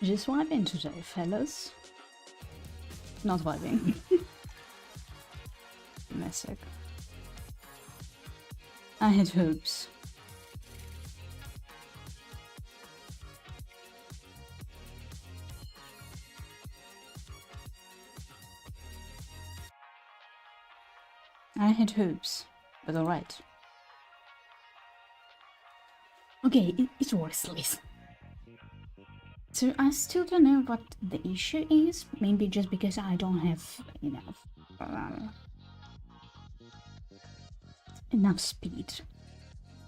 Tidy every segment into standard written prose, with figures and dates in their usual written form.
Just vibing today, fellas. Not vibing. Messick. I had hopes. I had hopes, but alright. Okay, it works, Liz. So I still don't know what the issue is. Maybe just because I don't have enough speed.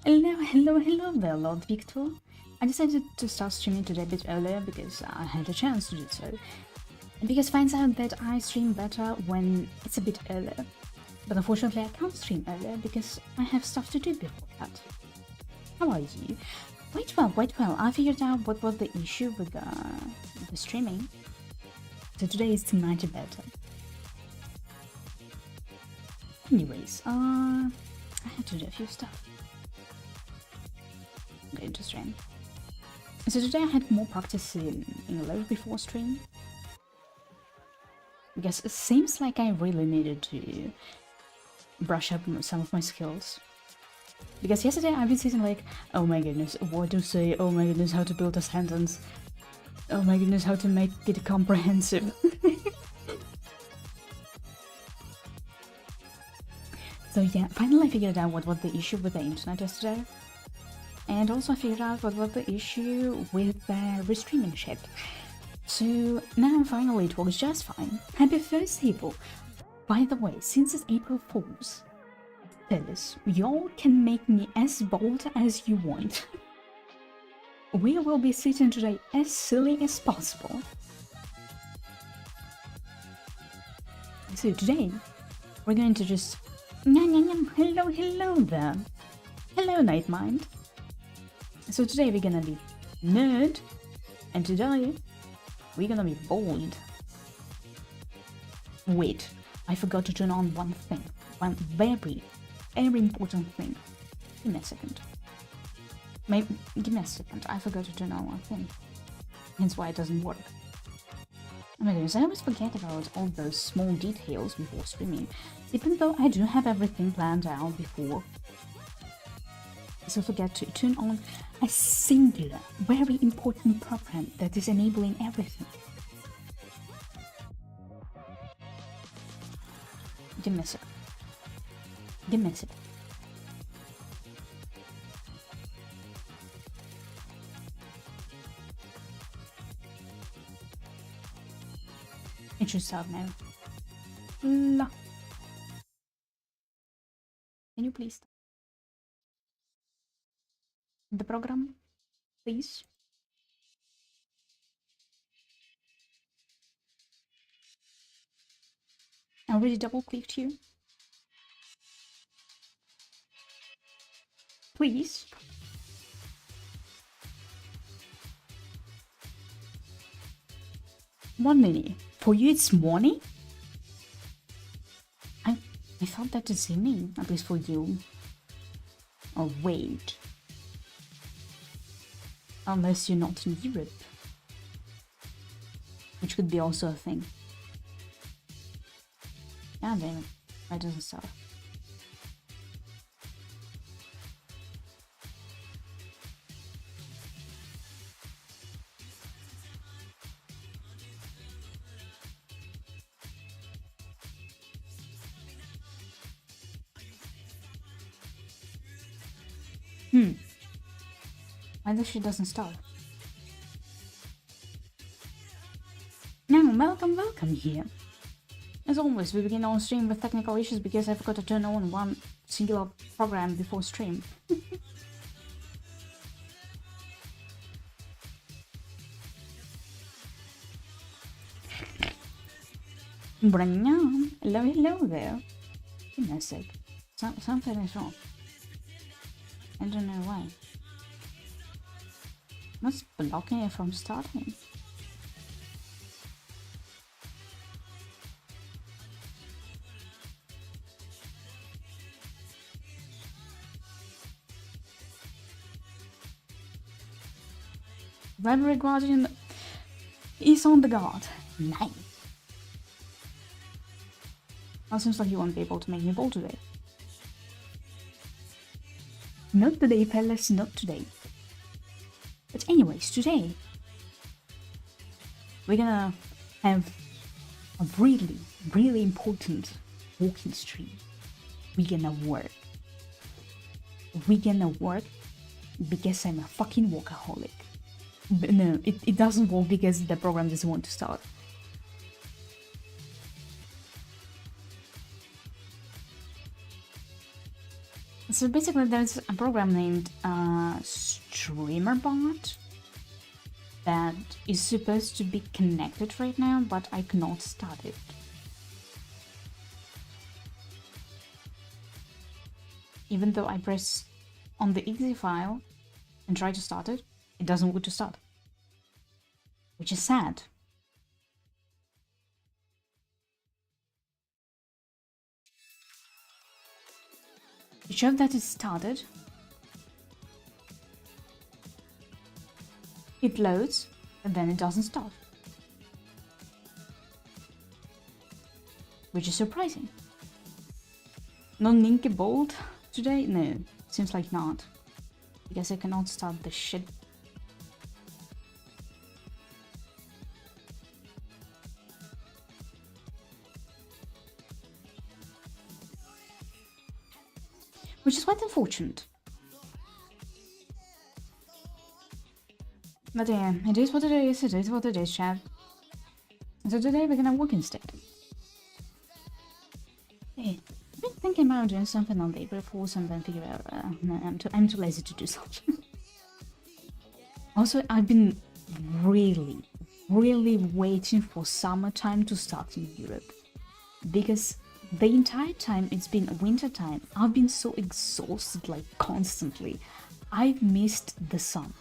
Hello there, Lord Victor. I decided to start streaming today a bit earlier because I had a chance to do so. And because finds out that I stream better when it's a bit earlier. But unfortunately I can't stream earlier because I have stuff to do before that. How are you? Wait well, I figured out what was the issue with the streaming. So today is tonight better. Anyways, I had to do a few stuff. I'm going to stream. So today I had more practice in English before stream. Because it seems like I really needed to brush up some of my skills. Because yesterday I've been sitting like, oh my goodness, what to say, oh my goodness, how to build a sentence, oh my goodness, how to make it comprehensive. So yeah, finally I figured out what was the issue with the internet yesterday. And also I figured out what was the issue with the restreaming shit. So now finally it works just fine. Happy Thursday, people! By the way, since it's April Fool's, fellas, y'all can make me as bold as you want. We will be sitting today as silly as possible. So today, we're going to just... Hello there. Hello, Nightmind. So today we're gonna be nerd, and today we're gonna be bold. Wait, I forgot to turn on one thing. One very important thing. Give me a second. Give me a second. I forgot to turn on one thing. Hence why it doesn't work. Oh my goodness, I always forget about all those small details before streaming, even though I do have everything planned out before. So forget to turn on a singular, very important program that is enabling everything. Give me a sec. Give me a sec. It should start now. La. Can you please stop the program, please? I already double clicked you. Please. One minute. For you it's morning? I thought that is evening, at least for you. Oh wait. Unless you're not in Europe. Which could be also a thing. God damn it. Why doesn't start? Why this shit doesn't start? Now, welcome here. As always, we begin our stream with technical issues because I forgot to turn on one singular program before stream. Hello there. Give me a sec. Something is wrong. I don't know why. What's blocking it from starting? Library Guardian. He's on the guard. Nice. Now seems like you won't be able to make me bold today. Not today, fellas, not today. But anyways, today we're gonna have a really, really important walking stream. We're gonna work. We're gonna work because I'm a fucking workaholic. But no, it doesn't work because the program doesn't want to start. So basically there's a program named StreamerBot that is supposed to be connected right now, but I cannot start it. Even though I press on the exe file and try to start it, it doesn't want to start. Which is sad. It showed that it started. It loads, and then it doesn't start. Which is surprising. No Ninky Bolt today? No, seems like not. Because I cannot start the shit. Which is quite unfortunate. But yeah, it is what it is what it is, chat. So today we're gonna work instead. Hey, I've been thinking about doing something on the April Fools and then figure out, no, I'm too lazy to do something. Also, I've been really waiting for summertime to start in Europe. Because the entire time it's been winter time, I've been so exhausted, like constantly. I've missed the sun.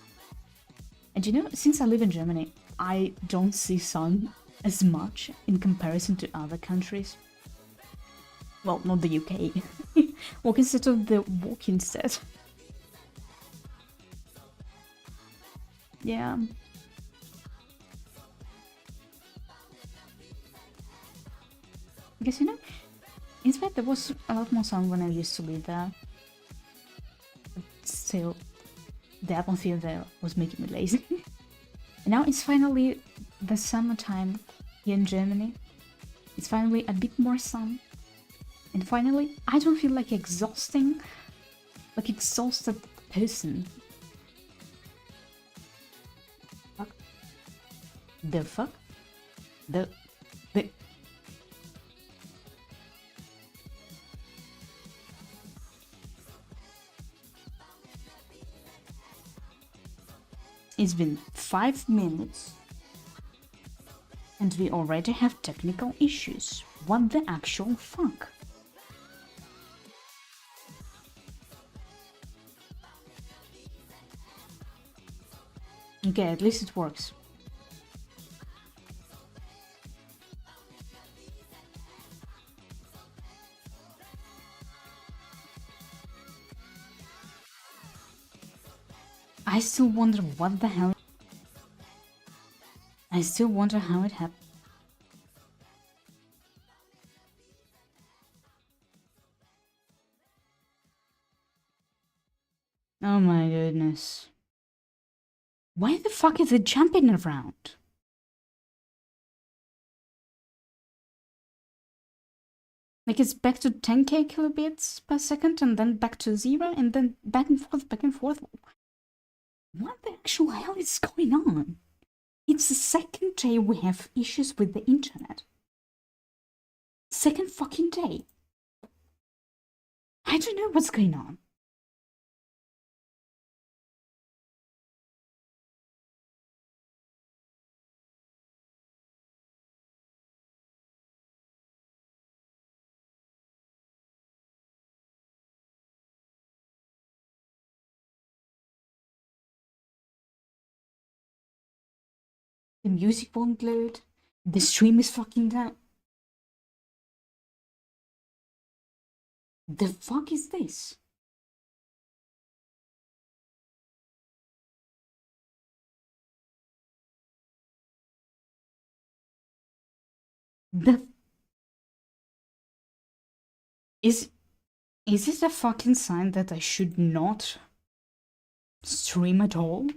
And you know, since I live in Germany, I don't see sun as much in comparison to other countries. Well, not the UK. Walk instead of the walk instead. Yeah. Because you know, in fact, there was a lot more sun when I used to live there. But still, the atmosphere there was making me lazy. And now it's finally the summertime here in Germany. It's finally a bit more sun. And finally, I don't feel like exhausted person. Fuck. The fuck? The... It's been 5 minutes and we already have technical issues. What the actual fuck? Okay, at least it works. I still wonder what the hell. I still wonder how it happened. Oh my goodness. Why the fuck is it jumping around? Like it's back to 10k kilobits per second and then back to 0 and then back and forth, back and forth. What the actual hell is going on? It's the second day we have issues with the internet. Second fucking day. I don't know what's going on. The music won't load. The stream is fucking down. The fuck is this? The is it a fucking sign that I should not stream at all?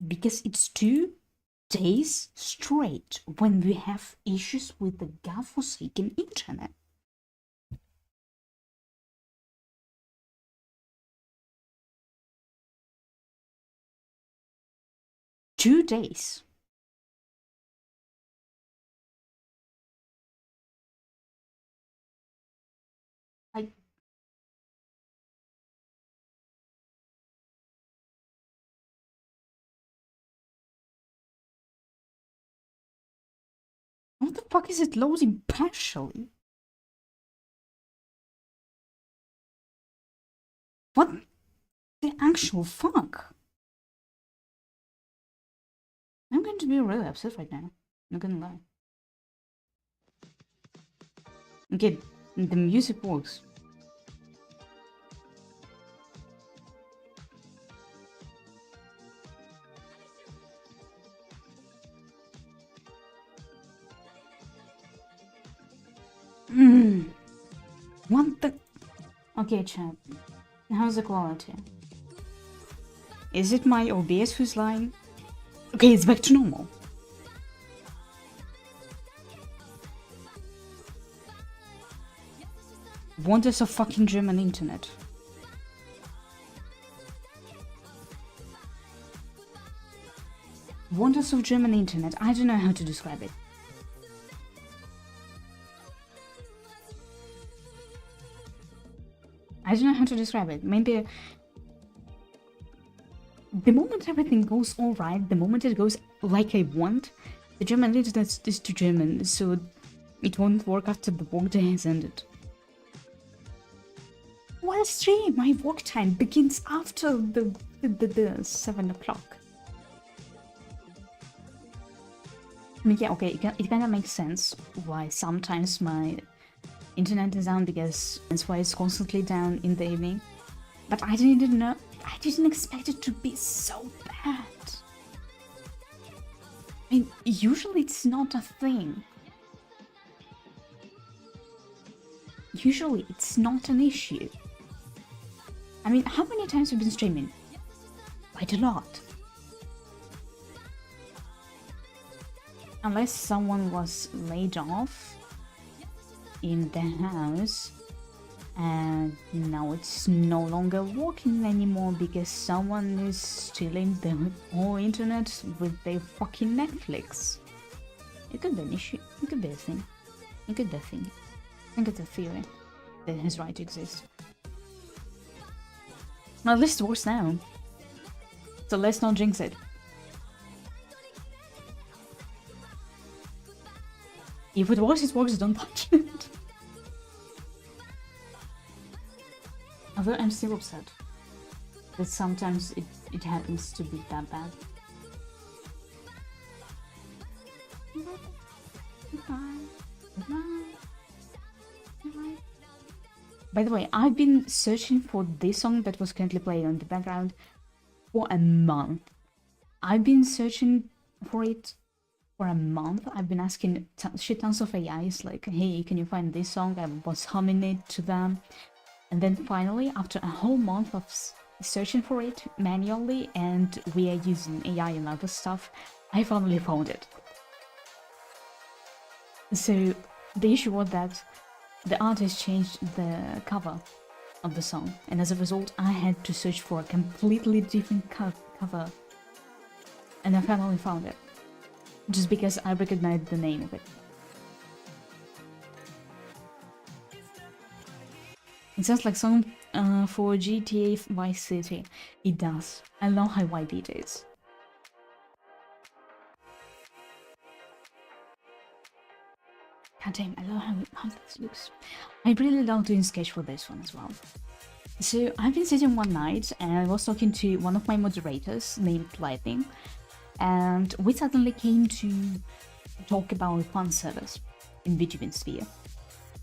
Because it's 2 days straight when we have issues with the godforsaken internet. Two days. What the fuck is it loading partially? What the actual fuck? I'm going to be really upset right now. Not gonna lie. Okay, the music works. What the? Okay, chat. How's the quality? Is it my OBS who's lying? Okay, it's back to normal. Wonders of fucking German internet. Wonders of German internet. I don't know how to describe it. I don't know how to describe it. Maybe the moment everything goes alright, the moment it goes like I want, the German internet is too German, so it won't work after the workday has ended. What stream? My work time begins after the 7 o'clock. I mean, yeah, okay, it kind of makes sense why sometimes my internet is down, because that's why it's constantly down in the evening. But I didn't expect it to be so bad. I mean, usually it's not a thing. Usually it's not an issue. I mean, how many times have you been streaming? Quite a lot. Unless someone was laid off in the house and now it's no longer working anymore because someone is stealing the whole internet with their fucking Netflix. It could be an issue. It could be a thing. It could be a thing. I think it's a theory that his right to exist. Well, at least it works now. So let's not jinx it. If it works, don't touch it. Although I'm still upset that sometimes it happens to be that bad. By the way, I've been searching for this song that was currently playing on the background for a month. I've been searching for it for a month. I've been asking shit tons of AIs like, hey, can you find this song? I was humming it to them. And then finally, after a whole month of searching for it manually, and we are using AI and other stuff, I finally found it. So the issue was that the artist changed the cover of the song, and as a result I had to search for a completely different cover, and I finally found it, just because I recognized the name of it. It sounds like song for GTA Vice City. It does. I love how wide it is. God damn, I love how this looks. I really love doing sketch for this one as well. So I've been sitting one night and I was talking to one of my moderators named Lightning, and we suddenly came to talk about fan service in VTubing sphere.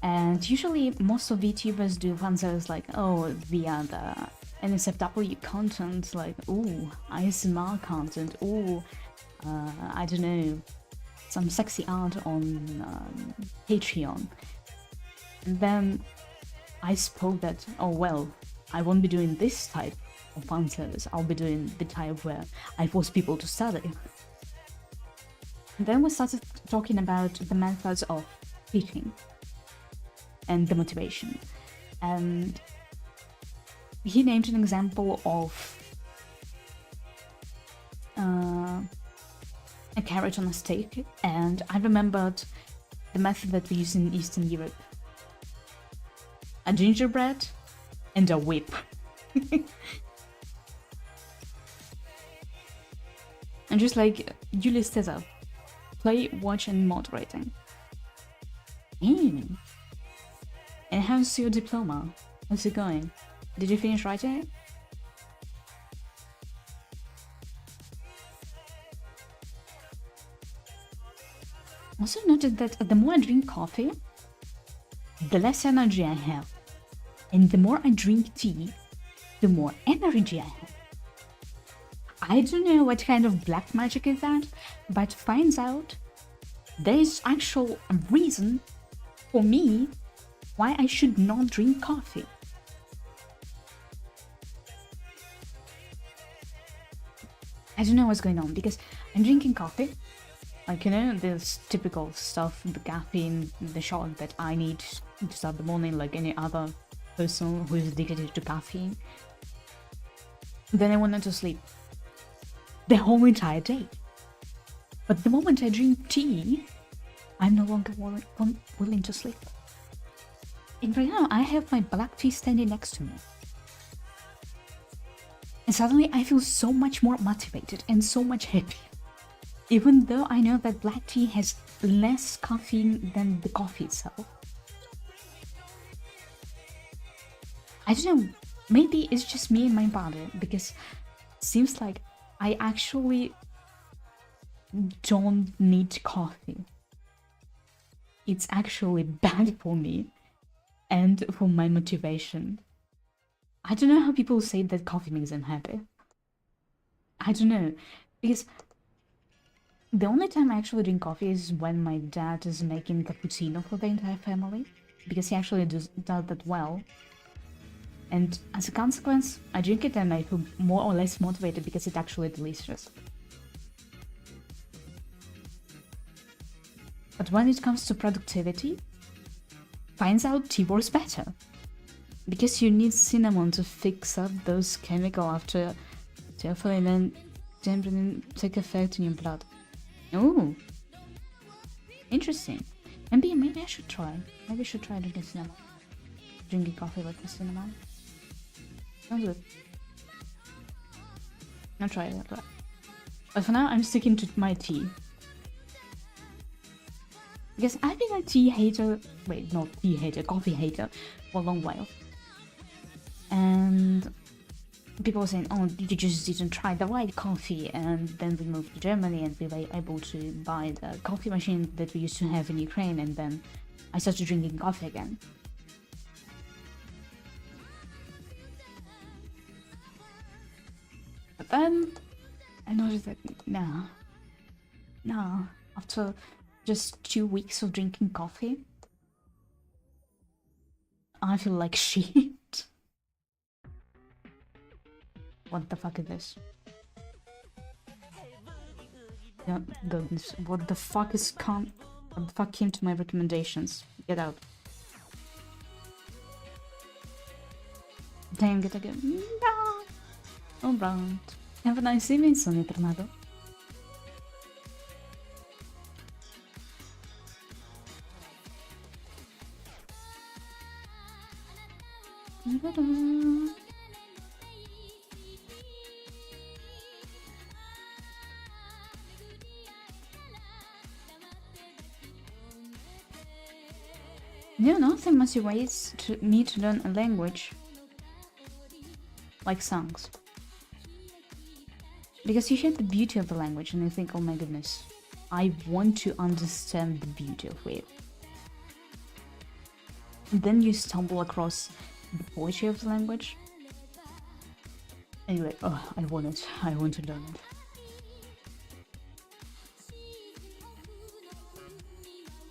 And usually most of VTubers do fan service like, oh, via the and SFW content, like, ooh, ASMR content, ooh, I don't know, some sexy art on Patreon. And then I spoke that, oh well, I won't be doing this type of fan service, I'll be doing the type where I force people to study. And then we started talking about the methods of teaching and the motivation. And he named an example of a carrot on a stick, and I remembered the method that we use in Eastern Europe. A gingerbread and a whip. And just like Julius Caesar, play, watch, and moderating. And how's your diploma? How's it going? Did you finish writing it? Also noted that the more I drink coffee, the less energy I have. And the more I drink tea, the more energy I have. I don't know what kind of black magic is that, but finds out there is actual reason for me why I should not drink coffee. I don't know what's going on, because I'm drinking coffee, like, you know, this typical stuff, the caffeine, the shot that I need to start the morning, like any other person who is addicted to caffeine. Then I wanted to sleep the whole entire day. But the moment I drink tea, I'm no longer willing to sleep. And right now, I have my black tea standing next to me. And suddenly I feel so much more motivated and so much happy. Even though I know that black tea has less caffeine than the coffee itself. I don't know, maybe it's just me and my body, because it seems like I actually don't need coffee. It's actually bad for me and for my motivation. I don't know how people say that coffee makes them happy. I don't know, because the only time I actually drink coffee is when my dad is making cappuccino for the entire family, because he actually does that well. And as a consequence, I drink it and I feel more or less motivated because it's actually delicious. But when it comes to productivity, finds out tea works better. Because you need cinnamon to fix up those chemicals after then take effect in your blood. Oh, interesting. Maybe I should try. Maybe I should try drinking cinnamon. Drinking coffee with the cinnamon. Sounds good. I'll try it. But for now, I'm sticking to my tea. Because I've been a tea hater. Wait, not tea hater, coffee hater for a long while. And people were saying, oh, you just didn't try the right coffee. And then we moved to Germany and we were able to buy the coffee machine that we used to have in Ukraine. And then I started drinking coffee again. But then I noticed that no, after just 2 weeks of drinking coffee, I feel like shit. What the fuck is this? Yeah, goodness, what the fuck came to my recommendations? Get out. Dang it again. No. Alright. Have a nice evening, Sonny Tornado. Yeah, nothing motivates me to learn a language like songs. Because you hear the beauty of the language and you think, oh my goodness, I want to understand the beauty of it. And then you stumble across the poetry of the language. Anyway, oh, I want it. I want to learn it.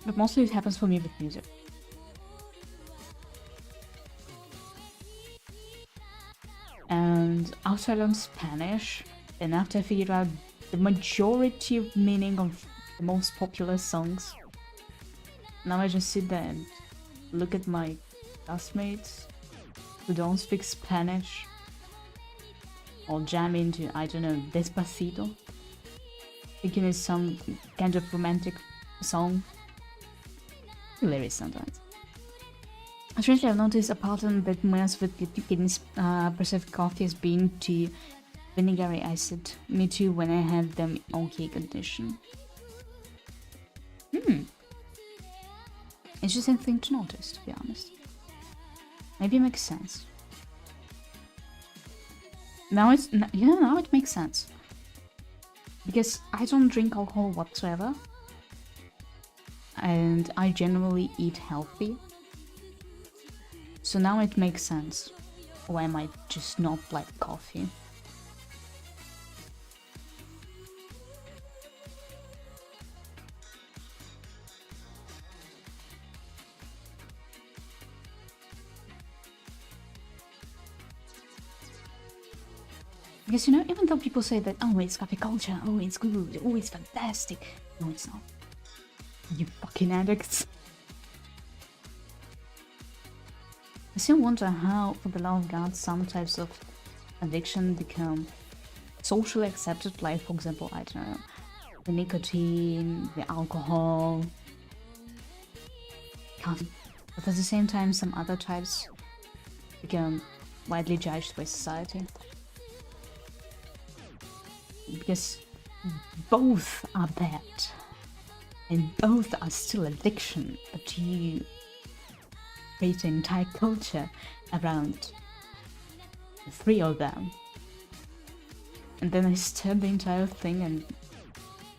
But mostly it happens for me with music. And after I learned Spanish, and after I figured out the majority of meaning of the most popular songs, now I just sit there and look at my classmates who don't speak Spanish or jam into, I don't know, Despacito, thinking it's some kind of romantic song. Hilarious sometimes. Strangely, I've noticed a pattern that most with getting perceived coffee as being too vinegary acid. Me too when I had them in okay condition. Interesting thing to notice, to be honest. Maybe it makes sense. Now it's, now it makes sense. Because I don't drink alcohol whatsoever. And I generally eat healthy. So now it makes sense why I might just not like coffee. Because, you know, even though people say that, oh, it's coffee culture, oh, it's good, oh, it's fantastic. No, it's not. You fucking addicts. I still wonder how, for the love of God, some types of addiction become socially accepted, like, for example, I don't know, the nicotine, the alcohol, coffee. But at the same time, some other types become widely judged by society. Because both are bad. And both are still addiction, but you create an entire culture around the three of them. And then I stirred the entire thing and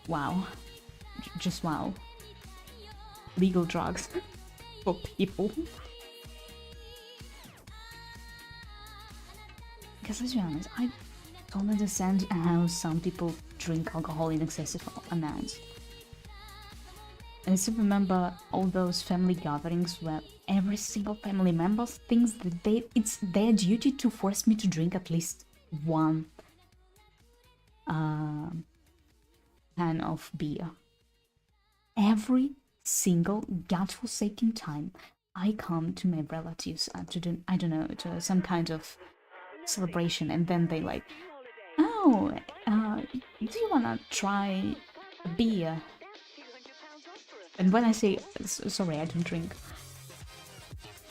wow. Just wow. Legal drugs for people. Because let's be honest, I don't understand how some people drink alcohol in excessive amounts. And I still remember all those family gatherings where every single family member thinks that it's their duty to force me to drink at least one can of beer. Every single godforsaken time I come to my relatives to do, I don't know, to some kind of celebration, and then they like, oh, do you wanna try a beer? And when I say, sorry, I don't drink,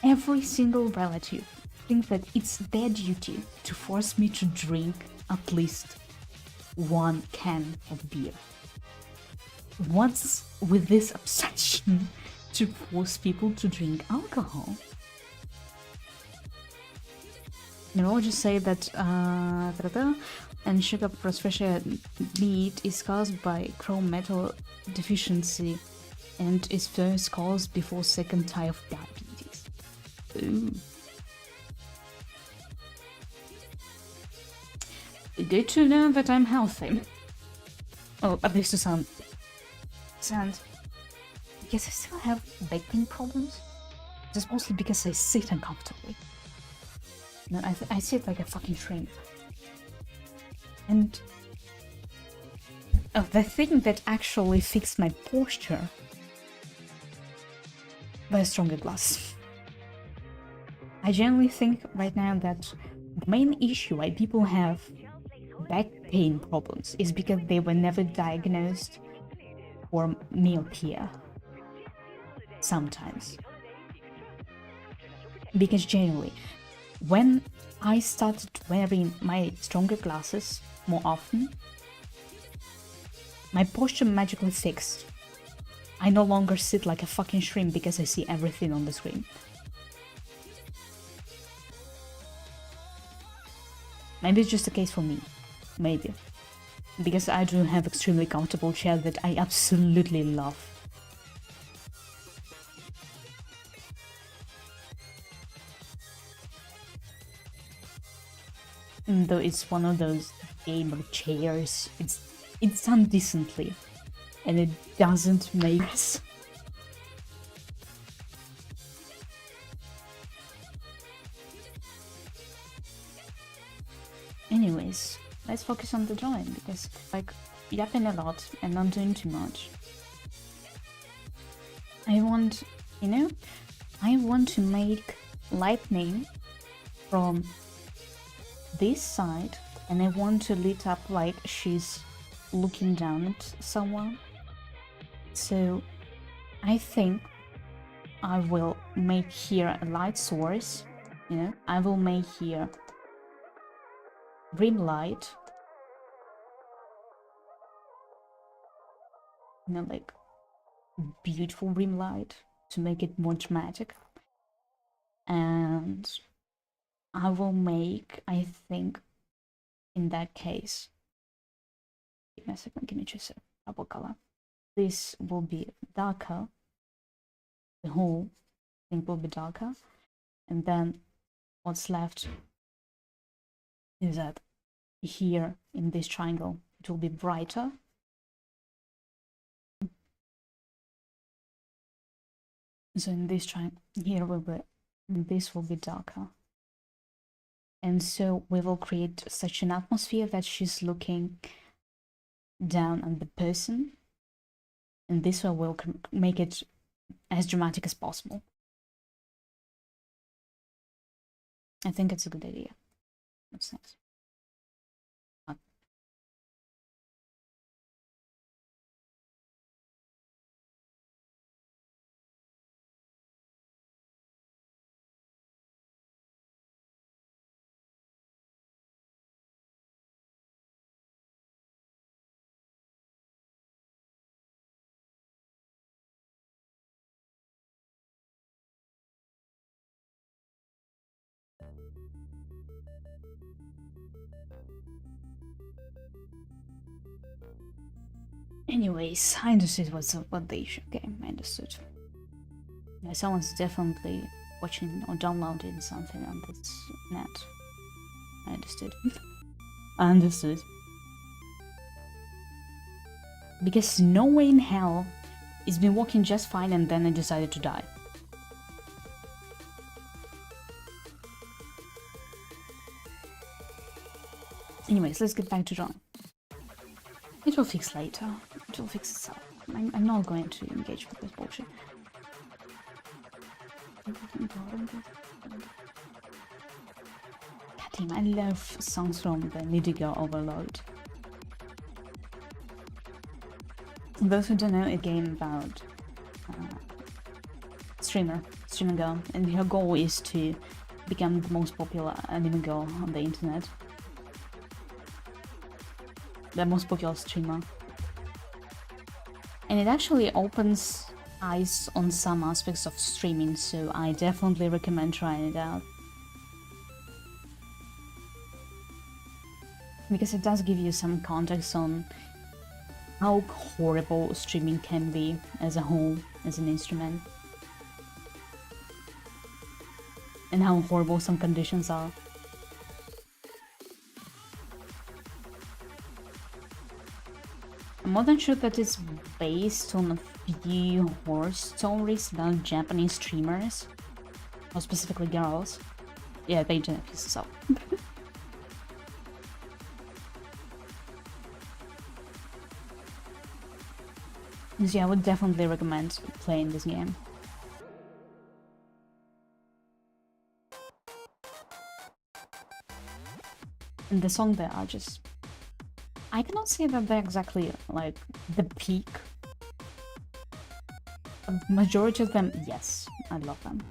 every single relative thinks that it's their duty to force me to drink at least one can of beer. What's with this obsession to force people to drink alcohol? Neurologists say that and sugar plus fresh meat is caused by chrome metal deficiency and is first caused before second type of diabetes. Ooh. Good to know that I'm healthy. Oh, at least to some extent. Because I still have back pain problems. That's mostly because I sit uncomfortably. No, I sit like a fucking shrimp. And the thing that actually fixed my posture by a stronger glass. I generally think right now that the main issue why people have back pain problems is because they were never diagnosed for myopia. Sometimes. Because generally, when I started wearing my stronger glasses more often, my posture magically fixed. I no longer sit like a fucking shrimp because I see everything on the screen. Maybe it's just a case for me. Maybe. Because I do have extremely comfortable chair that I absolutely love. even though it's one of those gamer chairs, it's done decently, and it doesn't make Anyways, let's focus on the drawing, because like yapping a lot and not doing too much. I want, I want to make lightning from this side, and I want to lit up like she's looking down at someone. So I think I will make here a light source, I will make here rim light, like beautiful rim light to make it more dramatic. And I will make, I think, in that case, give me a second, give me just a double color. This will be darker, the whole thing will be darker, and then what's left is that here in this triangle it will be brighter. So in this triangle here this will be darker. And so we will create such an atmosphere that she's looking down on the person. And this way we'll make it as dramatic as possible. I think it's a good idea. What's next? Anyways, I understood what the issue. Okay, I understood. Yeah, someone's definitely watching or downloading something on this net. I understood. I understood. Because no way in hell it's been working just fine and then I decided to die. Anyways, let's get back to drawing. It will fix later. It will fix itself. I'm not going to engage with this bullshit. God damn, I love songs from the Nidigo Overload. Those who don't know, a game about streamer girl, and her goal is to become the most popular anime girl on the internet. The most popular streamer. And it actually opens eyes on some aspects of streaming, so I definitely recommend trying it out. Because it does give you some context on how horrible streaming can be as a whole, as an instrument. And how horrible some conditions are. I'm more than sure that it's based on a few horror stories about Japanese streamers, or specifically girls. Yeah, they do piece this up. So yeah, I would definitely recommend playing this game. And the song there are just... I cannot say that they're exactly like the peak. The majority of them, yes, I love them.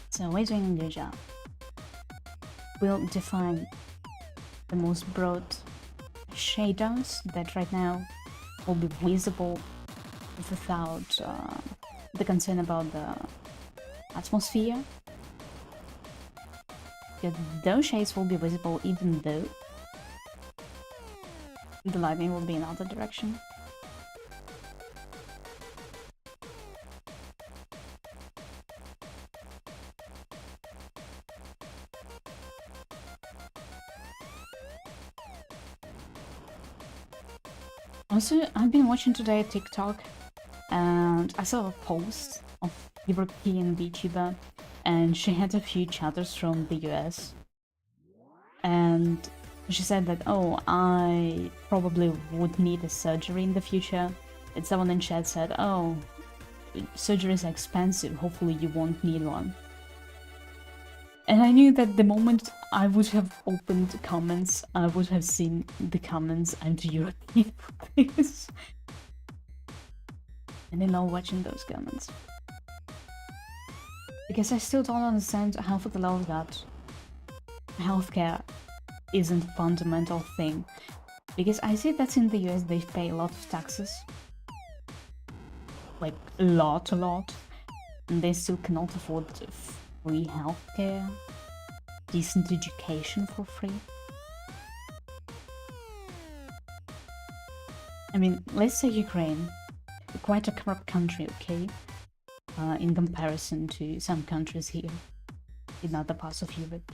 So we're doing a good job. We'll define the most broad shadows that right now will be visible without the concern about the atmosphere. Because those shades will be visible even though the lighting will be in other direction. Also, I've been watching today TikTok and I saw a post of European VTuber and she had a few chatters from the US and she said that, oh, I probably would need a surgery in the future, and someone in chat said, oh, surgeries are expensive, hopefully you won't need one. And I knew that the moment I would have opened the comments, I would have seen the comments anti-European for this. And I love watching those comments. Because I still don't understand how, for the love of God, healthcare isn't a fundamental thing. Because I see that in the US they pay a lot of taxes. Like, a lot. And they still cannot afford free healthcare, decent education for free. I mean, let's say Ukraine, quite a corrupt country, okay? In comparison to some countries here in other parts of Europe.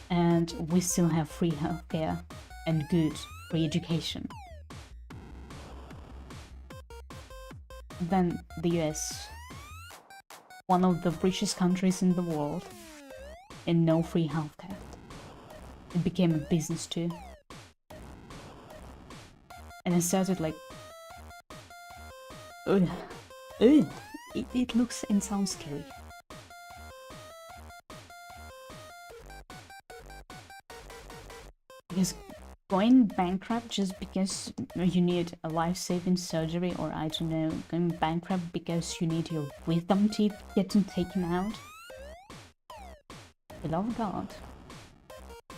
And we still have free healthcare and good free education. Then the US, one of the richest countries in the world, and no free healthcare. It became a business too. And I started like, ugh, it looks and sounds scary. Because going bankrupt just because you need a life-saving surgery, or I don't know, going bankrupt because you need your wisdom teeth getting taken out. I love God.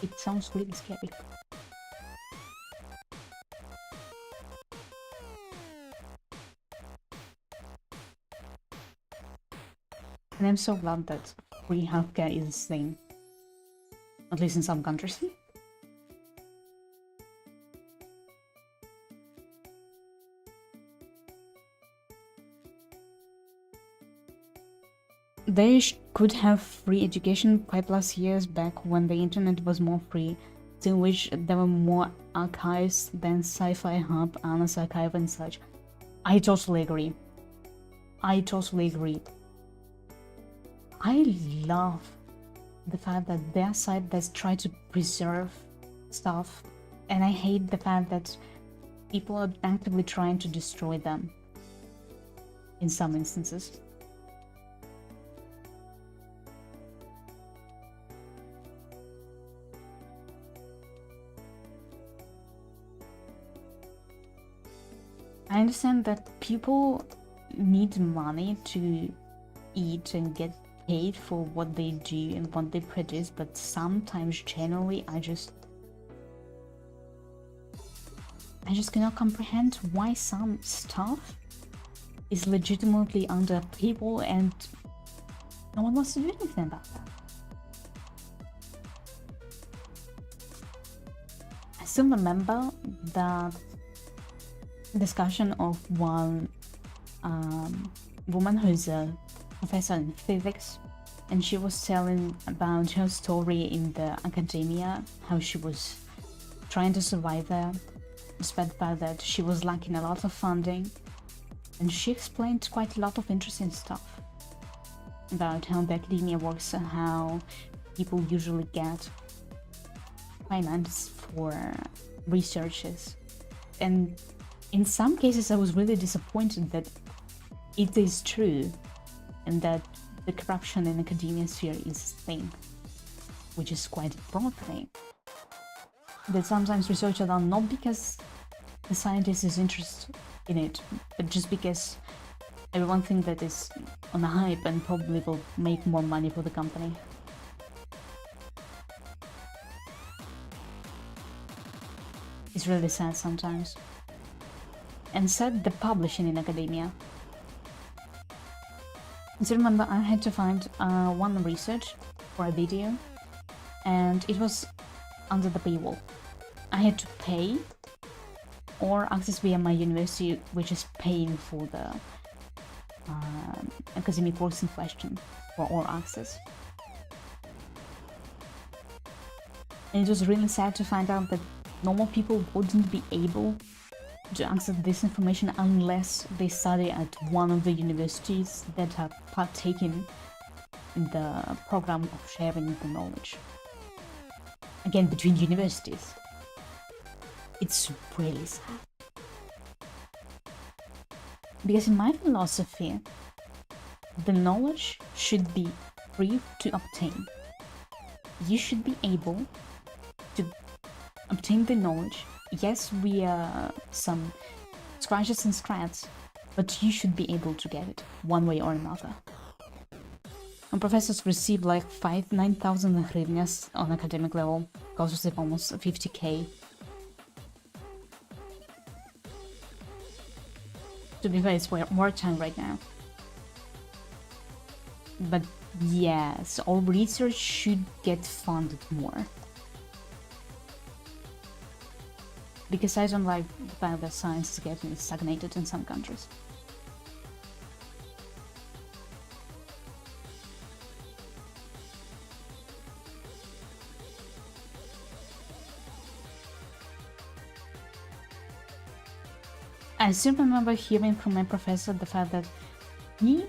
It sounds really scary. And I'm so glad that free healthcare is a thing. At least in some countries. They could have free education 5+ years back when the internet was more free, to which there were more archives than Sci-Fi Hub, Anna's Archive and such. I totally agree. I love the fact that their site does try to preserve stuff, and I hate the fact that people are actively trying to destroy them in some instances. I understand that people need money to eat and get paid for what they do and what they produce, but sometimes generally I just cannot comprehend why some stuff is legitimately under people and no one wants to do anything about that. I still remember that discussion of one woman who's a professor in physics, and she was telling about her story in the academia, how she was trying to survive there, despite the fact that she was lacking a lot of funding, and she explained quite a lot of interesting stuff about how the academia works and how people usually get finance for researches. And in some cases I was really disappointed that it is true and that the corruption in academia sphere is a thing, which is quite a broad thing. That sometimes research are done not because the scientist is interested in it, but just because everyone thinks that it's on a hype and probably will make more money for the company. It's really sad sometimes. And sad the publishing in academia. So remember, I had to find one research for a video, and it was under the paywall. I had to pay or access via my university, which is paying for the academic course in question for all access. And it was really sad to find out that normal people wouldn't be able to access this information unless they study at one of the universities that are partaking in the program of sharing the knowledge. Again, between universities. It's really sad. Because in my philosophy, the knowledge should be free to obtain. You should be able to obtain the knowledge, yes, via some scratches and scratches, but you should be able to get it one way or another. And professors receive like 9,000 hryvnias on academic level, costs them almost 50k. To be fair, it's wartime right now. But yes, all research should get funded more. Because I don't like the fact that science is getting stagnated in some countries. I still remember hearing from my professor the fact that he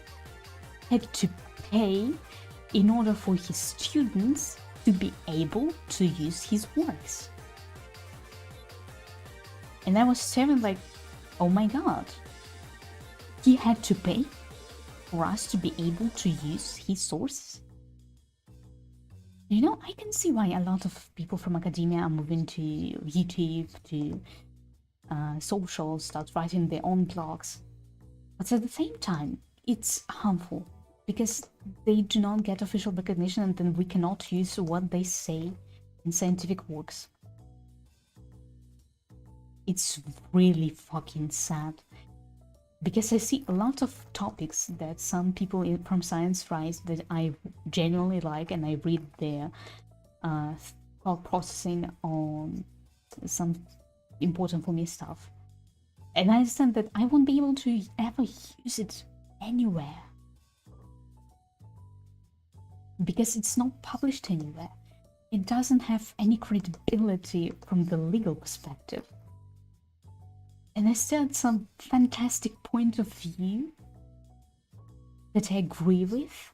had to pay in order for his students to be able to use his works. And I was staring like, oh my god. He had to pay for us to be able to use his sources. You know, I can see why a lot of people from academia are moving to YouTube, to social, start writing their own blogs. But at the same time, it's harmful because they do not get official recognition, and then we cannot use what they say in scientific works. It's really fucking sad because I see a lot of topics that some people from science write that I genuinely like, and I read their thought processing on some important for me stuff, and I understand that I won't be able to ever use it anywhere because it's not published anywhere. It doesn't have any credibility from the legal perspective. And I still had some fantastic point of view that I agree with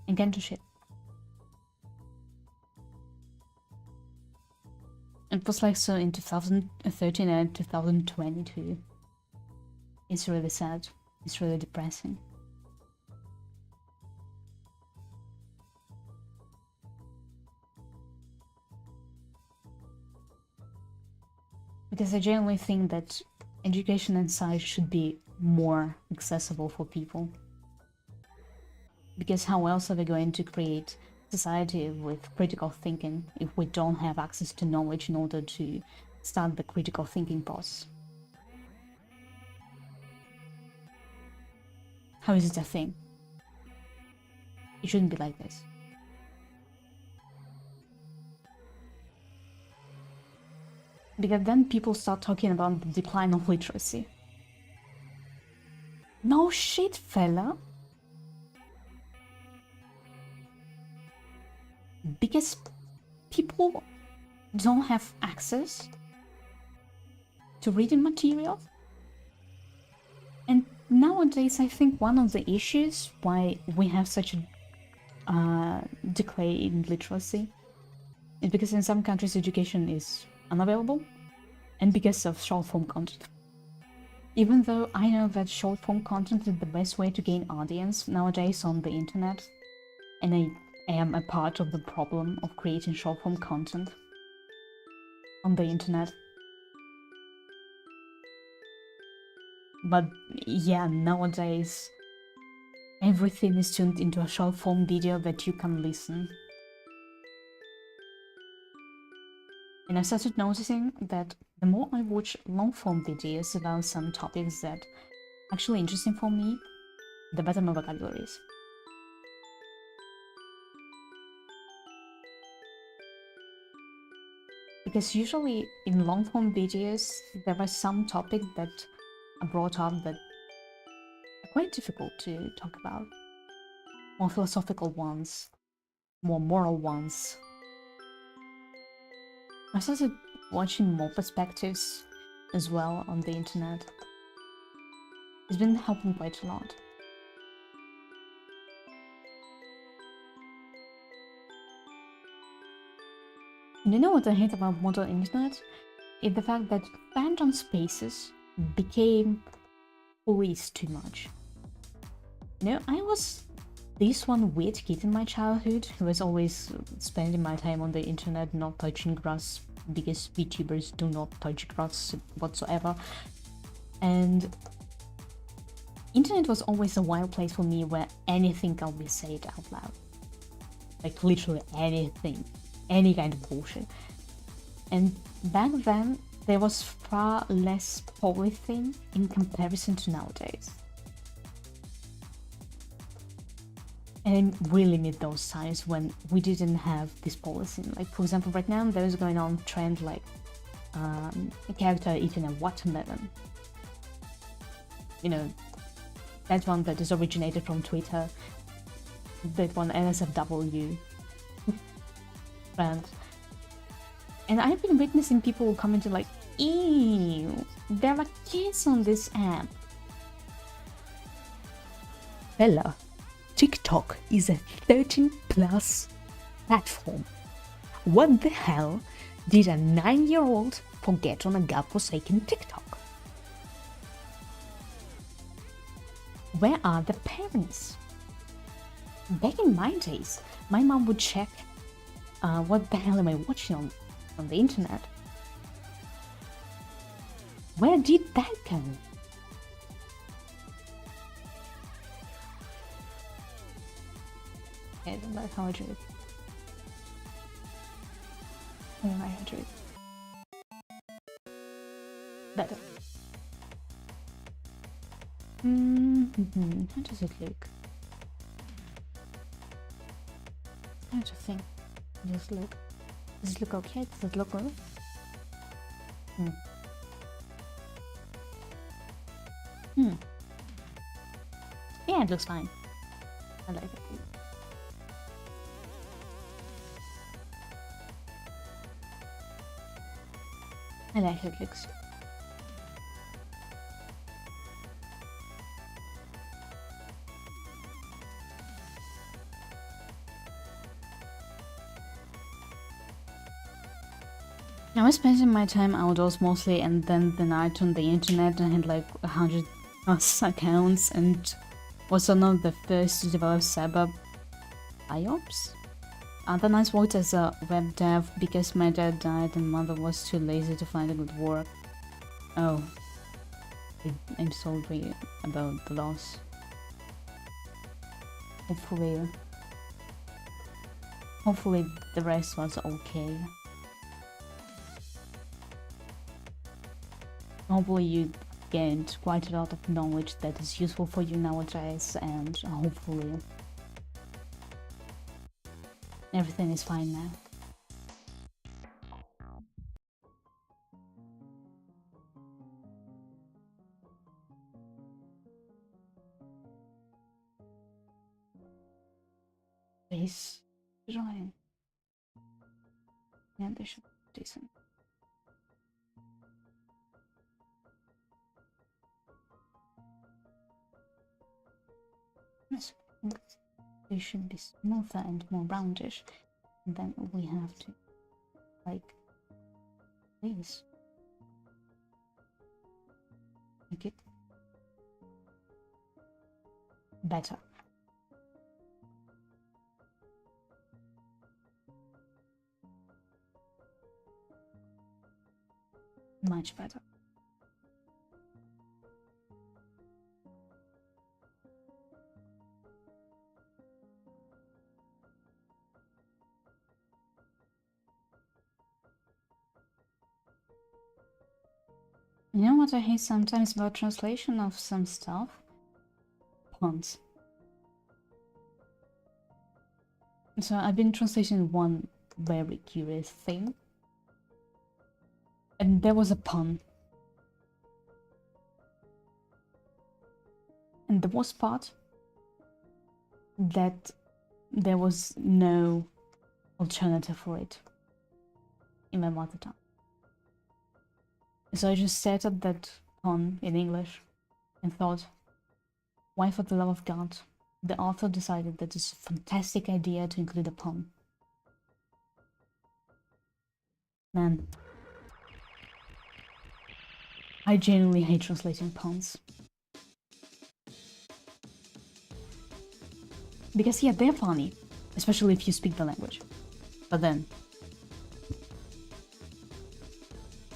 and get to shit. It was like so in 2013 and 2022. It's really sad. It's really depressing. Because I genuinely think that education and science should be more accessible for people. Because how else are we going to create society with critical thinking if we don't have access to knowledge in order to start the critical thinking process? How is it a thing? It shouldn't be like this. Because then people start talking about the decline of literacy. No shit, fella. Because people don't have access to reading material. And nowadays, I think one of the issues why we have such a decay in literacy is because in some countries education is unavailable, and because of short-form content. Even though I know that short-form content is the best way to gain audience nowadays on the internet, and I am a part of the problem of creating short-form content on the internet. But yeah, nowadays everything is tuned into a short-form video that you can listen. And I started noticing that the more I watch long form videos about some topics that are actually interesting for me, the better my vocabulary is. Because usually in long form videos, there are some topics that are brought up that are quite difficult to talk about. More philosophical ones, more moral ones. I started watching more perspectives as well on the internet. It's been helping quite a lot. And you know what I hate about modern internet? Is the fact that phantom spaces became policed too much. You know, I was this one weird kid in my childhood who was always spending my time on the internet not touching grass because VTubers do not touch grass whatsoever. And internet was always a wild place for me where anything can be said out loud. Like literally anything, any kind of bullshit. And back then, there was far less policing in comparison to nowadays. And I really miss those times when we didn't have this policing. Like, for example, right now there is going on trend like a character eating a watermelon. You know, that one that is originated from Twitter. That one NSFW brand. And I've been witnessing people commenting like, ew, there are kids on this app. Bella, TikTok is a 13 plus platform. What the hell did a 9-year-old forget on a godforsaken TikTok? Where are the parents? Back in my days, my mom would check what the hell am I watching on the internet. Where did that go? I don't like how I do it. I don't like how I do it. Better. How does it look? I have to think. Does it look okay? Does it look good? Yeah, it looks fine. I like it. I like how it looks. I was spending my time outdoors mostly, and then the night on the internet. I had like 100 plus accounts and was one of the first to develop cyber IOPS. Then I worked as a web dev because my dad died and mother was too lazy to find a good work. Oh, I'm sorry about the loss. Hopefully the rest was okay. Hopefully you gained quite a lot of knowledge that is useful for you nowadays, and hopefully everything is fine now. Please join. Yeah, they should be decent. Yes, they should be smoother and more roundish. And then we have to, like, this. Make it better. Much better. You know what I hate sometimes about translation of some stuff? Puns. So I've been translating one very curious thing. And there was a pun. And the worst part, that there was no alternative for it in my mother tongue. So I just set up that pun in English and thought, why for the love of God, the author decided that it's a fantastic idea to include a pun. Man, I genuinely hate translating puns. Because yeah, they're funny, especially if you speak the language. But then,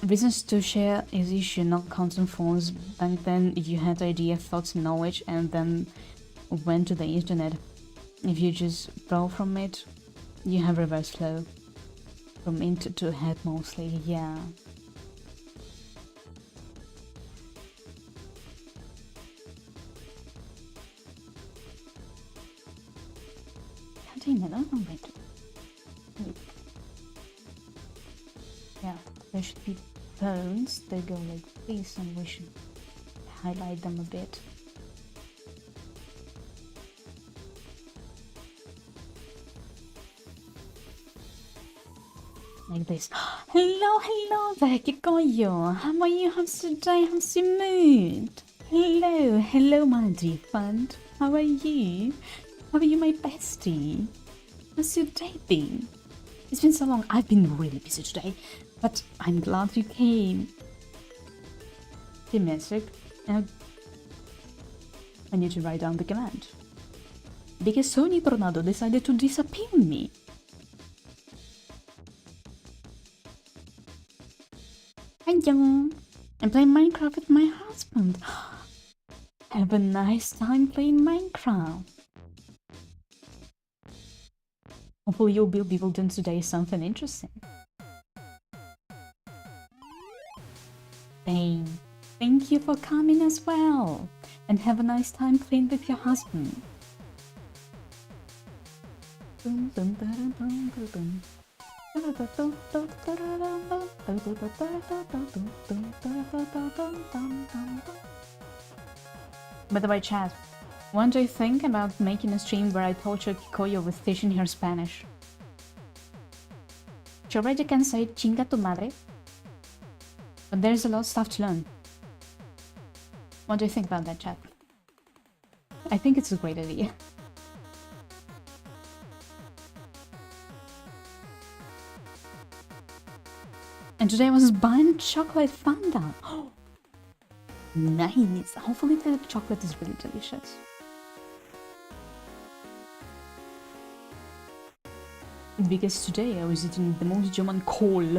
reasons to share is issue, not content forms. Back then, you had idea, thoughts, knowledge, and then went to the internet. If you just borrow from it, you have reverse flow. From int to head mostly, yeah. Damn it, I don't know. Yeah, there should be bones. They go like this, and we should highlight them a bit. Like this. Hello there, Kikoyo. How are you? How's your day? How's your mood? Hello, my dear friend. How are you? How are you, my bestie? How's your day been? It's been so long. I've been really busy today, but I'm glad you came. Give me a sec. I need to write down the command. Because Sony Tornado decided to disappear me. Hello. I'm playing Minecraft with my husband. Have a nice time playing Minecraft. Hopefully you'll be able to do today something interesting. Thank you for coming as well. And have a nice time playing with your husband. By the way, chat, what do you think about making a stream where I torture Kikoyo with teaching her Spanish? She already can say chinga tu madre, but there's a lot of stuff to learn. What do you think about that, chat? I think it's a great idea. And today I was buying chocolate fondant. Oh, nice. Hopefully the chocolate is really delicious. Because today I was eating the most German Kohl.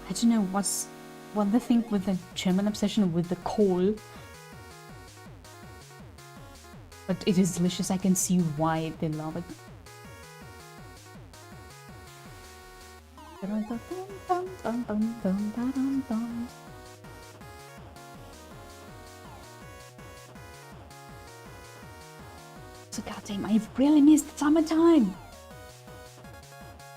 I don't know what the thing with the German obsession with the Kohl. But it is delicious. I can see why they love it. So goddamn, I really missed the summertime.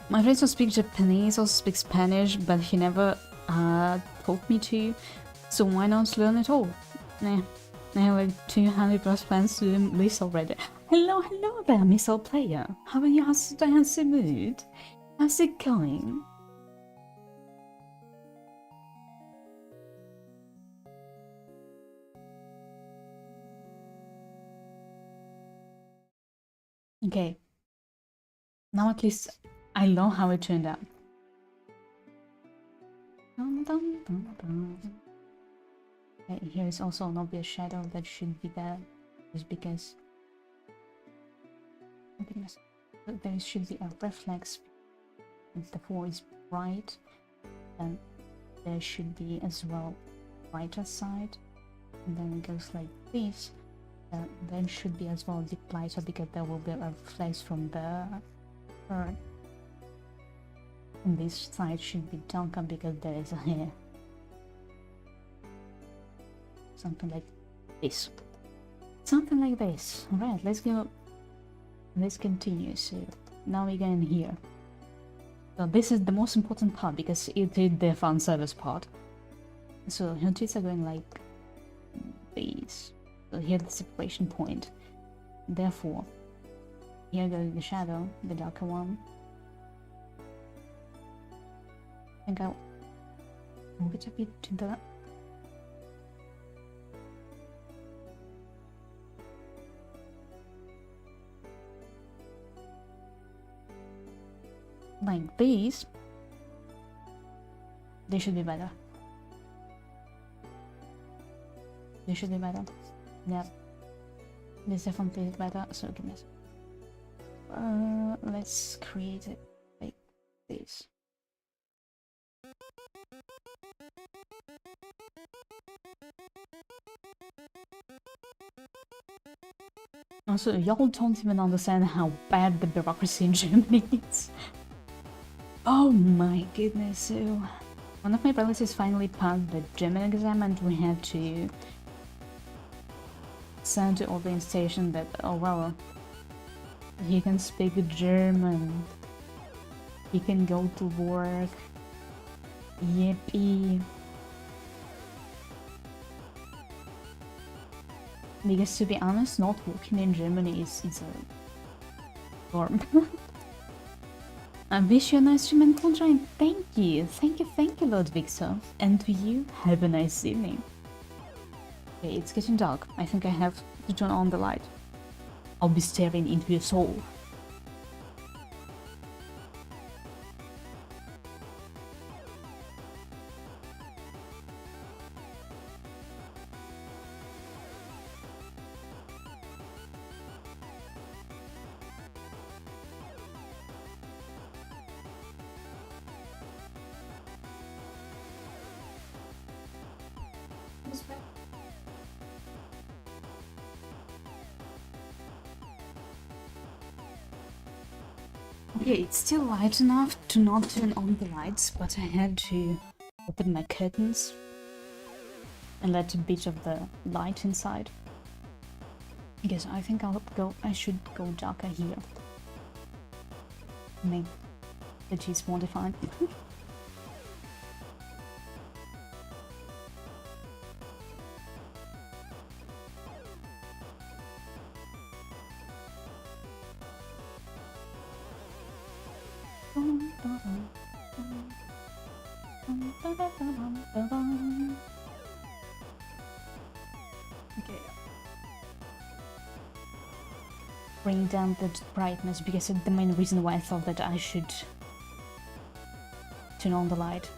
My friends who speak Japanese also speak Spanish, but he never taught me to. So why not learn it all? Nah, I have like 200 plus plans to list already. Hello there, missile player. How are you? How's the mood? How's it going? Okay. Now at least I know how it turned out. Okay, here is also an obvious shadow that should be there, just because there should be a reflex. If the floor is bright, then there should be as well brighter side, and then it goes like this. Then should be as well a bit lighter because there will be a reflex from the earth. And this side should be darker because there is a hair. Something like this. Something like this. Alright, let's go. Let's continue. So now we go in here. So this is the most important part because it is the fan service part. So her tweets are going like this. So here's the separation point. Therefore, here goes the shadow, the darker one. I think I'll move it a bit to the like these. They should be better. They should be better. Yep. This definitely is better. So give me a second. Let's create it like this. Also, y'all don't even understand how bad the bureaucracy in Germany is. Oh my goodness. So, one of my relatives finally passed the German exam and we had to send to orientation that, oh well, he can speak German, he can go to work, yippee. Because to be honest, not working in Germany is a norm. I wish you a nice mental joint. Thank you, Lord Victor. And to you, have a nice evening. Okay, it's getting dark. I think I have to turn on the light. I'll be staring into your soul. Okay, it's still light enough to not turn on the lights, but I had to open my curtains and let a bit of the light inside. Because I think I should go darker here. Make the cheese more defined. Okay. Bring down the brightness because it's the main reason why I thought that I should turn on the light.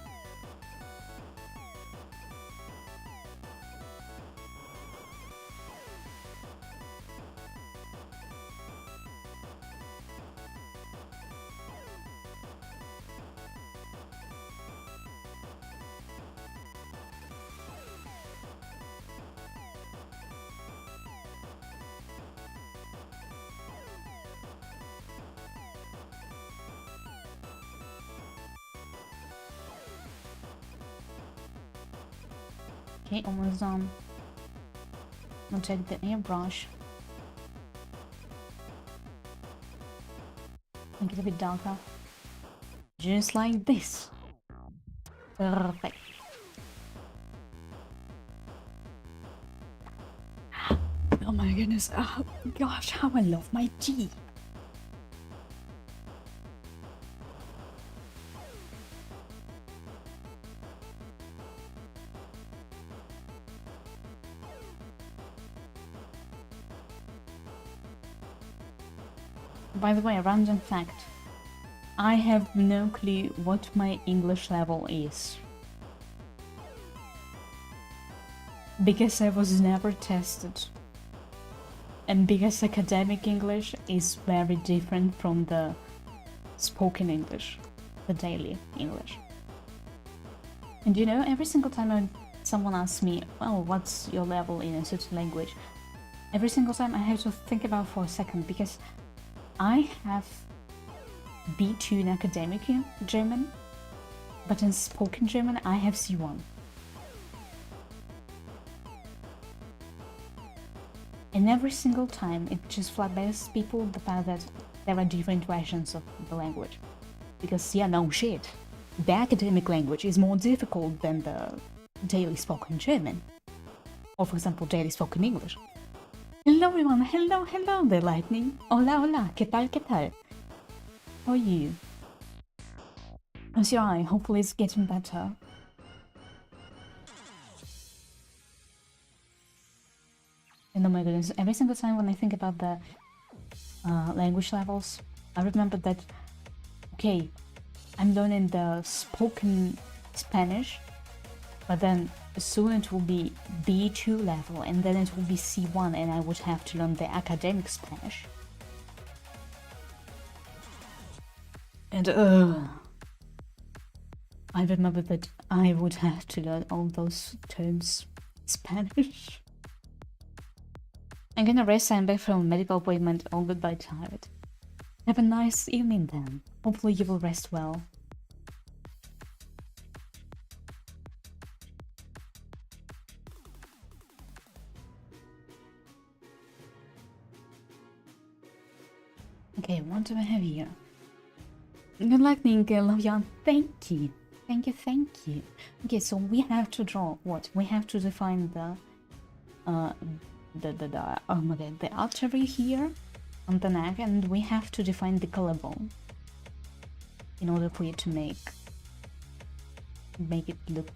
Okay, almost done. I'll take the airbrush. Make it a bit darker. Just like this. Perfect. Oh my goodness. Oh gosh, how I love my tea. By the way, a random fact. I have no clue what my English level is. Because I was never tested. And because academic English is very different from the spoken English, the daily English. And you know, every single time someone asks me, well, what's your level in a certain language? Every single time I have to think about it for a second because I have B2 in academic German, but in spoken German I have C1. And every single time it just flabbergasts people the fact that there are different versions of the language. Because yeah, no shit, the academic language is more difficult than the daily spoken German. Or for example, daily spoken English. Hello everyone, hello, the lightning. Hola, ¿qué tal? How are you? How's your eye? Hopefully it's getting better. And oh my goodness, every single time when I think about the language levels, I remember that, okay, I'm learning the spoken Spanish, but then soon it will be B2 level, and then it will be C1, and I would have to learn the academic Spanish. And I remember that I would have to learn all those terms Spanish. I'm gonna rest. I'm back from a medical appointment. All goodbye, tired. Have a nice evening then. Hopefully you will rest well. Okay, what do I have here? Good luck, Ninka. Love you. Thank you. Okay, so we have to draw what? We have to define the oh my god, the artery here on the neck, and we have to define the collarbone in order for it to make it look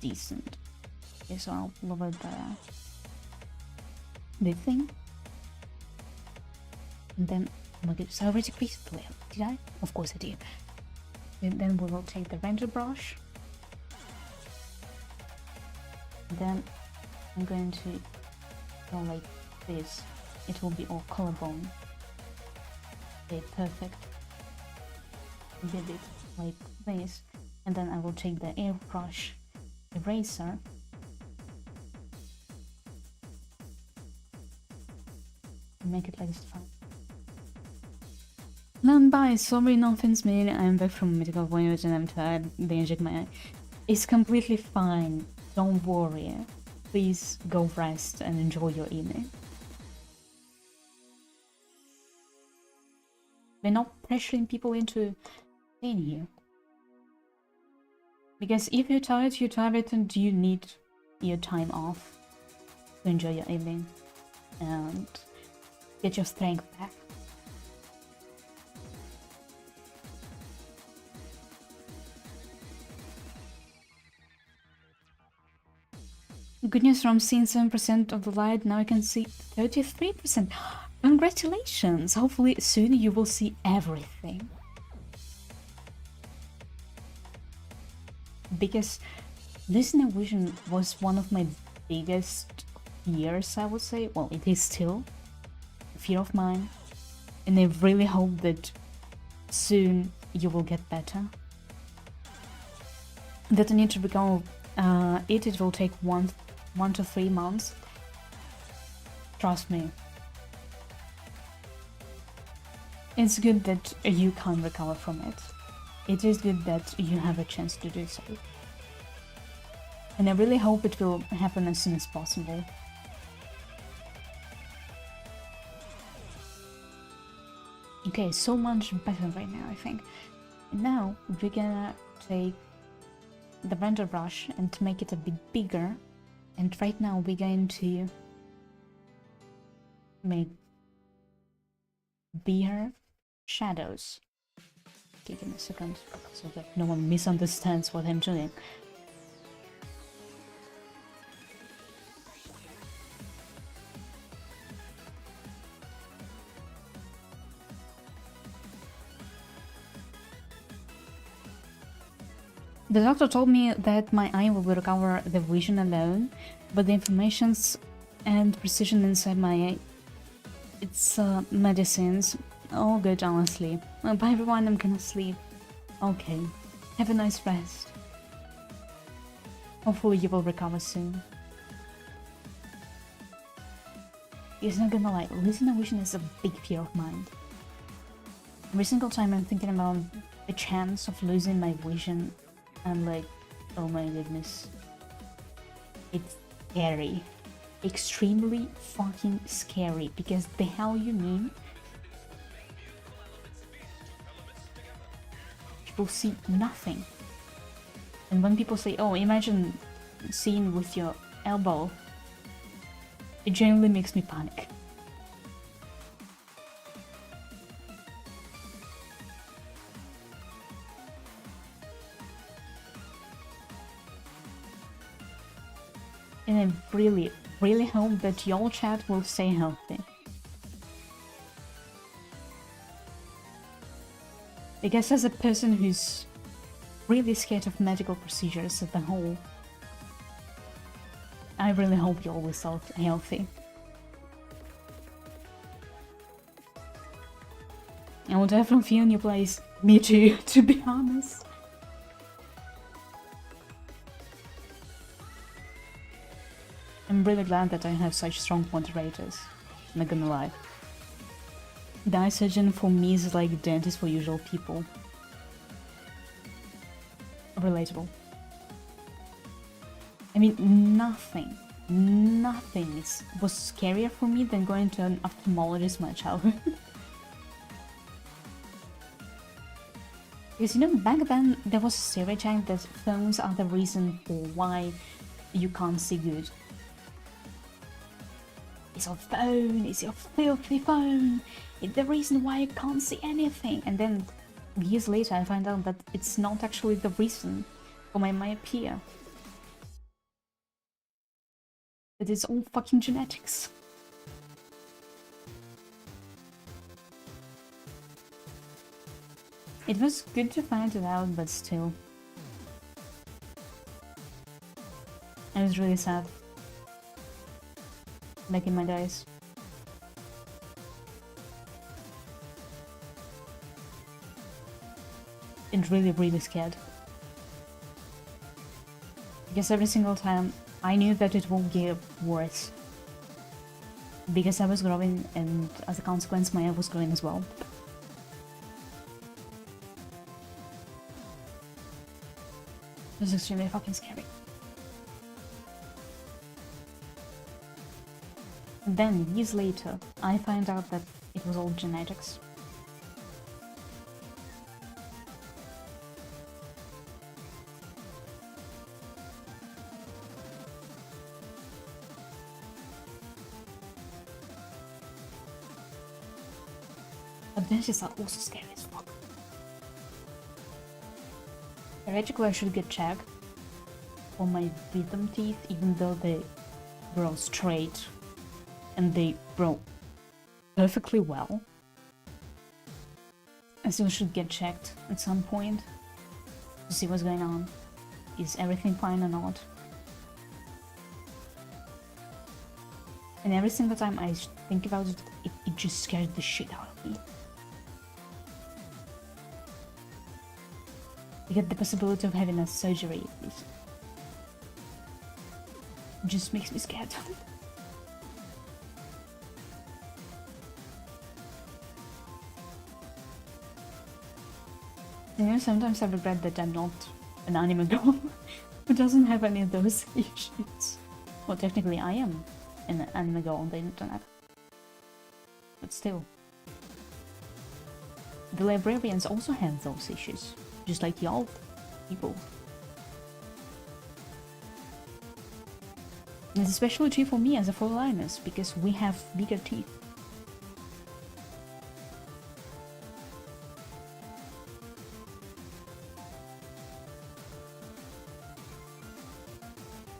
decent. Okay, so I'll lower the thing, and then oh my god, so I already creased the layer. Did I? Of course I did. And then we will take the render brush. Then I'm going to go like this. It will be all collarbone. Okay, perfect. Did it like this, and then I will take the airbrush eraser and make it like this. Bye, sorry, nothing's mean. I'm back from medical appointment and I'm tired. They inject my eye. It's completely fine. Don't worry. Please go rest and enjoy your evening. We're not pressuring people into staying here. Because if you're tired and you need your time off to enjoy your evening and get your strength back. Good news, from seeing 7% of the light, now I can see 33%. Congratulations! Hopefully soon you will see everything. Because listener vision was one of my biggest fears, I would say. Well, it is still a fear of mine. And I really hope that soon you will get better. That I need to become it will take 1 to 3 months. Trust me. It's good that you can recover from it. It is good that you have a chance to do so. And I really hope it will happen as soon as possible. Okay, so much better right now, I think. And now we're gonna take the render brush and to make it a bit bigger, and right now we're going to make bigger shadows. Okay, give me a second so that no one misunderstands what I'm doing. The doctor told me that my eye will recover the vision alone, but the informations and precision inside my eye, it's medicines. All good, honestly. Bye everyone, I'm gonna sleep. Okay, have a nice rest. Hopefully you will recover soon. It's not gonna lie, losing a vision is a big fear of mine. Every single time I'm thinking about the chance of losing my vision, I'm like, oh my goodness. It's scary. Extremely fucking scary, because the hell you mean? People see nothing. And when people say, oh, imagine seeing with your elbow, it genuinely makes me panic. And I really, really hope that your chat will stay healthy. Because as a person who's really scared of medical procedures as a whole, I really hope you're always healthy. I will definitely feel in your place. Me too, to be honest. I'm really glad that I have such strong moderators, not gonna lie. The eye surgeon for me is like dentist for usual people. Relatable. I mean, nothing was scarier for me than going to an ophthalmologist in my childhood. Because, you know, back then there was a stereotype that phones are the reason for why you can't see good. It's your phone, it's your filthy phone, it's the reason why you can't see anything. And then years later I find out that it's not actually the reason for my myopia. That it's all fucking genetics. It was good to find it out, but still. I was really sad. Back in my days. And really, really scared. Because every single time I knew that it will get worse. Because I was growing, and as a consequence my eye was growing as well. It was extremely fucking scary. And then, years later, I find out that it was all genetics. But dentists are also scary as fuck. Theoretically, I should get checked for my wisdom teeth, even though they grow straight and they grow perfectly well. I still should get checked at some point to see what's going on. Is everything fine or not? And every single time I think about it, it just scares the shit out of me. Because the possibility of having a surgery just makes me scared. You know, sometimes I regret that I'm not an anime girl who doesn't have any of those issues. Well, technically I am an anime girl on the internet. But still. The librarians also have those issues, just like y'all people. And it's especially true for me as a four-liners, because we have bigger teeth.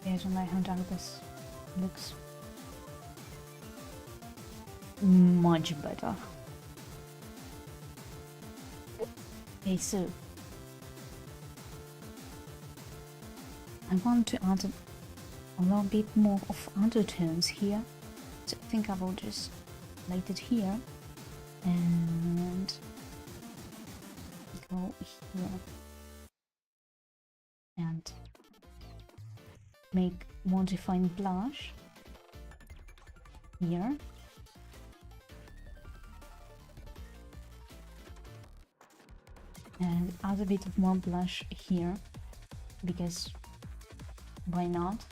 I don't like how dark this looks. Much better. Okay, so I want to add a little bit more of undertones here. So I think I will just light it here and go here and make more defined blush here. add a bit of more blush here, because why not?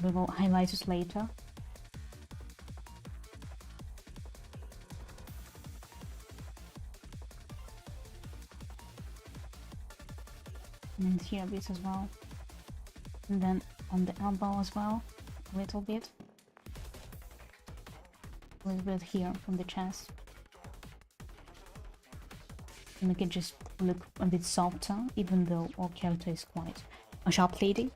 We will highlight it later. And here a bit as well. And then on the elbow as well, a little bit. A little bit here from the chest. To make it just look a bit softer, even though our character is quite a sharp lady.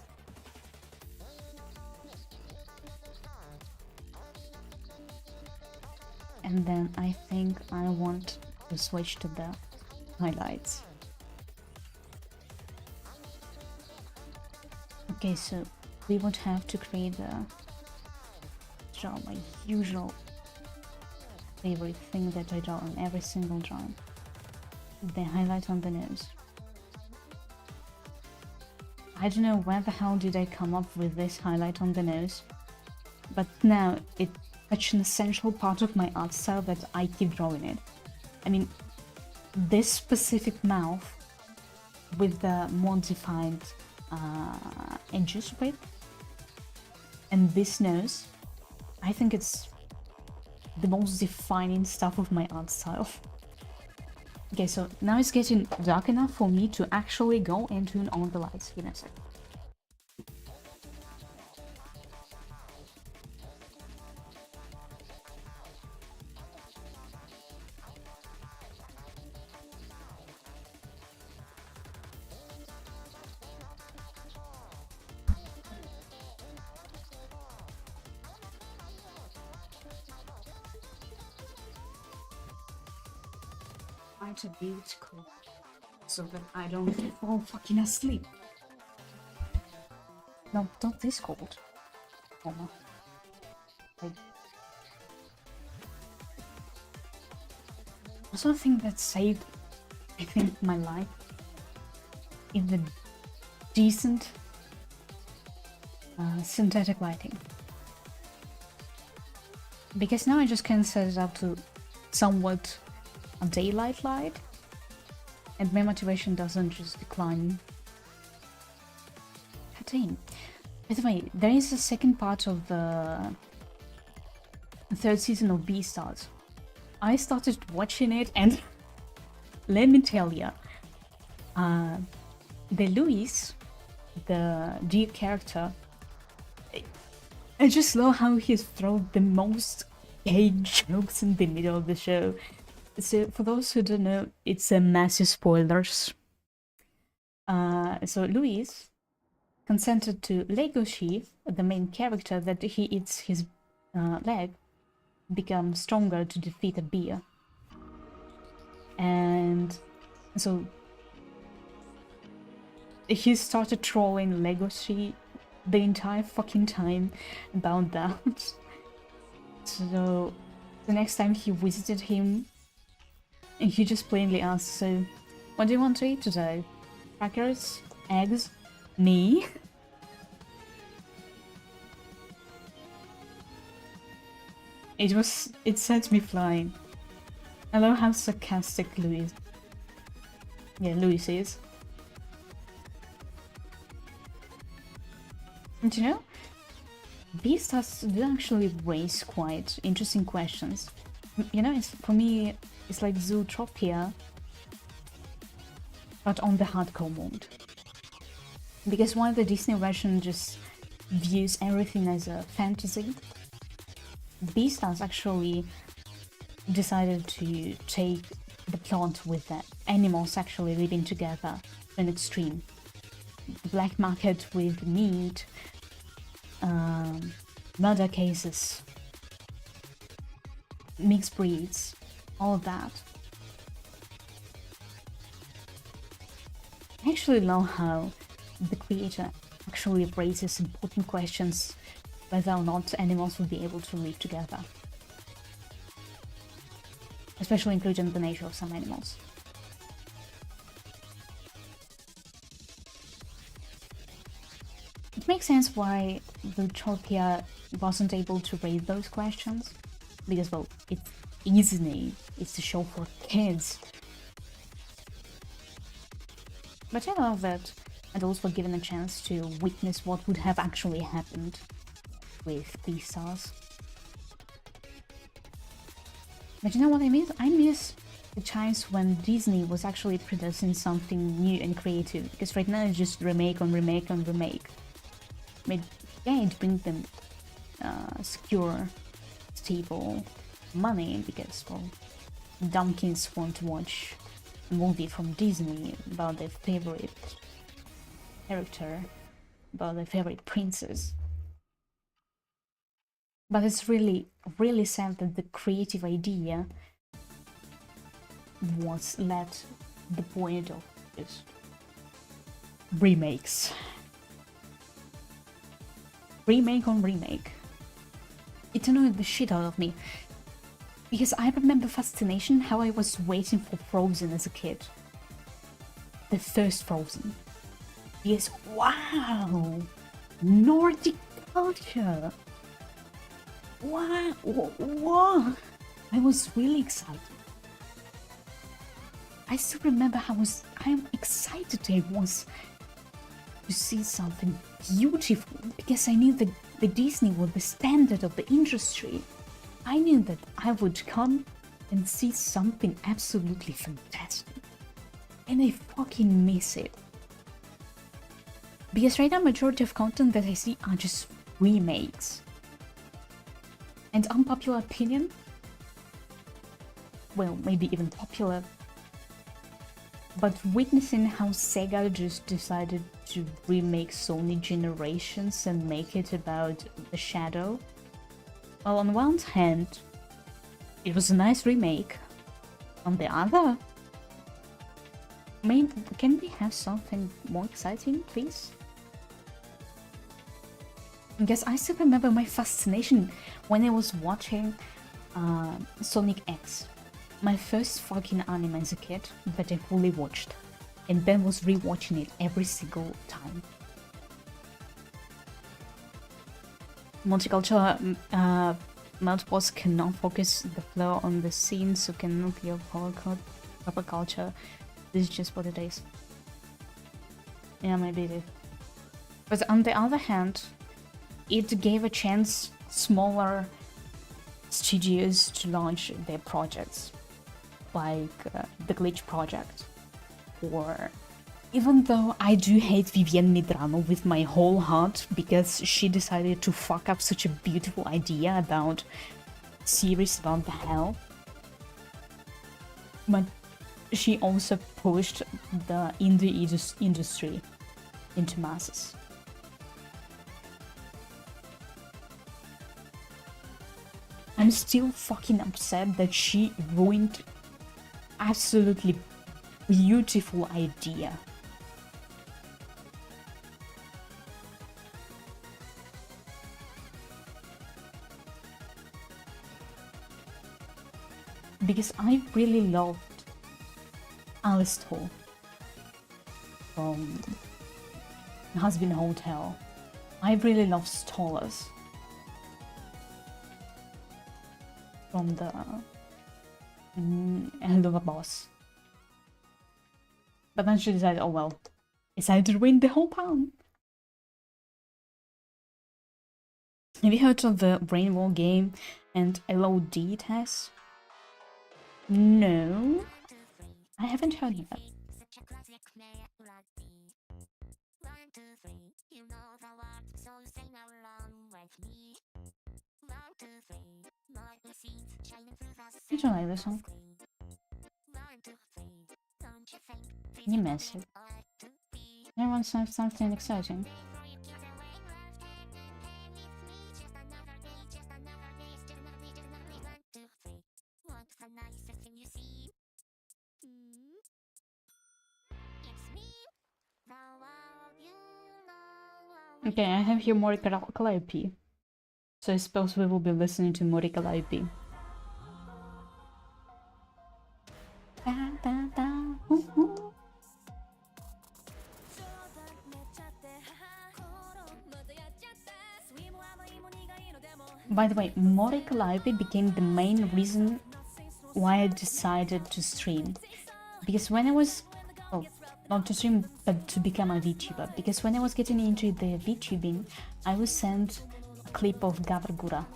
And then I think I want to switch to the highlights. Okay, so we would have to create a draw my usual favorite thing that I draw on every single drawing. The highlight on the nose. I don't know where the hell did I come up with this highlight on the nose, but now it's such an essential part of my art style that I keep drawing it. I mean, this specific mouth with the more defined edges with, and this nose, I think it's the most defining stuff of my art style. Okay, so now it's getting dark enough for me to actually go and turn on the lights. Give me a sec. Try to be cool so that I don't fall fucking asleep. No, not this cold. Oh no. Like, also, a thing that saved, I think, my life is the decent synthetic lighting. Because now I just can set it up to somewhat a daylight light, and my motivation doesn't just decline. Damn. By the way, there is a second part of the third season of Beastars. I started watching it, and let me tell you, the Luis, the G character, I just love how he's thrown the most gay jokes in the middle of the show. So for those who don't know, it's a massive spoilers. So Luis consented to Legoshi, the main character, that he eats his leg, become stronger to defeat a bear. And so he started trolling Legoshi the entire fucking time about that. So the next time he visited him, he just plainly asked, so, what do you want to eat today? Crackers? Eggs? Me? It set me flying. I love how sarcastic Luis is. And you know, Beastars do actually raise quite interesting questions. You know, for me, it's like Zootopia, but on the hardcore mode. Because while the Disney version just views everything as a fantasy, Beastars actually decided to take the plot with the animals actually living together to an extreme. The black market with meat, murder cases, mixed breeds, all of that. I actually love how the creator actually raises important questions whether or not animals will be able to live together. Especially including the nature of some animals. It makes sense why Zootopia wasn't able to raise those questions, because, well, it's Disney, it's a show for kids. But I love that adults were given a chance to witness what would have actually happened with these stars. But you know what I miss? I miss the times when Disney was actually producing something new and creative, because right now it's just remake on remake on remake. But yeah, it brings them secure, stable money, because, well, dumb kids want to watch a movie from Disney about their favorite character, about their favorite princess. But it's really, really sad that the creative idea was led the point of just remakes. Remake on remake. It annoyed the shit out of me. Because I remember fascination how I was waiting for Frozen as a kid. The first Frozen. Because wow! Nordic culture! Wow! What? I was really excited. I still remember how excited I was to see something beautiful, because I knew that the Disney was the standard of the industry. I knew that I would come and see something absolutely fantastic. And I fucking miss it. Because right now majority of content that I see are just remakes. And unpopular opinion? Well, maybe even popular. But witnessing how Sega just decided to remake Sony Generations and make it about the Shadow. Well, on one hand, it was a nice remake. On the other, can we have something more exciting, please? Because I still remember my fascination when I was watching Sonic X. My first fucking anime as a kid that I fully watched, and then was rewatching it every single time. Multicultural multiples cannot focus the flow on the scene, so cannot be a proper culture. This is just what it is. Yeah, maybe it is. But on the other hand, it gave a chance smaller studios to launch their projects, like the Glitch project. Or even though I do hate Vivienne Medrano with my whole heart, because she decided to fuck up such a beautiful idea about series about the hell, but she also pushed the indie industry into masses. I'm still fucking upset that she ruined absolutely beautiful idea. Because I really loved Alistair from Husband Hotel. I really love Stolas from the Hello Boss. But then she decided, oh well, decided to ruin the whole pound. Have you heard of the Rainbow game and LOD test? No, I haven't heard of that. I don't like this song. You miss it. Everyone says something exciting. Okay, I have here Morika Calliope. So I suppose we will be listening to Morika Calliope. By the way, Morika Calliope became the main reason why I decided to stream. Because when I was... Oh, not to stream, but to become a VTuber. Because when I was getting into the VTubing, I was sent a clip of Gavargura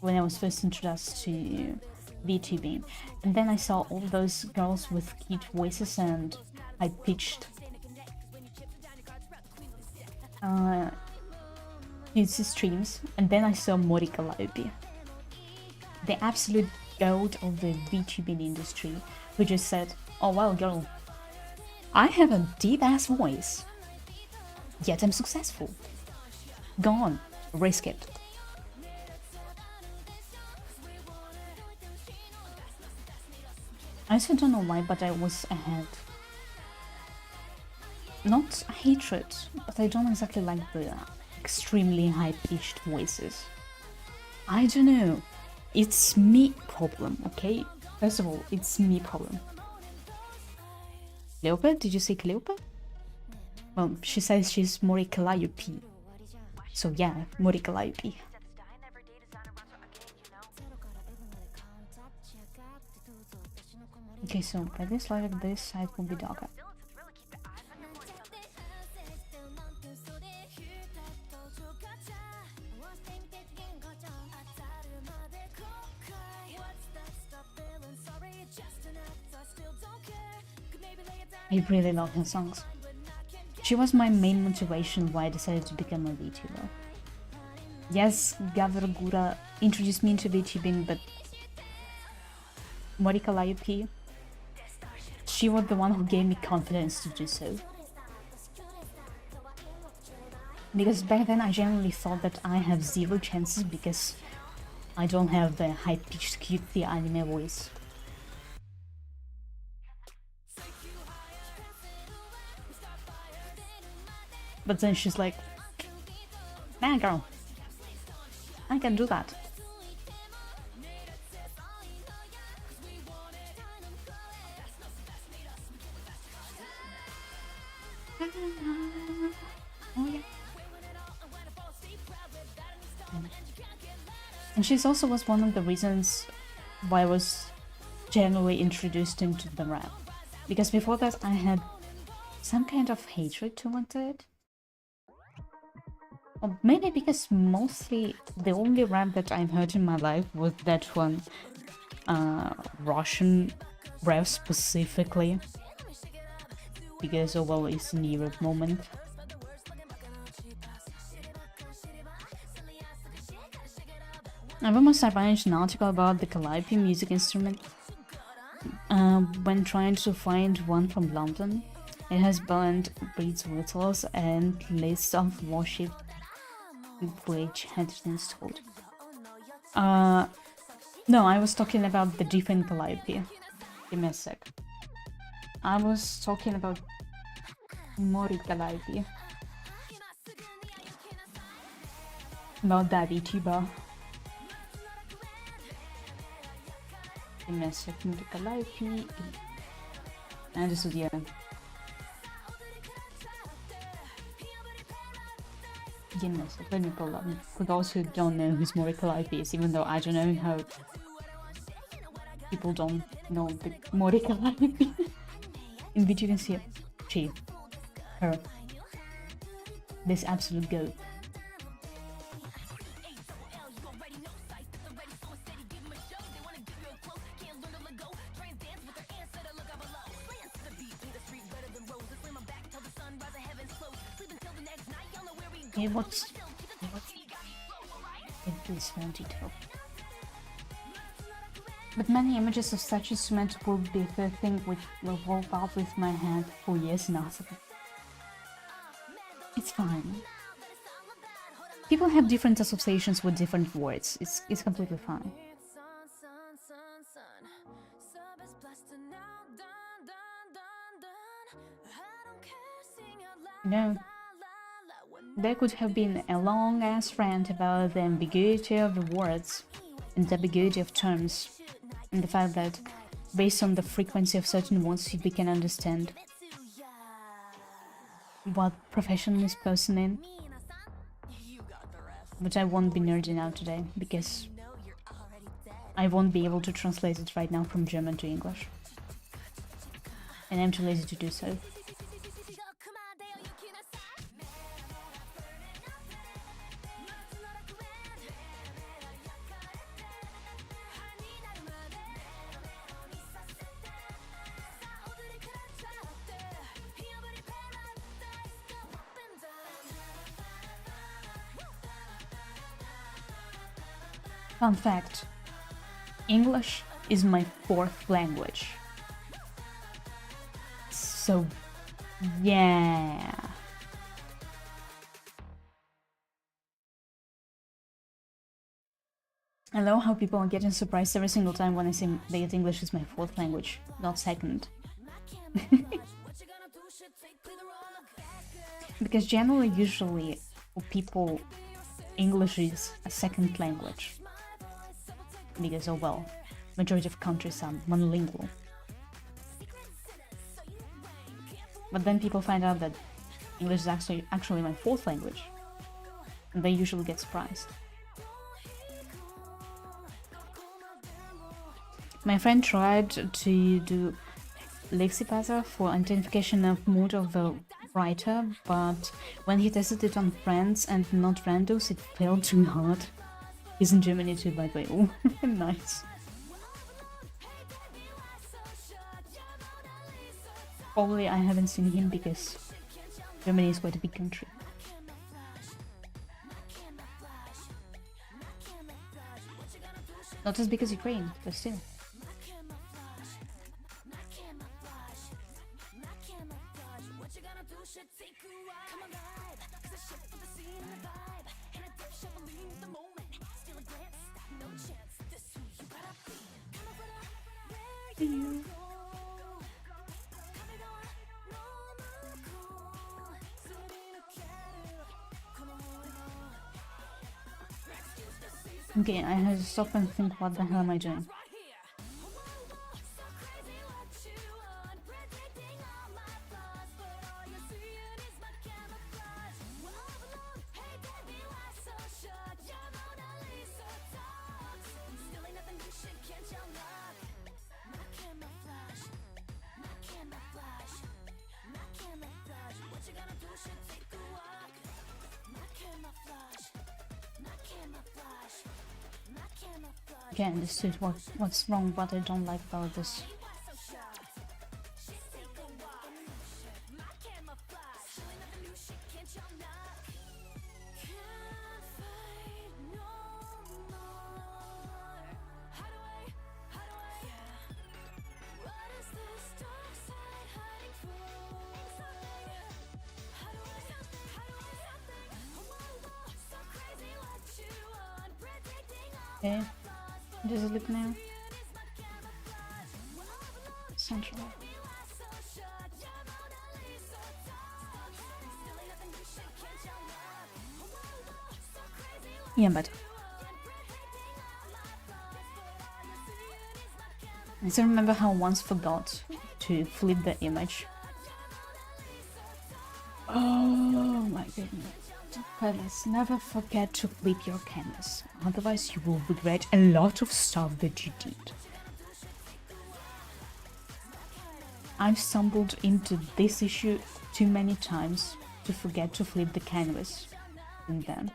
when I was first introduced to VTubing, and then I saw all those girls with cute voices and high-pitched cutesy streams, and then I saw Mori Calliope, the absolute goat of the VTubing industry, who just said, "Oh well, girl, I have a deep-ass voice, yet I'm successful. Go on, risk it." I also don't know why, but I was ahead. Not hatred, but I don't exactly like the extremely high-pitched voices. I don't know. It's me problem, okay? First of all, it's me problem. Cleopa? Did you say Cleopa? Well, she says she's Mori Calliope. So yeah, Mori Calliope. Okay, so by this logic, this side will be darker. I really love her songs. She was my main motivation why I decided to become a VTuber. Yes, Gavargura introduced me into VTubing, but Mori Calliope, she was the one who gave me confidence to do so. Because back then I genuinely thought that I have zero chances because I don't have the high-pitched cutesy anime voice. But then she's like, "Nah, girl, I can do that." Oh, yeah. And she's also was one of the reasons why I was generally introduced into the rap. Because before that I had some kind of hatred towards it. Or maybe because mostly the only rap that I've heard in my life was that one Russian rap specifically. Because, oh well, it's an Europe moment. I've almost arranged an article about the Calliope music instrument when trying to find one from London. It has burned breeds whistles and lists of worship which had it installed. No, I was talking about the different Calliope. Give me a sec. I was talking about Mori Calliope. About that VTuber. Give me a second. Mori Calliope. And this is the Give me a sec. Let me pull up. For those who don't know who Mori Calliope is, even though I don't know how people don't know the Mori Calliope. In which you can see she, her, this absolute goat. Okay, what's in this one detail? But many images of such instruments will be the thing which will walk up with my head for years now. It's fine. People have different associations with different words. It's completely fine. No. There could have been a long-ass rant about the ambiguity of the words and the ambiguity of terms, and the fact that, based on the frequency of certain words, we can understand what profession is person in. But I won't be nerding out today, because I won't be able to translate it right now from German to English. And I'm too lazy to do so. Fun fact, English is my fourth language. So, yeah. I love how people are getting surprised every single time when I say that English is my fourth language, not second. Because generally, usually, for people, English is a second language. Because, oh well, majority of countries are monolingual. But then people find out that English is actually my fourth language, and they usually get surprised. My friend tried to do Lexipaza for identification of mood of the writer, but when he tested it on friends and not randos, it failed too hard. He's in Germany too, by the way. Oh, nice. Probably I haven't seen him because Germany is quite a big country. Not as big as Ukraine, but still. Okay, I have to stop and think what the hell am I doing. Okay, I understood what's wrong, what I don't like about this. Okay, does it look now? Central. Yeah, but I still remember how I once forgot to flip the image. Oh my goodness. Fellas, never forget to flip your canvas, otherwise you will regret a lot of stuff that you did. I've stumbled into this issue too many times to forget to flip the canvas, and then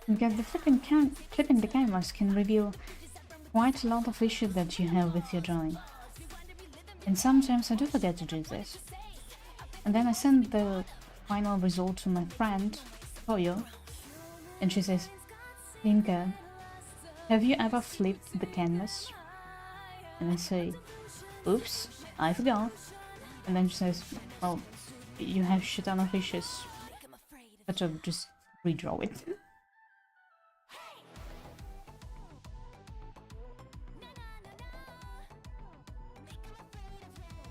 because the flipping the canvas can reveal quite a lot of issues that you have with your drawing. And sometimes I do forget to do this. And then I send the final result to my friend, Toyo, and she says, Linka, have you ever flipped the canvas? And I say, oops, I forgot. And then she says, well, you have shit ton of issues. Better just redraw it.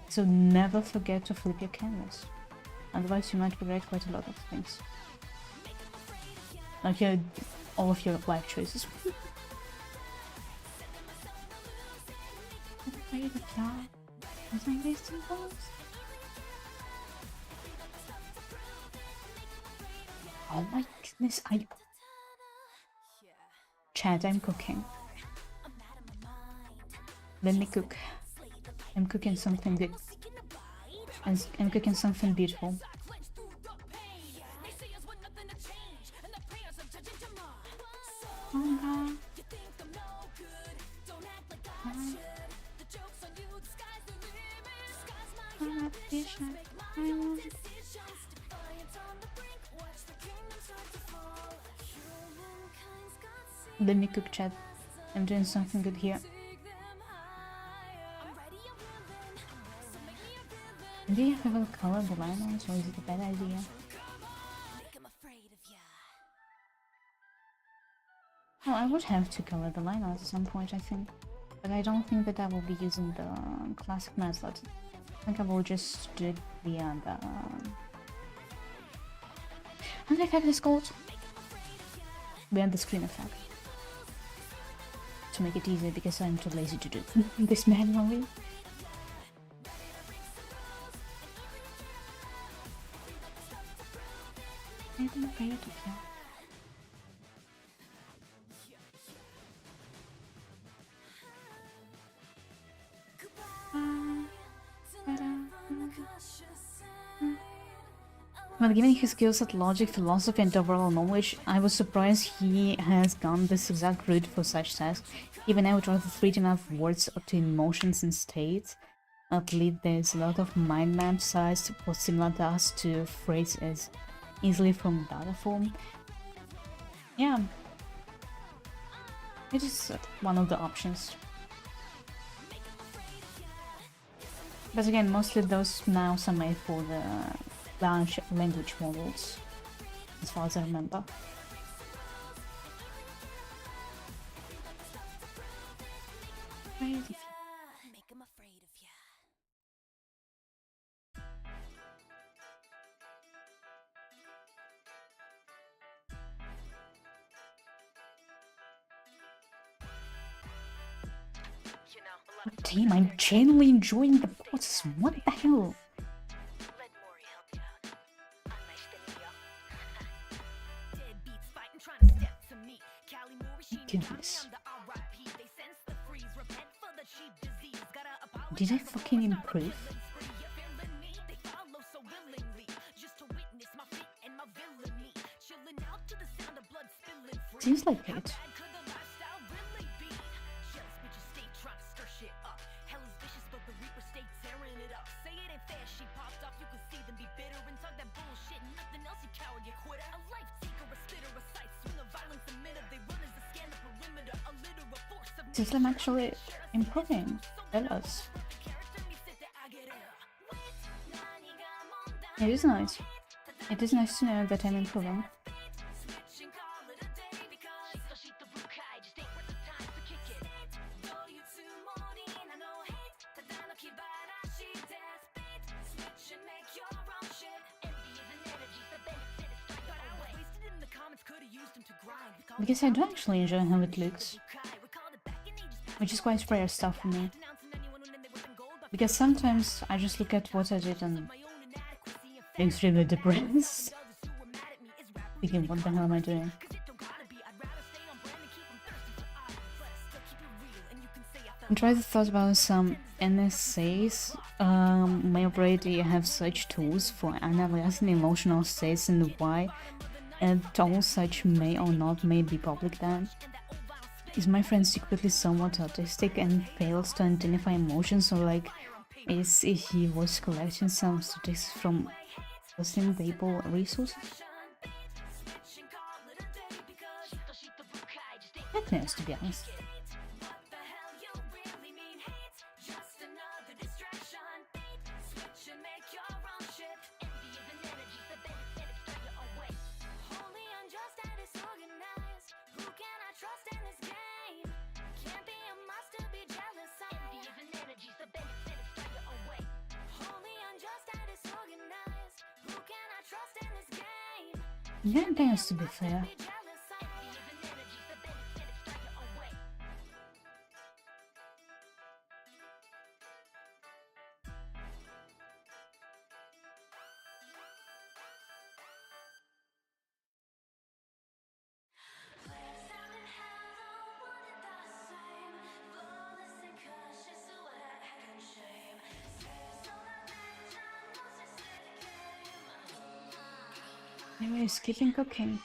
So never forget to flip your canvas. Otherwise you might regret quite a lot of things. Like all of your life choices. Oh my goodness, Chad, I'm cooking. Let me cook. I'm cooking something good. and cooking something beautiful. Let me cook, chat. I'm doing something good here. Do you have a color the linos, or is it a bad idea? Oh, I would have to color the linos at some point, I think. But I don't think that I will be using the classic method. I think I will just do it via the... What the effect is called? Via the screen effect. To make it easier, because I'm too lazy to do this manually. I'm afraid of you. But given his skills at logic, philosophy, and overall knowledge, I was surprised he has gone this exact route for such tasks. Even out of 3 enough words to emotions and states. At least there's a lot of mind map sized for similar tasks to phrases easily from data form. Yeah, it is one of the options. But again, mostly those now are made for the large language models, as far as I remember. Crazy. Team, I'm genuinely enjoying the process. What the hell? Goodness. Did I fucking improve? Seems like it. Seems like I'm actually improving. Tell us. It is nice. It is nice to know that I'm improving. Because I do actually enjoy how it looks. Which is quite rare stuff for me. Because sometimes I just look at what I did and I'm extremely depressed. Thinking, what the hell am I doing? I tried to thought about some NSAs may already have such tools for analyzing emotional states and why and all such may or not may be public then. Is my friend secretly somewhat autistic and fails to identify emotions, or like is he was collecting some statistics from valuable resources? That knows, to be honest. Yeah, it tends to be fair. Anyway, skipping cooking.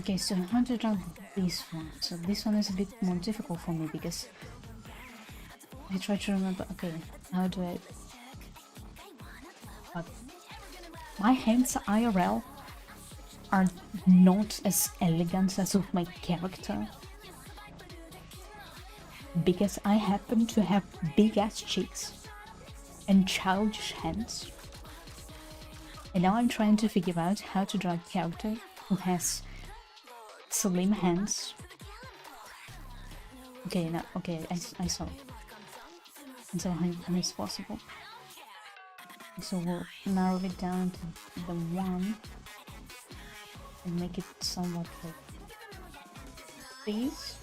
Okay, so how to draw this one? So this one is a bit more difficult for me because I try to remember. Okay, how do I? But my hands IRL are not as elegant as of my character because I happen to have big ass cheeks and childish hands. And now I'm trying to figure out how to draw a character who has slim hands. Okay, no, okay, I saw it. And so how it's possible. So we'll narrow it down to the one and make it somewhat like this.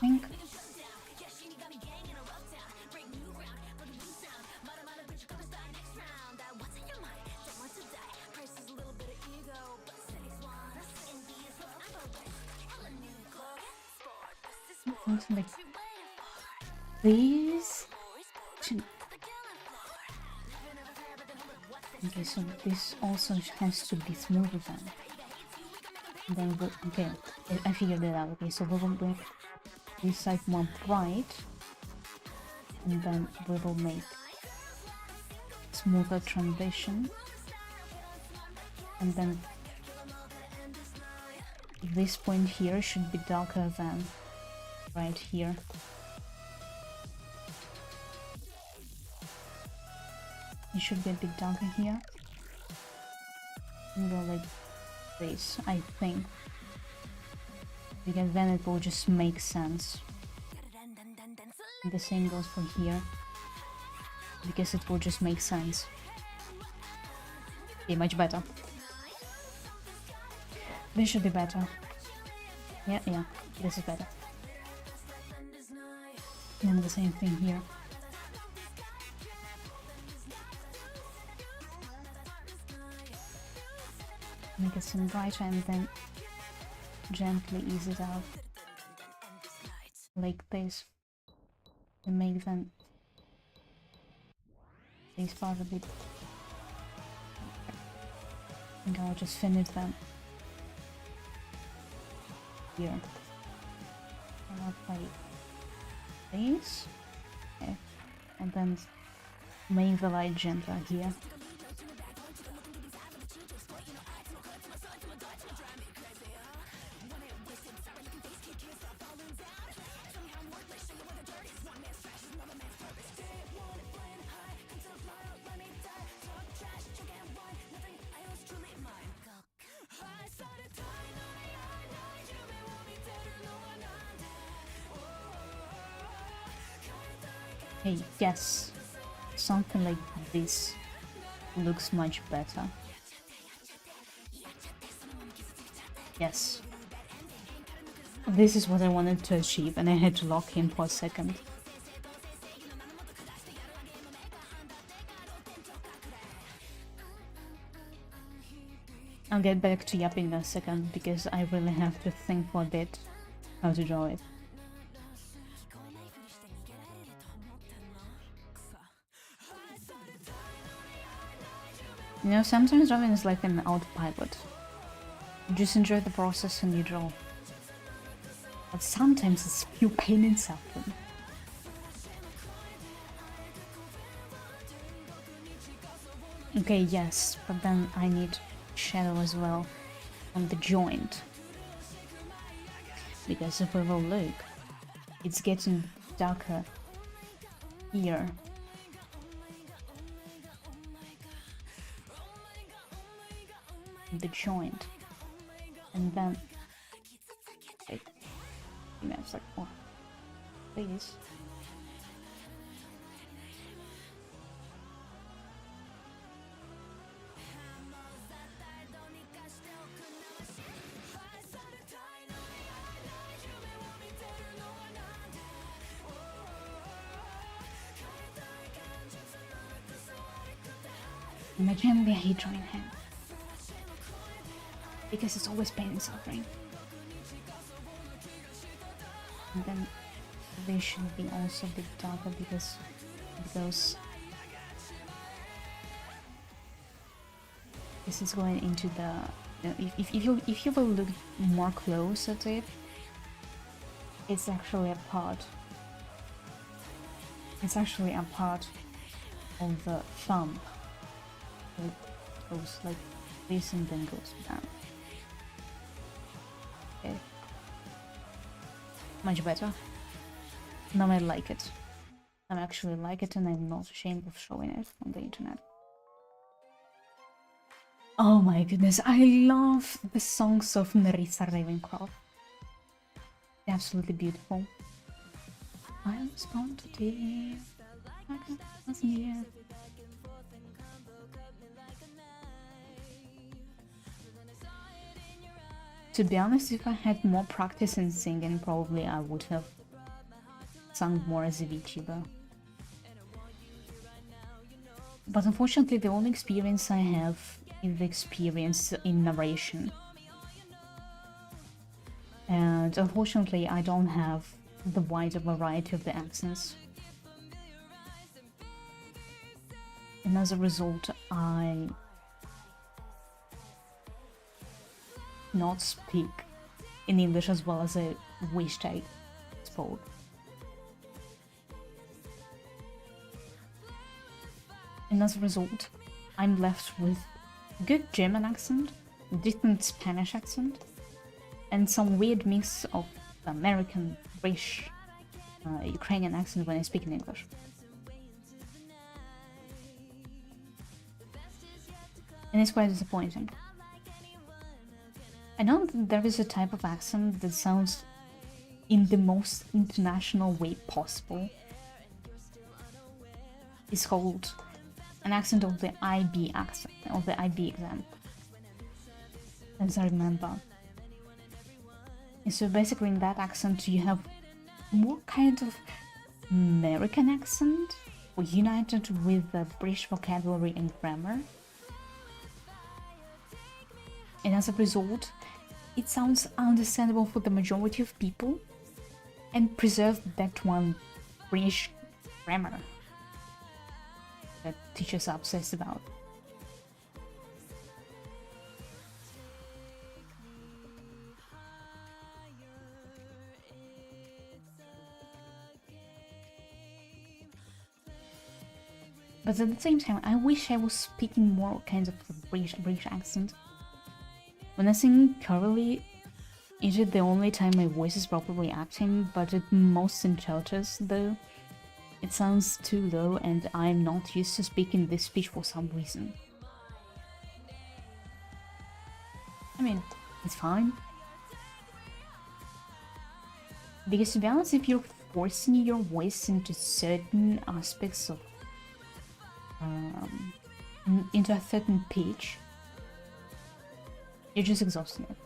Think. Something like this. Okay, so this also has to be smoother then we'll, okay, I figured it out. Okay, so we will make this side more bright, and then we will make smoother transition, and then this point here should be darker than right here. It should be a bit darker here. And go like this, I think. Because then it will just make sense. And the same goes for here. Because it will just make sense. Okay, much better. This should be better. Yeah, this is better. And the same thing here. Make it seem brighter and then gently ease it out. Like this. And make them this part a bit. And I'll just finish them here. Like this. Okay. And then make the light gentler here. Hey, yes, something like this looks much better. Yes. This is what I wanted to achieve, and I had to lock in for a second. I'll get back to yapping in a second, because I really have to think for a bit how to draw it. You know, sometimes drawing is like an autopilot. You just enjoy the process and you draw. But sometimes it's pure pain and suffering. Okay, yes, but then I need shadow as well on the joint. Because if we will look, it's getting darker here. The joint, and then it's like, oh, please. I genuinely hate drawing hair. Because it's always pain and suffering. And then they should be also a bit darker because this is going into the if you will look more close at it, it's actually a part. It's actually a part of the thumb. It goes like this and then goes down. Okay. Much better. Now I like it. I actually like it and I'm not ashamed of showing it on the internet. Oh my goodness, I love the songs of Nerissa Ravencroft. They're absolutely beautiful. I was born today. To be honest, if I had more practice in singing, probably I would have sung more as a VTuber. But unfortunately, the only experience I have is the experience in narration. And unfortunately, I don't have the wider variety of the accents. And as a result, I not speak in English as well as I wished I spoke. And as a result, I'm left with good German accent, decent Spanish accent, and some weird mix of American, British, Ukrainian accent when I speak in English. And it's quite disappointing. I know that there is a type of accent that sounds in the most international way possible. It's called an accent of the IB accent, of the IB exam, as I remember. And so basically in that accent you have more kind of American accent, united with the British vocabulary and grammar. And as a result, it sounds understandable for the majority of people and preserves that one British grammar that teachers are obsessed about. But at the same time, I wish I was speaking more kinds of British accent. When I sing currently, it is the only time my voice is properly acting, but at most in churches, though, it sounds too low and I'm not used to speaking this speech for some reason. I mean, it's fine. Because to be honest, if you're forcing your voice into certain aspects of into a certain pitch, you're just exhausting it.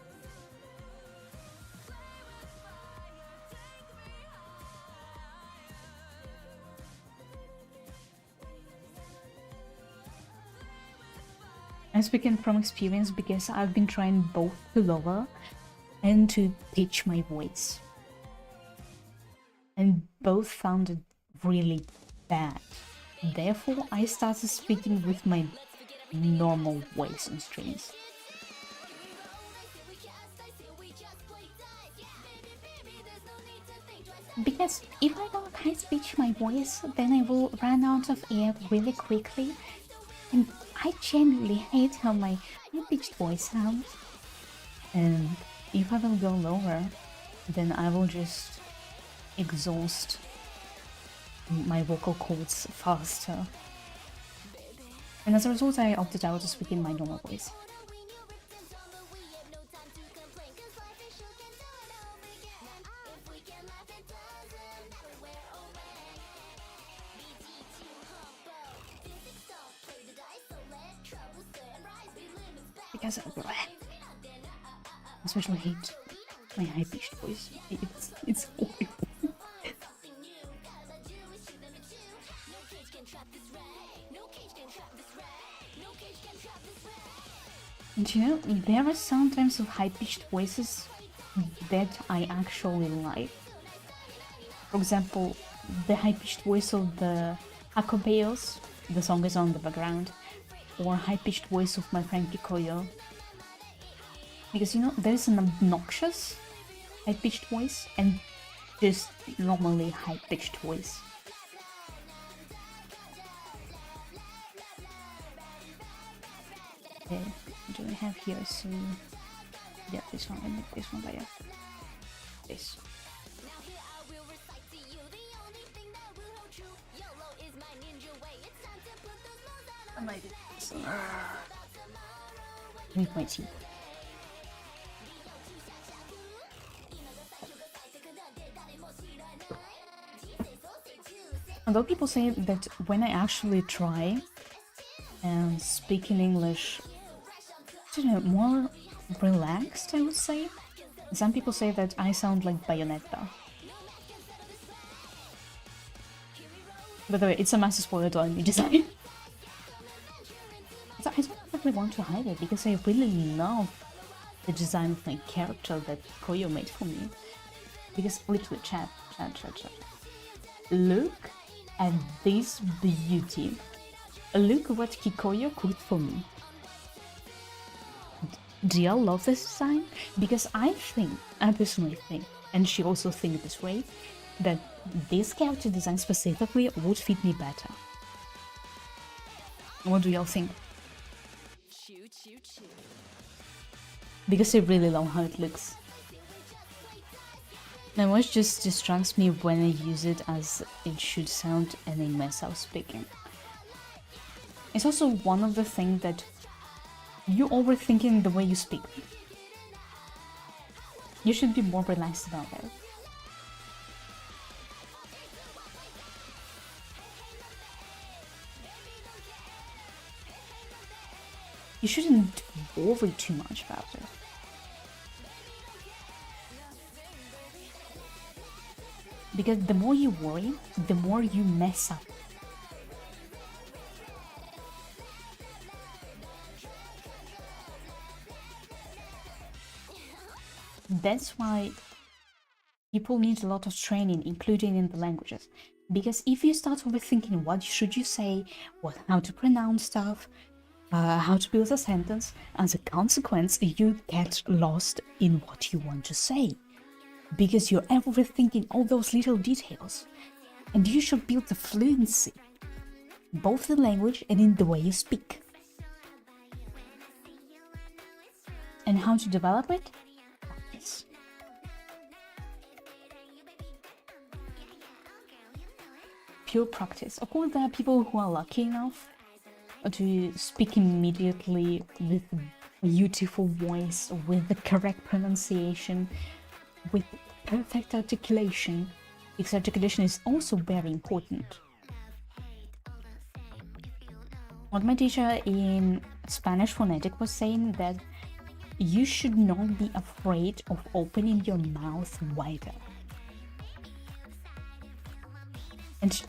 I'm speaking from experience because I've been trying both to lower and to pitch my voice. And both found really bad. Therefore, I started speaking with my normal voice on streams. Because if I don't high pitch my voice, then I will run out of air really quickly. And I genuinely hate how my high-pitched voice sounds. And if I will go lower, then I will just exhaust my vocal cords faster. And as a result, I opted out to speak in my normal voice. Because I especially hate my high-pitched voice. It's horrible. And you know, there are sometimes high-pitched voices that I actually like. For example, the high-pitched voice of the Hakobeos, the song is on the background, or high-pitched voice of my friend Kikoyo. Because you know, there is an obnoxious high-pitched voice and just normally high-pitched voice. Okay, what do I have here? So, yeah, this one, I make this one better. This. I might do this. With my teeth. Although people say that when I actually try and speak in English, I don't know, more relaxed, I would say. Some people say that I sound like Bayonetta. By the way, it's a massive spoiler to anime design. So I don't really want to hide it because I really love the design of my character that Koyo made for me. Because literally, chat. Look at this beauty. Look what Kikoyo cooked for me. Do y'all love this design? Because I personally think, and she also thinks this way, that this character design specifically would fit me better. What do y'all think? Because I really love how it looks. My voice just distracts me when I use it as it should sound and I mess up speaking. It's also one of the things that you're overthinking the way you speak. You should be more relaxed about it. You shouldn't worry too much about it. Because the more you worry, the more you mess up. That's why people need a lot of training, including in the languages. Because if you start overthinking what should you say, how to pronounce stuff, how to build a sentence, as a consequence, you get lost in what you want to say. Because you're overthinking all those little details. And you should build the fluency, both in language and in the way you speak. And how to develop it? Practice. Pure practice. Of course, there are people who are lucky enough to speak immediately with a beautiful voice, with the correct pronunciation, with perfect articulation, because articulation is also very important. What my teacher in Spanish phonetic was saying, that you should not be afraid of opening your mouth wider. And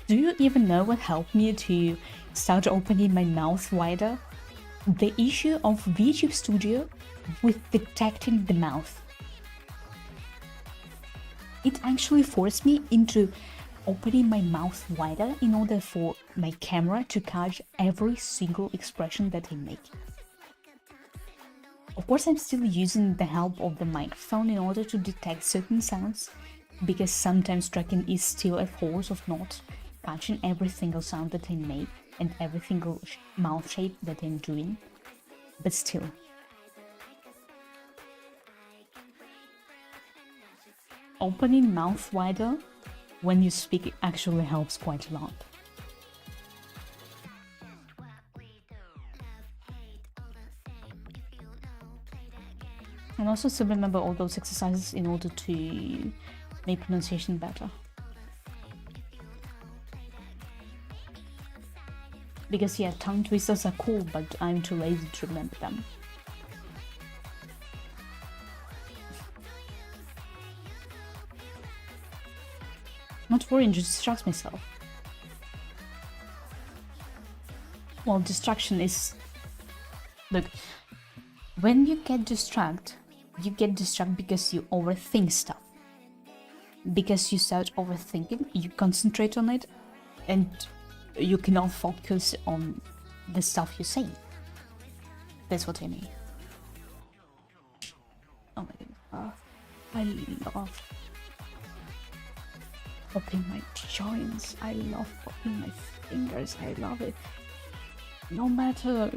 do you even know what helped me to start opening my mouth wider? The issue of VTube Studio with detecting the mouth. It actually forced me into opening my mouth wider in order for my camera to catch every single expression that I make. Of course, I'm still using the help of the microphone in order to detect certain sounds, because sometimes tracking is still a force of not catching every single sound that I make and every single mouth shape that I'm doing, but still. Opening mouth wider when you speak actually helps quite a lot. And also to remember all those exercises in order to make pronunciation better. Because yeah, tongue twisters are cool, but I'm too lazy to remember them. Not worrying, just distract myself. Well, distraction is... Look, when you get distracted because you overthink stuff. Because you start overthinking, you concentrate on it, and you cannot focus on the stuff you say. That's what I mean. Oh my goodness. I love popping my joints. I love popping my fingers. I love it. No matter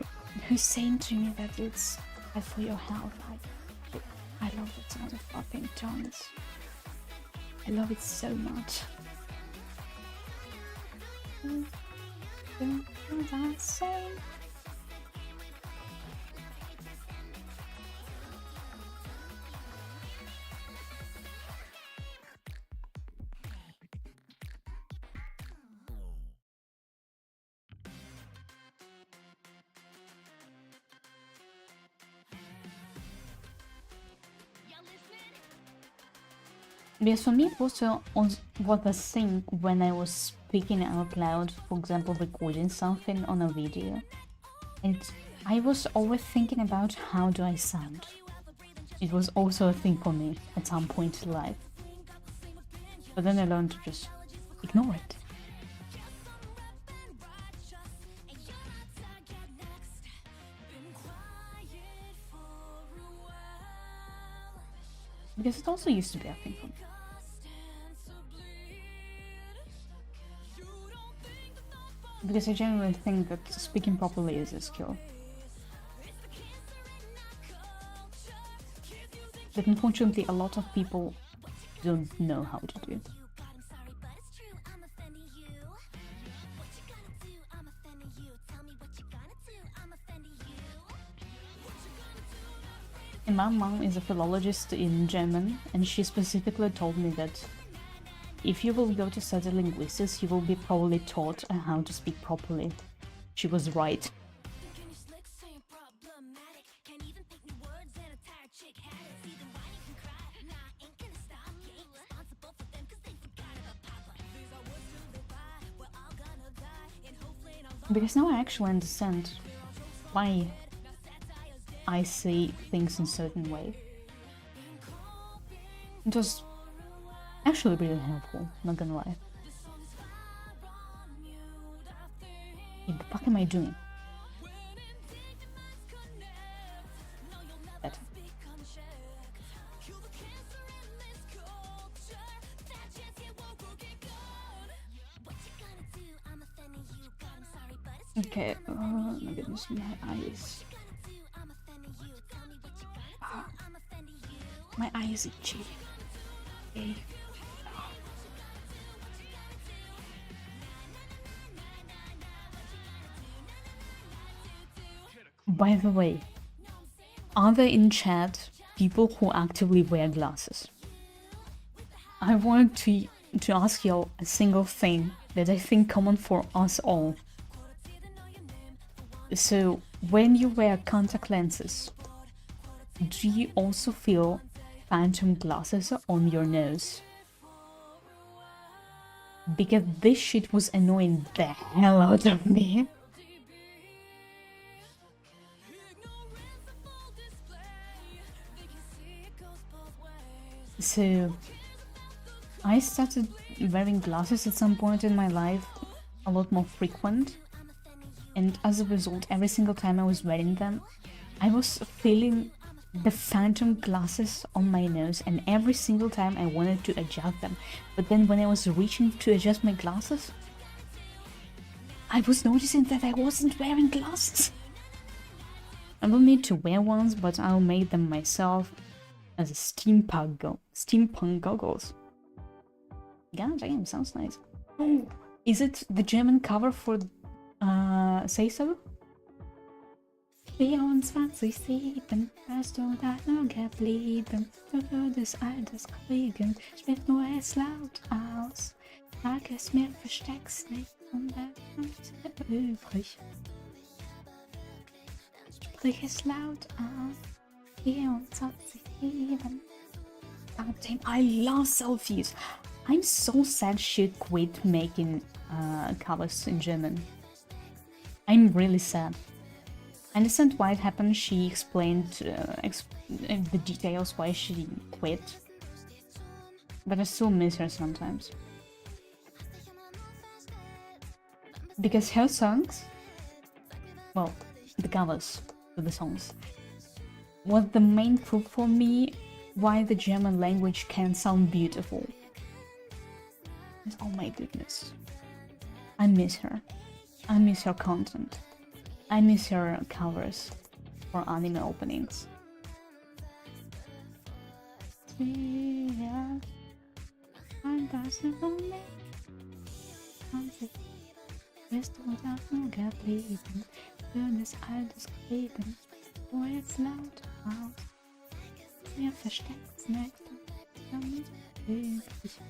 who's saying to me that it's bad for your health, I love the sound of popping joints. I love it so much. What I say? Because for me, it was a thing when I was speaking out loud, for example, recording something on a video. And I was always thinking about how do I sound. It was also a thing for me at some point in life. But then I learned to just ignore it. Because it also used to be a thing for me. Because I genuinely think that speaking properly is a skill. But unfortunately, a lot of people don't know how to do it. And my mom is a philologist in German, and she specifically told me that if you will go to study linguistics, you will be probably taught how to speak properly. She was right. Because now I actually understand why I say things in a certain way. It was actually really helpful, not gonna lie. What the fuck am I doing? Better. Okay, oh my goodness, my eyes. My eyes itchy. Okay. By the way, are there in chat people who actively wear glasses? I wanted to ask you a single thing that I think common for us all. So, when you wear contact lenses, do you also feel phantom glasses on your nose? Because this shit was annoying the hell out of me. So, I started wearing glasses at some point in my life, a lot more frequent, and as a result, every single time I was wearing them, I was feeling the phantom glasses on my nose, and every single time I wanted to adjust them. But then when I was reaching to adjust my glasses, I was noticing that I wasn't wearing glasses. I don't need to wear ones, but I'll make them myself as a steampunk goggles. God damn, sounds nice. Oh, is it the German cover for Say So? 24/7 hast du da nur geblieben. Du würdest all das kriegen. Sprich nur es laut aus. Sag es mir, versteck's nicht. Und dann bleibt übrig. Sprich es laut aus. 24/7. God damn, I love selfies. I'm so sad she quit making covers in German. I'm really sad. I understand why it happened. She explained the details why she quit, but I still miss her sometimes. Because her songs, well, the covers to the songs, was the main proof for me why the German language can sound beautiful. Oh my goodness. I miss her. I miss her content. I miss her covers for anime openings. Wirst du das nur geblieben, schönes altes Leben, wo jetzt laut aus, mir versteckt's nicht, damit üblich.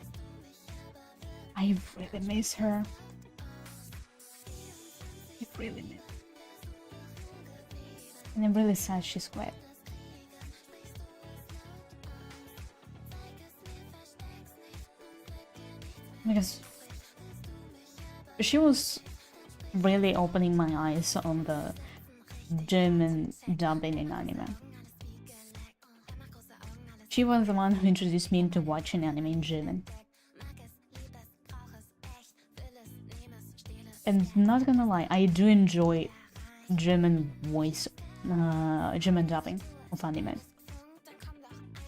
I really miss her. I really miss her. And I'm really sad she's quit. Because she was really opening my eyes on the German dubbing in anime. She was the one who introduced me into watching anime in German. And not gonna lie, I do enjoy German German dubbing of anime.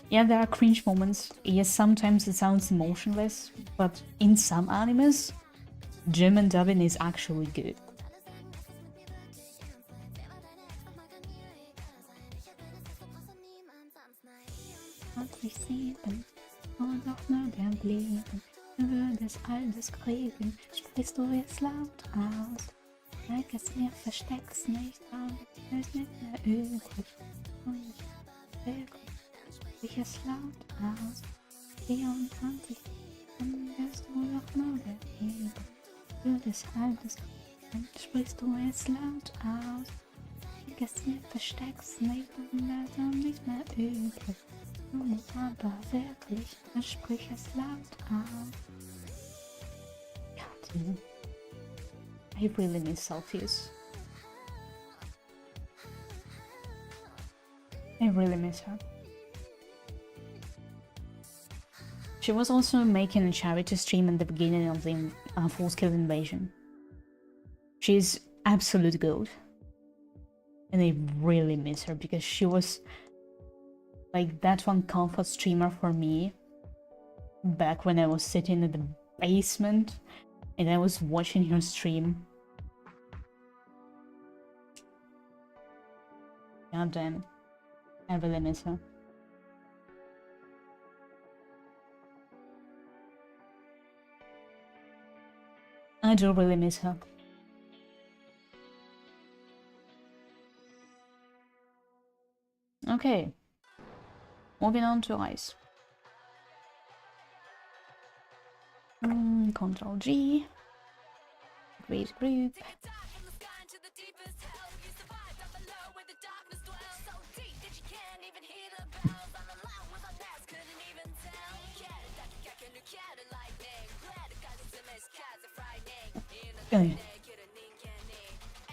Yeah, there are cringe moments. Yes, sometimes it sounds emotionless, but in some animes, German dubbing is actually good. Und auch nur gern blieben, würdes altes Kriegen, sprichst du jetzt laut aus. Zeig es mir, versteck's nicht auf, ist nicht mehr übrig. Und wirklich, sprich es laut aus. 24, dann wirst du doch nur gegeben. Würdes altes Kriegen, sprichst du jetzt laut aus. Zeig es mir, versteck's nicht, dann ist auch nicht mehr übrig. Aber wirklich, sprich es laut aus. God, I really miss Celsius. I really miss her. She was also making a charity stream at the beginning of the full-scale invasion. She's absolute gold. And I really miss her because she was like that one comfort streamer for me back when I was sitting in the basement and I was watching her stream. God damn, I really miss her. I do really miss her. Okay. Moving on to ice. Control G. Create group.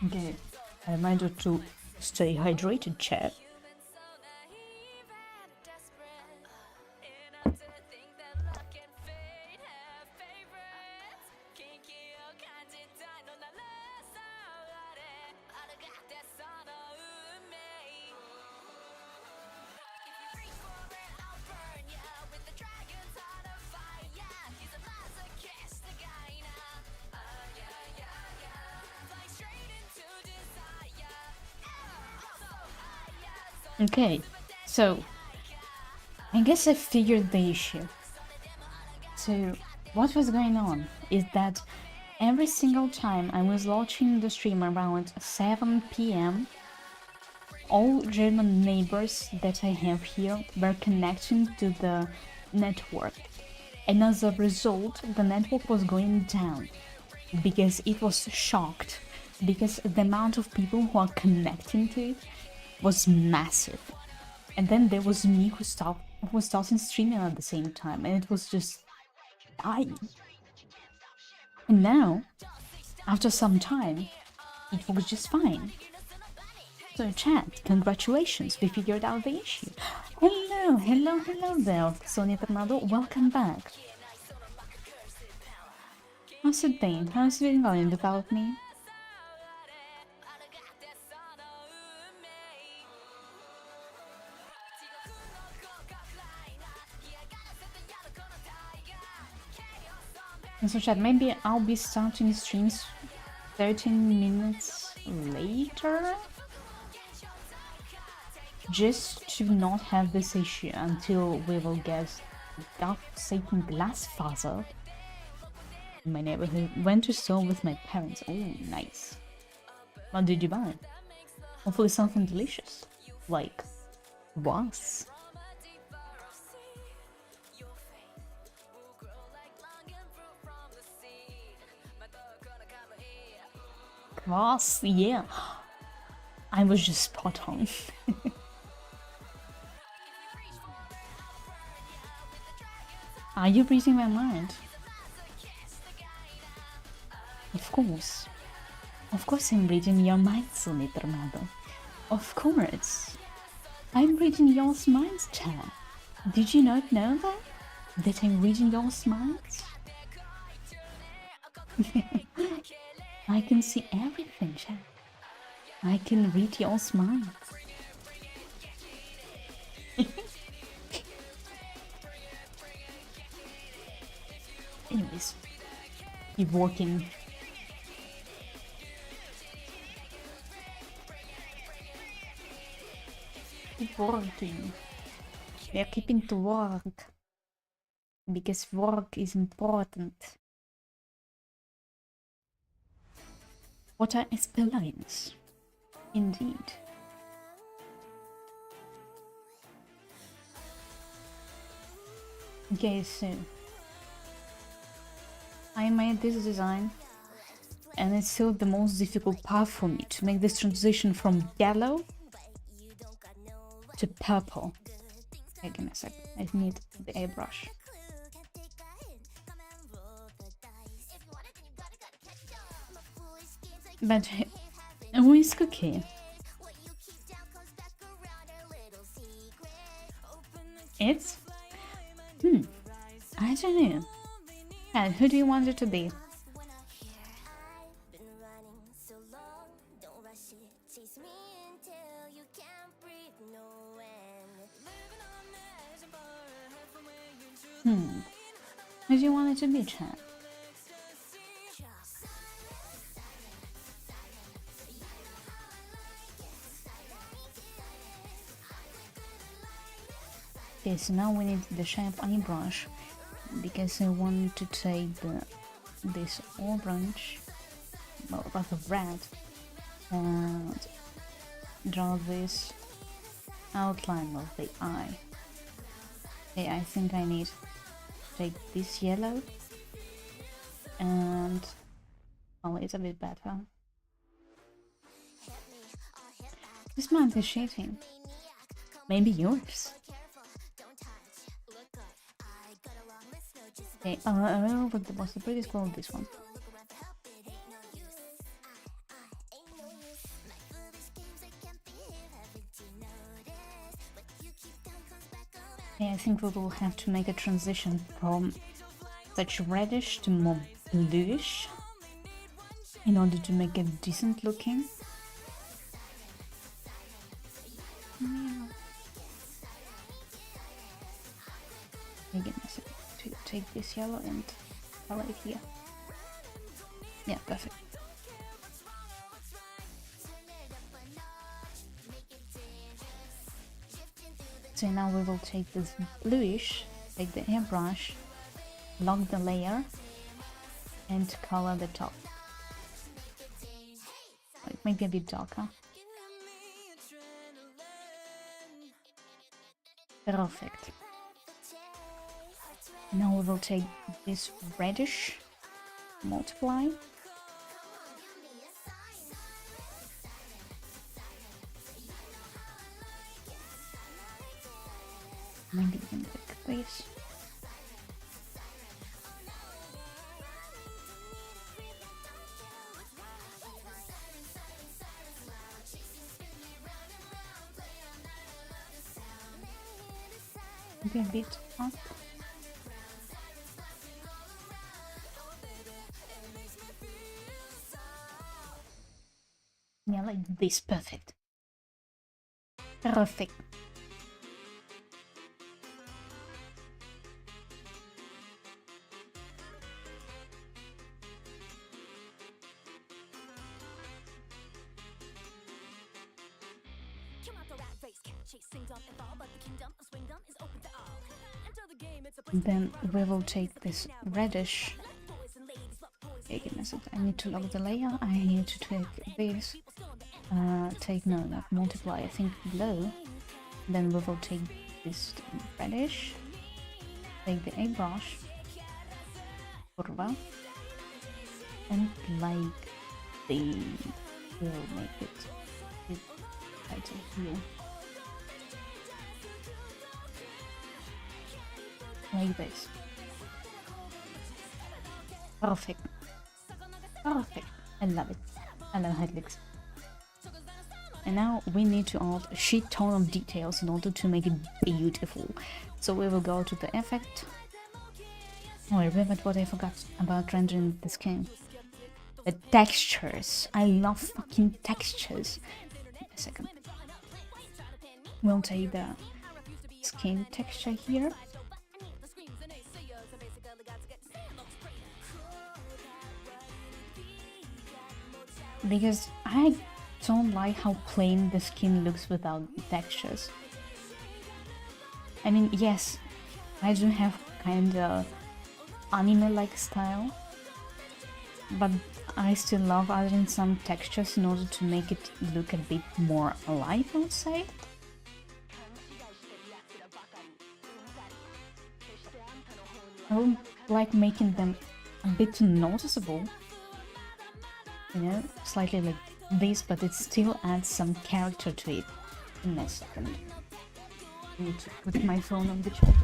Okay. A reminder to stay hydrated, chat. Okay, so I guess I figured the issue. So what was going on is that every single time I was launching the stream around 7 p.m, all German neighbors that I have here were connecting to the network. And as a result, the network was going down because it was shocked, because the amount of people who are connecting to it was massive. And then there was me who started streaming at the same time, and it was just dying. And now, after some time, It works just fine. So chat, congratulations, we figured out the issue. Hello there, Sonia Tornado, welcome back. How's it been? How's it been going without me? And so chat, maybe I'll be starting streams 13 minutes later? Just to not have this issue until we will get Satan Glasfaser in my neighborhood. Went to store with my parents. Oh, nice. What did you buy? Hopefully something delicious. Like was. Kvass, yeah. I was just spot on. Are you reading my mind? Of course. Of course I'm reading your mind, Sunny Tornado. Of course. I'm reading your minds, chat. Did you not know that? That I'm reading your minds? I can see everything, chat. I can read your minds. Anyways, keep working. Keep working. We are keeping to work. Because work is important. What are Espelines? Indeed. Okay, so I made this design and it's still the most difficult part for me to make this transition from yellow to purple. Okay, give me a sec. I need the airbrush. But who is Cookie? It's? I don't know. And who do you want it to be? Who do you want it to be, Chad? Okay, so now we need the sharp eye brush because I want to take this orange, well, rather red, and draw this outline of the eye. Okay, I think I need to take this yellow and color it a bit better. This month is shading. Maybe yours. Okay, what was the previous one? This one. Okay, I think we will have to make a transition from such reddish to more bluish in order to make it decent looking. Again, to take this yellow and color it here. Yeah, perfect. So now we will take this bluish, take the airbrush, lock the layer, and color the top. It might be a bit darker. Perfect. Now we will take this reddish, multiply. Maybe even like this. Maybe a bit up. Yeah, like this. Perfect. Perfect. Then we will take this reddish. Okay, give me a second. I need to lock the layer. I need to take this. Take no, not multiply. I think below. Then we will take this reddish. Take the airbrush. Curva. And like the. We'll make it tighter here. Like this. Perfect. Perfect. I love it. I love how it looks. And now we need to add a shit ton of details in order to make it beautiful. So we will go to the effect. Oh, I remembered what I forgot about rendering the skin. The textures. I love fucking textures. Wait a second. We'll take the skin texture here. Because I don't like how plain the skin looks without textures. I mean, yes, I do have kind of anime-like style, but I still love adding some textures in order to make it look a bit more alive, I would say. I would like making them a bit noticeable. You know, slightly like this, but it still adds some character to it. In a second. I need to put my phone on the charger.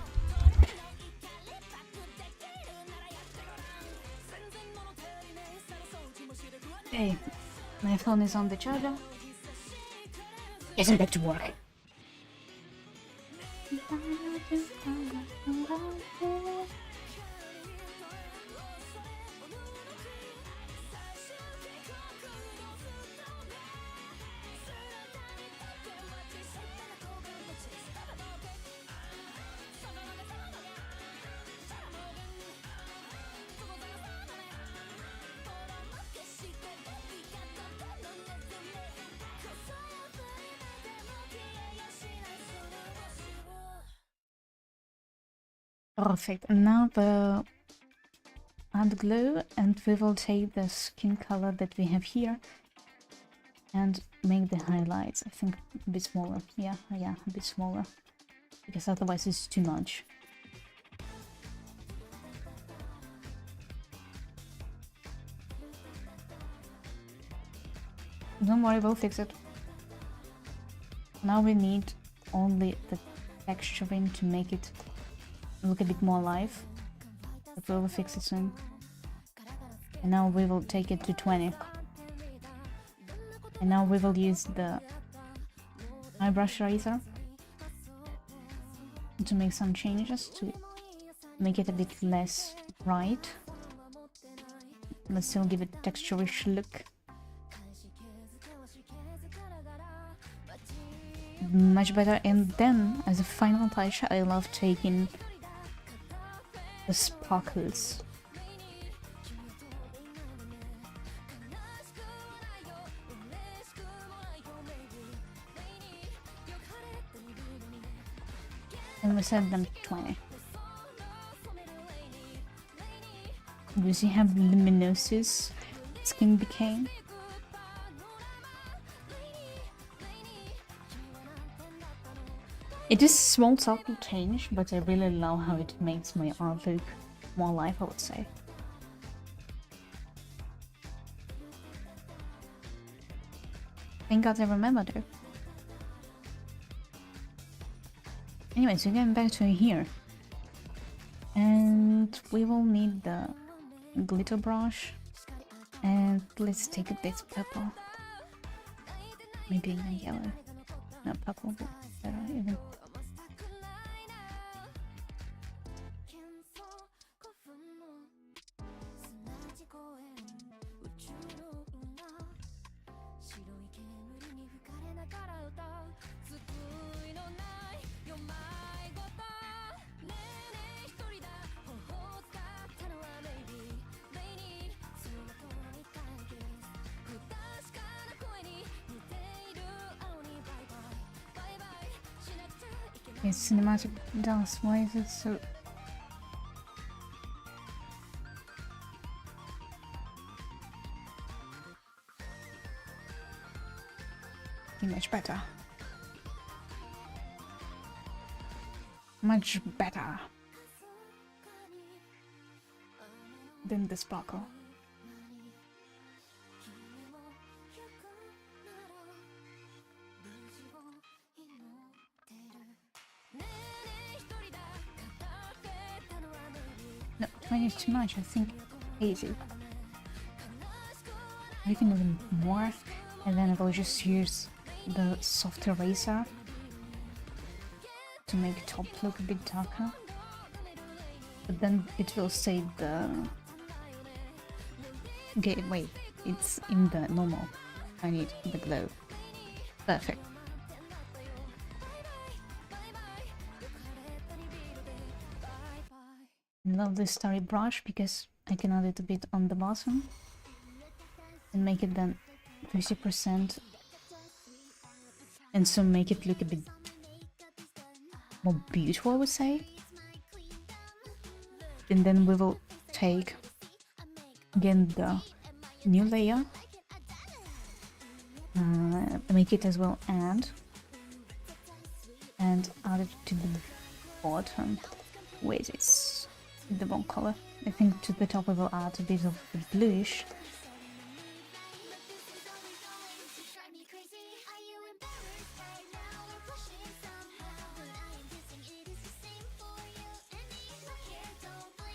Okay, my phone is on the charger. Getting back to work. Perfect. And now the add glow, and we will take the skin color that we have here and make the highlights. I think a bit smaller. Yeah, a bit smaller. Because otherwise it's too much. Don't worry, we'll fix it. Now we need only the texturing to make it look a bit more alive. But we will fix it soon. And now we will take it to 20. And now we will use the eyebrush eraser to make some changes to make it a bit less bright, but still give it a texturish look. Much better. And then as a final touch, I love taking the sparkles. And we set them to 20. You see how luminous skin became? It is a small subtle change, but I really love how it makes my art look more alive, I would say. Thank God I remembered it. Anyways, we're getting back to here. And we will need the glitter brush. And let's take a bit purple. Maybe even yellow. No, purple would be better even. It's cinematic dance. Why is it so... Much better. Much better than the sparkle. No, 20 is too much, I think 80. Or even more, and then I will just use the soft eraser to make top look a bit darker, but then it will say the... Okay, wait, it's in the normal. I need the glow. Perfect. I love this starry brush because I can add it a bit on the bottom and make it then 50%, and so make it look a bit more beautiful, I would say. And then we will take again the new layer, make it as well and add it to the bottom. Wait, it's the wrong color. I think to the top we will add a bit of the bluish.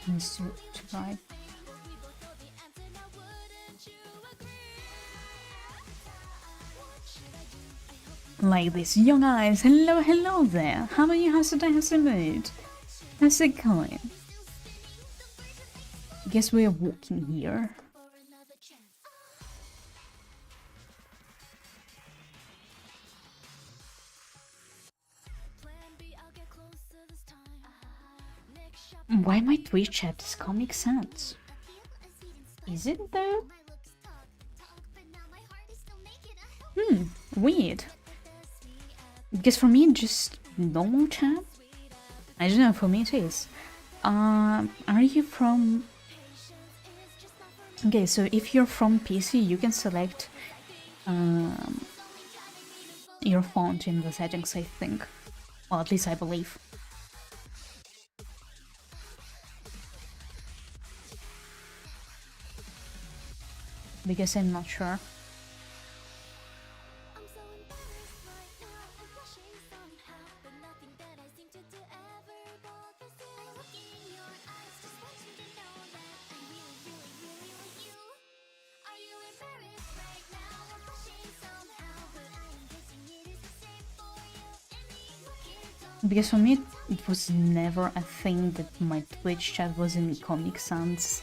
Needs to try. Like this. Young eyes, hello there. How are you? How's the mood? How's it going? Guess we're walking here. Why my Twitch chat is Comic Sans? Is it though? Weird. Because for me, just normal chat. I don't know, for me it is. Are you from... Okay, so if you're from PC, you can select your font in the settings, I think. Well, at least I believe. Because I'm not sure. Because for me, it was never a thing that my Twitch chat was in Comic Sans.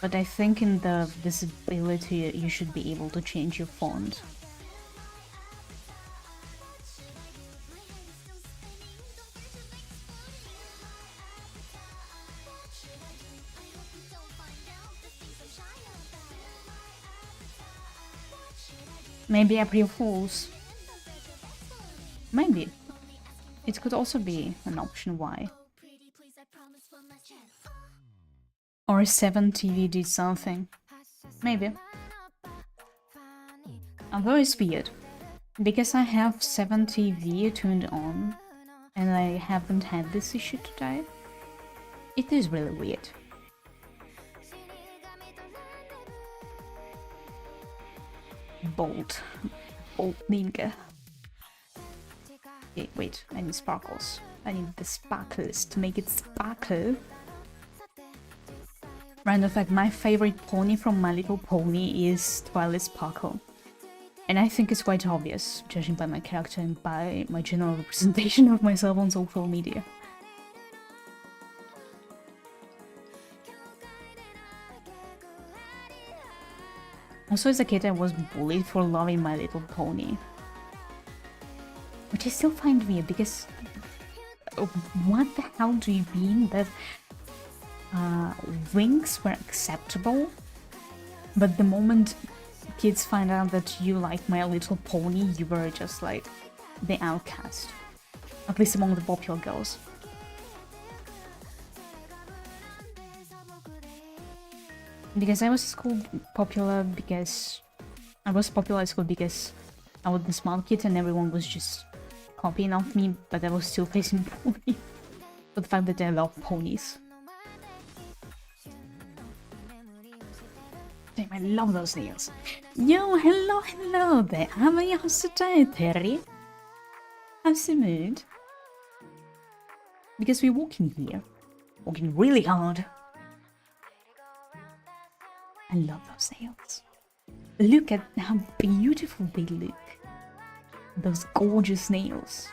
But I think in the visibility you should be able to change your font. Maybe April Fools. Maybe. It could also be an option why. Or 7TV did something. Maybe. Although it's weird. Because I have 7TV turned on and I haven't had this issue today. It is really weird. Bold. Bold Ninja. Okay, wait, I need sparkles. I need the sparkles to make it sparkle. Random fact, my favorite pony from My Little Pony is Twilight Sparkle. And I think it's quite obvious, judging by my character and by my general representation of myself on social media. Also, as a kid I was bullied for loving My Little Pony. Which I still find weird, because what the hell do you mean that wings were acceptable, but the moment kids find out that you like My Little Pony, you were just like the outcast. At least among the popular girls. Because I was popular at school because I was the smart kid and everyone was just copying off me, but I was still facing bullying for the fact that I love ponies. Damn, I love those nails. Yo, hello there. How are you today, Terry? How's the mood? Because we're walking here. Walking really hard. I love those nails. Look at how beautiful they look. Those gorgeous nails.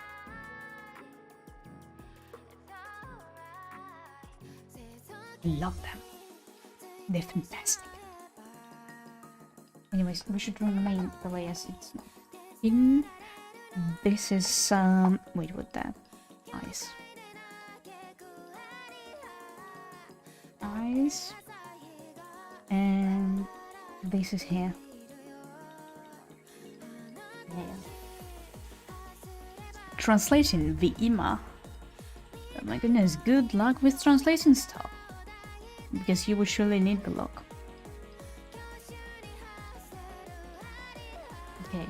I love them. They're fantastic. Anyways, we should remain the way as it's in. This is wait, what that? Eyes. Eyes. And this is here. Yeah. Translation Vima. Oh my goodness, good luck with translating stuff. Because you will surely need the luck. Okay.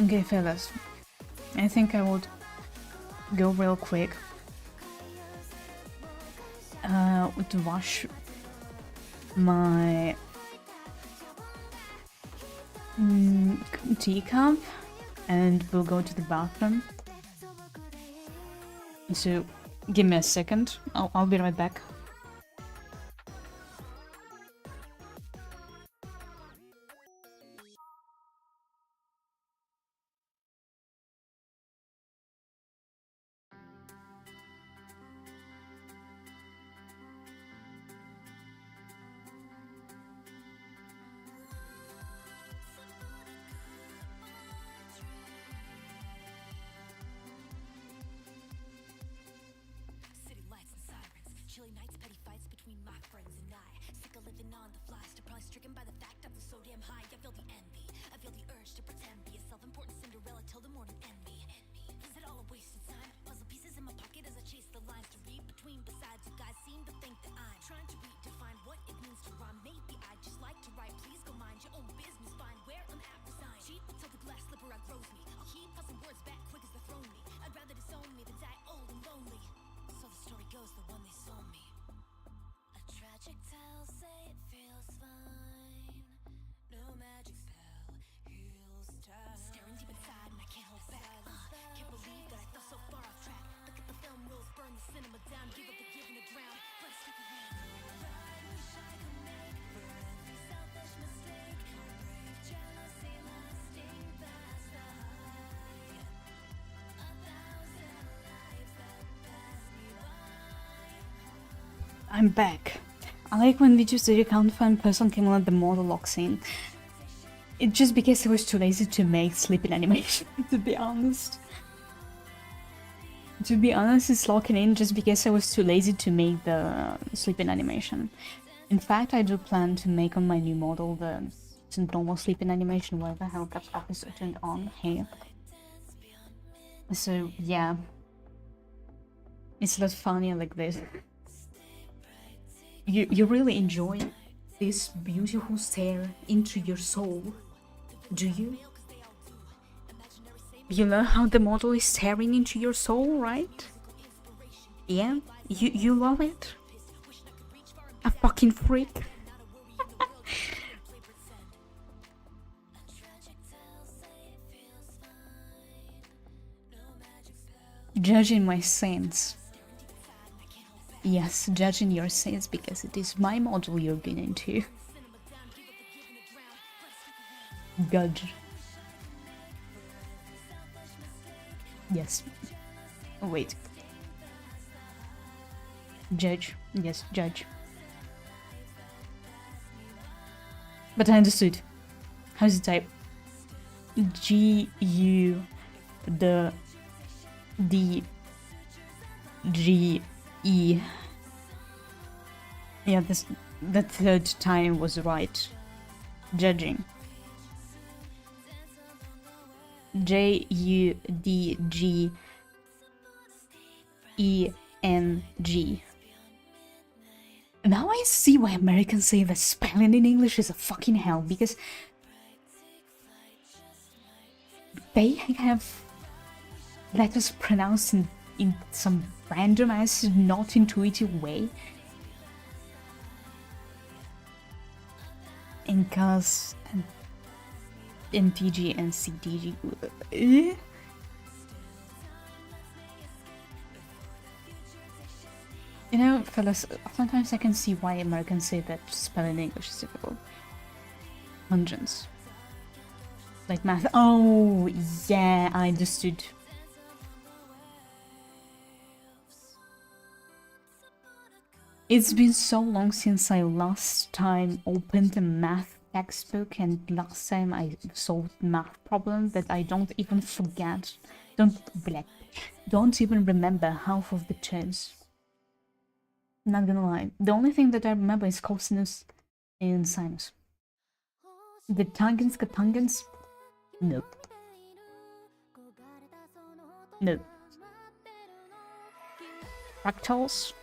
Okay, fellas. I think I would go real quick to wash my teacup and we'll go to the bathroom. So give me a second. I'll be right back. Chilly nights, petty fights between my friends and I. Sick of living on the fly, still probably stricken by the fact I was so damn high. I feel the envy, I feel the urge to pretend be a self-important Cinderella till the morning end me. Is it all a waste of time? Puzzle pieces in my pocket as I chase the lines to read between. Besides, you guys seem to think that I'm trying to redefine what it means to rhyme. Maybe I just like to write. Please go mind your own business. Find where I'm at, resign. Cheat until the glass slipper outgrows me. I'll keep tossing words back quick as they're thrown me. I'd rather disown me than die old and lonely. So the story goes, the one they sold me. Tragic tales say it feels fine. No magic spell heals time. Staring deep inside and I can't hold back. Can't believe that I fell so far off track. Look at the film rules, burn the cinema down. Give up the giving to drown. Let's take a hand. I wish I could make for every selfish mistake. Heartbreak, jealousy, lasting past the high. 1,000 lives that pass me by. I'm back. I like when videos that you can't find person came on the monologue scene. It's just because I was too lazy to make sleeping animation, to be honest. To be honest, it's locking in just because I was too lazy to make the sleeping animation. In fact, I do plan to make on my new model the normal sleeping animation where the hell that stuff is turned on here. So yeah, it's a lot funnier like this. You really enjoy this beautiful stare into your soul, do you? You know how the model is staring into your soul, right? Yeah? You love it? A fucking freak? Judging my sins. Yes, judging your sins because it is my model you've been into. Judge. Yes. Oh, wait. Judge. Yes, judge. But I understood. How's the type? G-U... the... D... G... E. Yeah, this the third time was right. Judging. Judgeng. Now I see why Americans say that spelling in English is a fucking hell, because they have letters pronounced in some random ass, not intuitive way. In cause and MTG and CTG. You know, fellas, sometimes I can see why Americans say that spelling English is difficult. Pungence. Like math. Oh, yeah, I understood. It's been so long since I last time opened a math textbook and last time I solved math problem that I don't even forget. Don't even remember half of the terms. Not gonna lie. The only thing that I remember is cosinus and sinus. The tangents, cotangents? Nope. Nope. Fractals?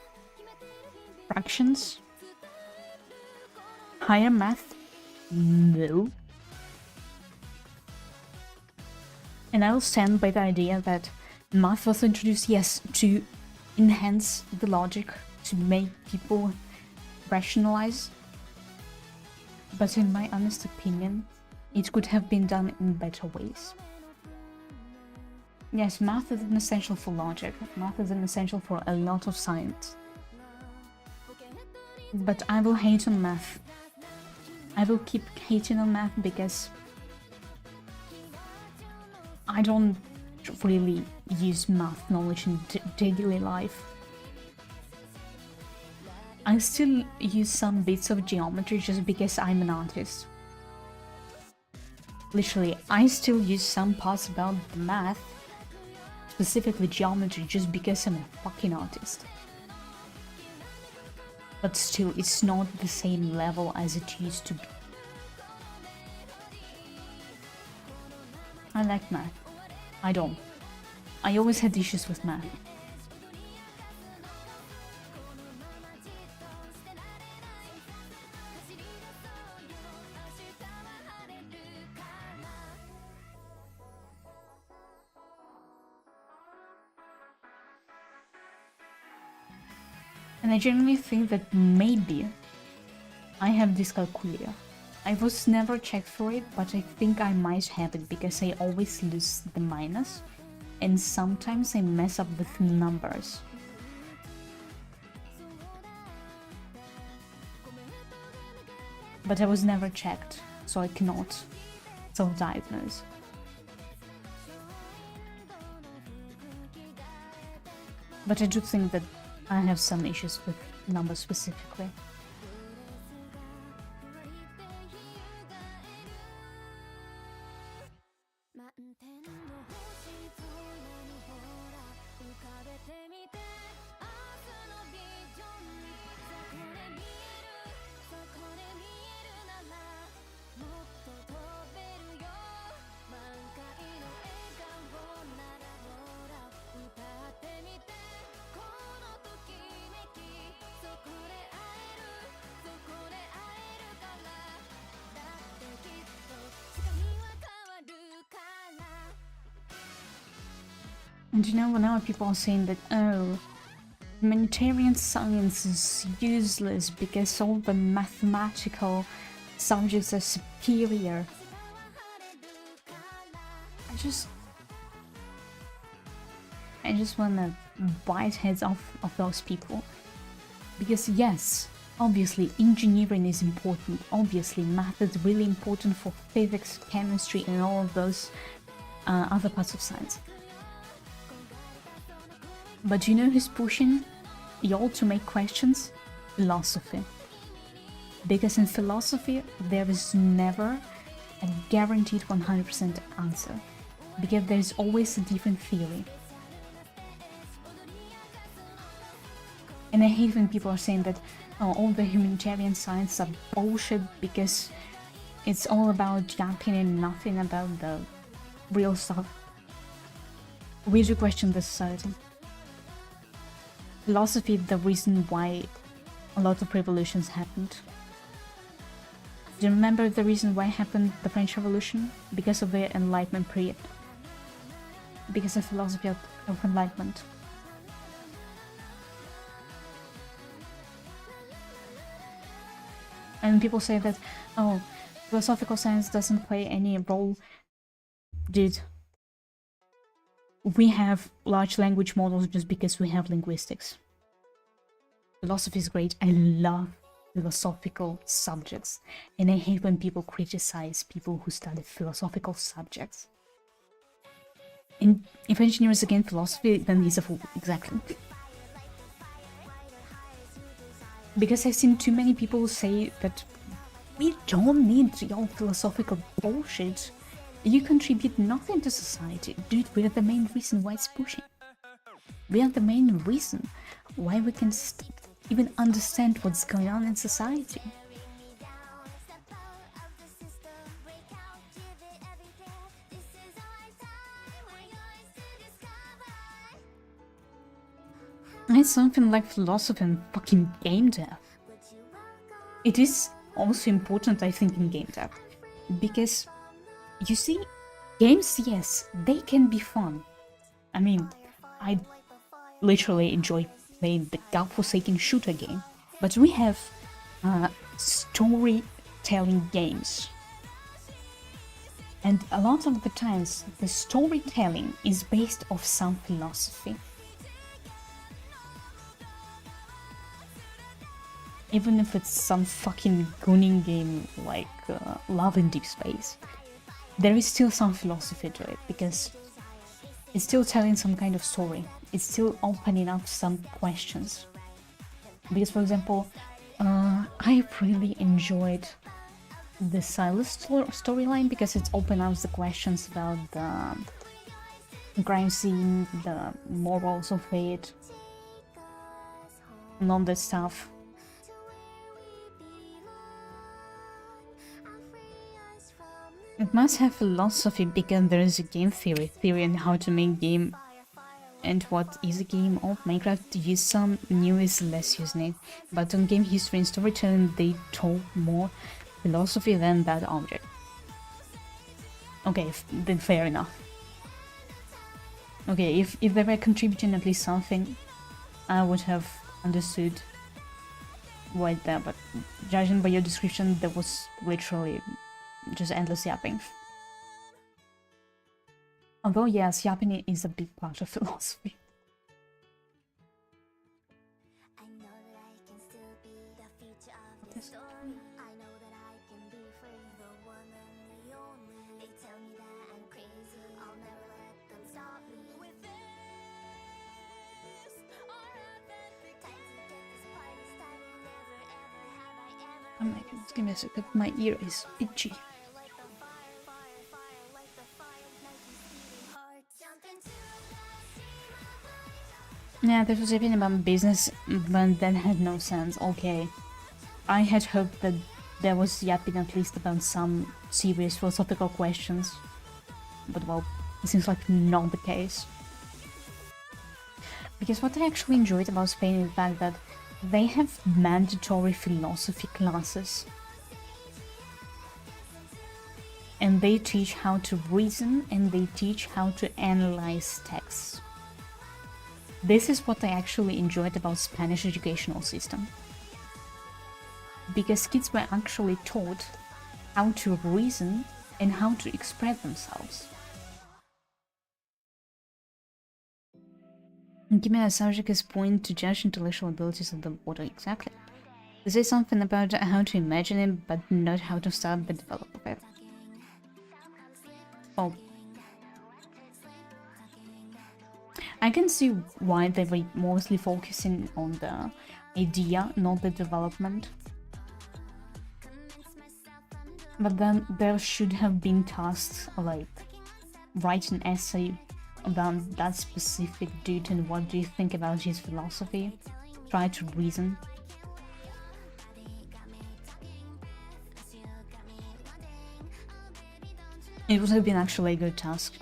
Fractions? Higher math? No. And I will stand by the idea that math was introduced, yes, to enhance the logic, to make people rationalize. But in my honest opinion, it could have been done in better ways. Yes, math is an essential for logic. Math is an essential for a lot of science. But I will hate on math. I will keep hating on math because I don't really use math knowledge in daily life. I still use some bits of geometry just because I'm an artist. Literally, I still use some parts about the math, specifically geometry, just because I'm a fucking artist. But still, it's not the same level as it used to be. I like math. I don't. I always had issues with math. And I genuinely think that maybe I have dyscalculia. I was never checked for it, but I think I might have it because I always lose the minus and sometimes I mess up with numbers. But I was never checked, so I cannot self-diagnose. But I do think that I have some issues with numbers specifically. And you know, now people are saying that, oh, humanitarian science is useless because all the mathematical subjects are superior. I just wanna bite heads off of those people. Because yes, obviously engineering is important, obviously math is really important for physics, chemistry and all of those other parts of science. But you know who's pushing y'all to make questions? Philosophy. Because in philosophy, there is never a guaranteed 100% answer. Because there's always a different theory. And I hate when people are saying that, all the humanitarian science are bullshit because it's all about yapping and nothing about the real stuff. We do question the society. Philosophy, the reason why a lot of revolutions happened. Do you remember the reason why happened the French Revolution? Because of the Enlightenment period. Because of philosophy of Enlightenment. And people say that, oh, philosophical science doesn't play any role. Dude, we have large language models just because we have linguistics. Philosophy is great. I love philosophical subjects, and I hate when people criticize people who study philosophical subjects. And if engineer is against philosophy, then he's a fool. Exactly. Because I've seen too many people say that we don't need your philosophical bullshit. You contribute nothing to society. Dude, we are the main reason why it's pushing. We are the main reason why we can even understand what's going on in society. It's something like philosophy and fucking game dev. It is also important, I think, in game dev. Because, you see, games, yes, they can be fun. I mean, I literally enjoy playing the godforsaken shooter game. But we have storytelling games. And a lot of the times, the storytelling is based off some philosophy. Even if it's some fucking gooning game like Love in Deep Space, there is still some philosophy to it, because it's still telling some kind of story. It's still opening up some questions. Because, for example, I really enjoyed the Silas storyline because it opened up the questions about the crime scene, the morals of it, and all that stuff. It must have philosophy because there is a game theory on how to make game and what is a game of Minecraft. Use some, new is less using it, but on game history and storytelling they told more philosophy than that object. Okay, then fair enough. Okay, if they were contributing at least something, I would have understood why that, but judging by your description, there was literally just endless yapping. Although yes, yapping is a big part of philosophy. I know that I can still be the future of the story. I know that I can be free, the one and the only. They tell me that I'm crazy, I'll never let them stop me. With this, or time to get this party started. Never ever have I ever. Oh my goodness, give me a second, my ear is itchy. Yeah, this was even about business, but that had no sense. Okay, I had hoped that there was yapping at least about some serious philosophical questions, but well, it seems like not the case. Because what I actually enjoyed about Spain is the fact that they have mandatory philosophy classes. And they teach how to reason and they teach how to analyze texts. This is what I actually enjoyed about Spanish educational system. Because kids were actually taught how to reason and how to express themselves. Give me a subject as point to judge intellectual abilities of the water. Exactly. They say something about how to imagine it, but not how to start the development of it. Oh. I can see why they were mostly focusing on the idea, not the development. But then there should have been tasks like write an essay about that specific dude and what do you think about his philosophy. Try to reason. It would have been actually a good task.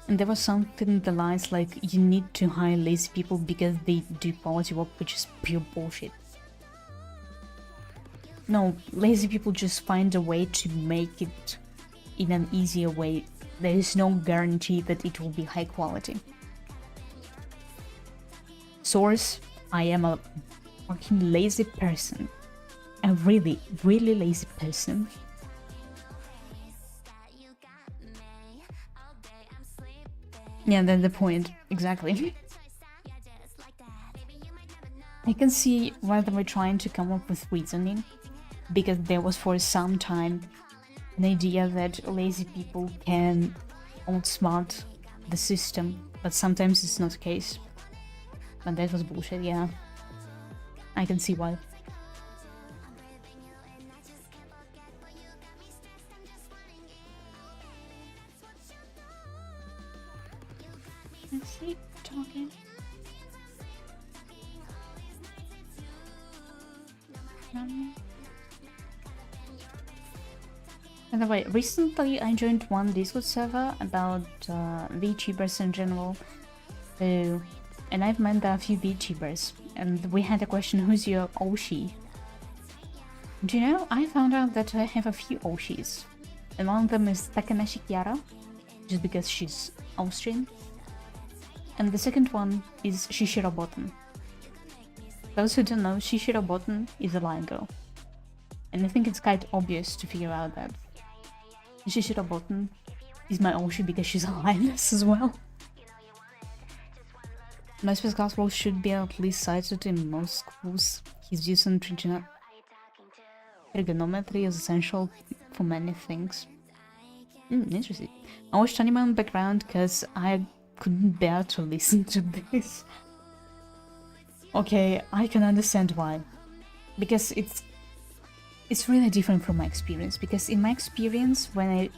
And there was something in the lines like, you need to hire lazy people because they do quality work, which is pure bullshit. No, lazy people just find a way to make it in an easier way. There is no guarantee that it will be high quality. Source, I am a fucking lazy person. A really, really lazy person. Yeah, that's the point. Exactly. I can see why they were trying to come up with reasoning, because there was for some time an idea that lazy people can outsmart the system, but sometimes it's not the case. But that was bullshit, yeah. I can see why. Is he talking? By the way, recently I joined one Discord server about VTubers in general. So, and I've met a few VTubers, and we had a question, who's your Oshi? Do you know, I found out that I have a few Oshis. And one of them is Takaneshi Kiara, just because she's Austrian. And the second one is Shishiro Botten. Those who don't know, Shishiro Botten is a lion girl. And I think it's quite obvious to figure out that Shishiro Botten is my Oshi because she's a lioness as well. MySpace Gospel should be at least cited in most schools. His views on trigonometry is essential for many things. Interesting. I watched anime in the background because I couldn't bear to listen to this. Okay, I can understand why. Because it's really different from my experience. Because in my experience, when I...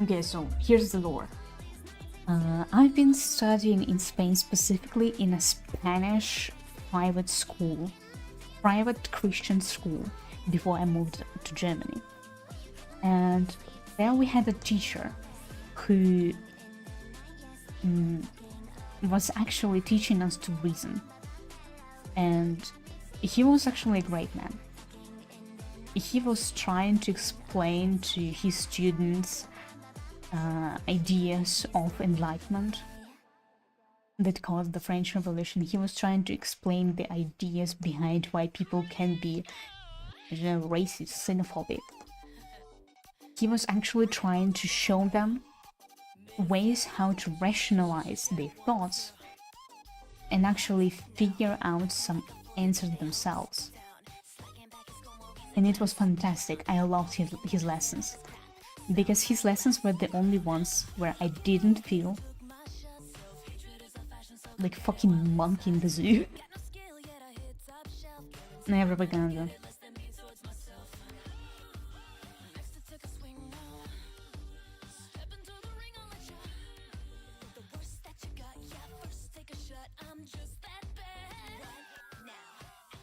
Okay, so here's the lore. I've been studying in Spain, specifically in a Spanish private school, private Christian school, before I moved to Germany. And there we had a teacher who was actually teaching us to reason. And he was actually a great man. He was trying to explain to his students ideas of enlightenment that caused the French Revolution. He was trying to explain the ideas behind why people can be, racist, xenophobic. He was actually trying to show them ways how to rationalize their thoughts and actually figure out some answers themselves. And it was fantastic. I loved his lessons. Because his lessons were the only ones where I didn't feel like fucking monkey in the zoo. Never propaganda.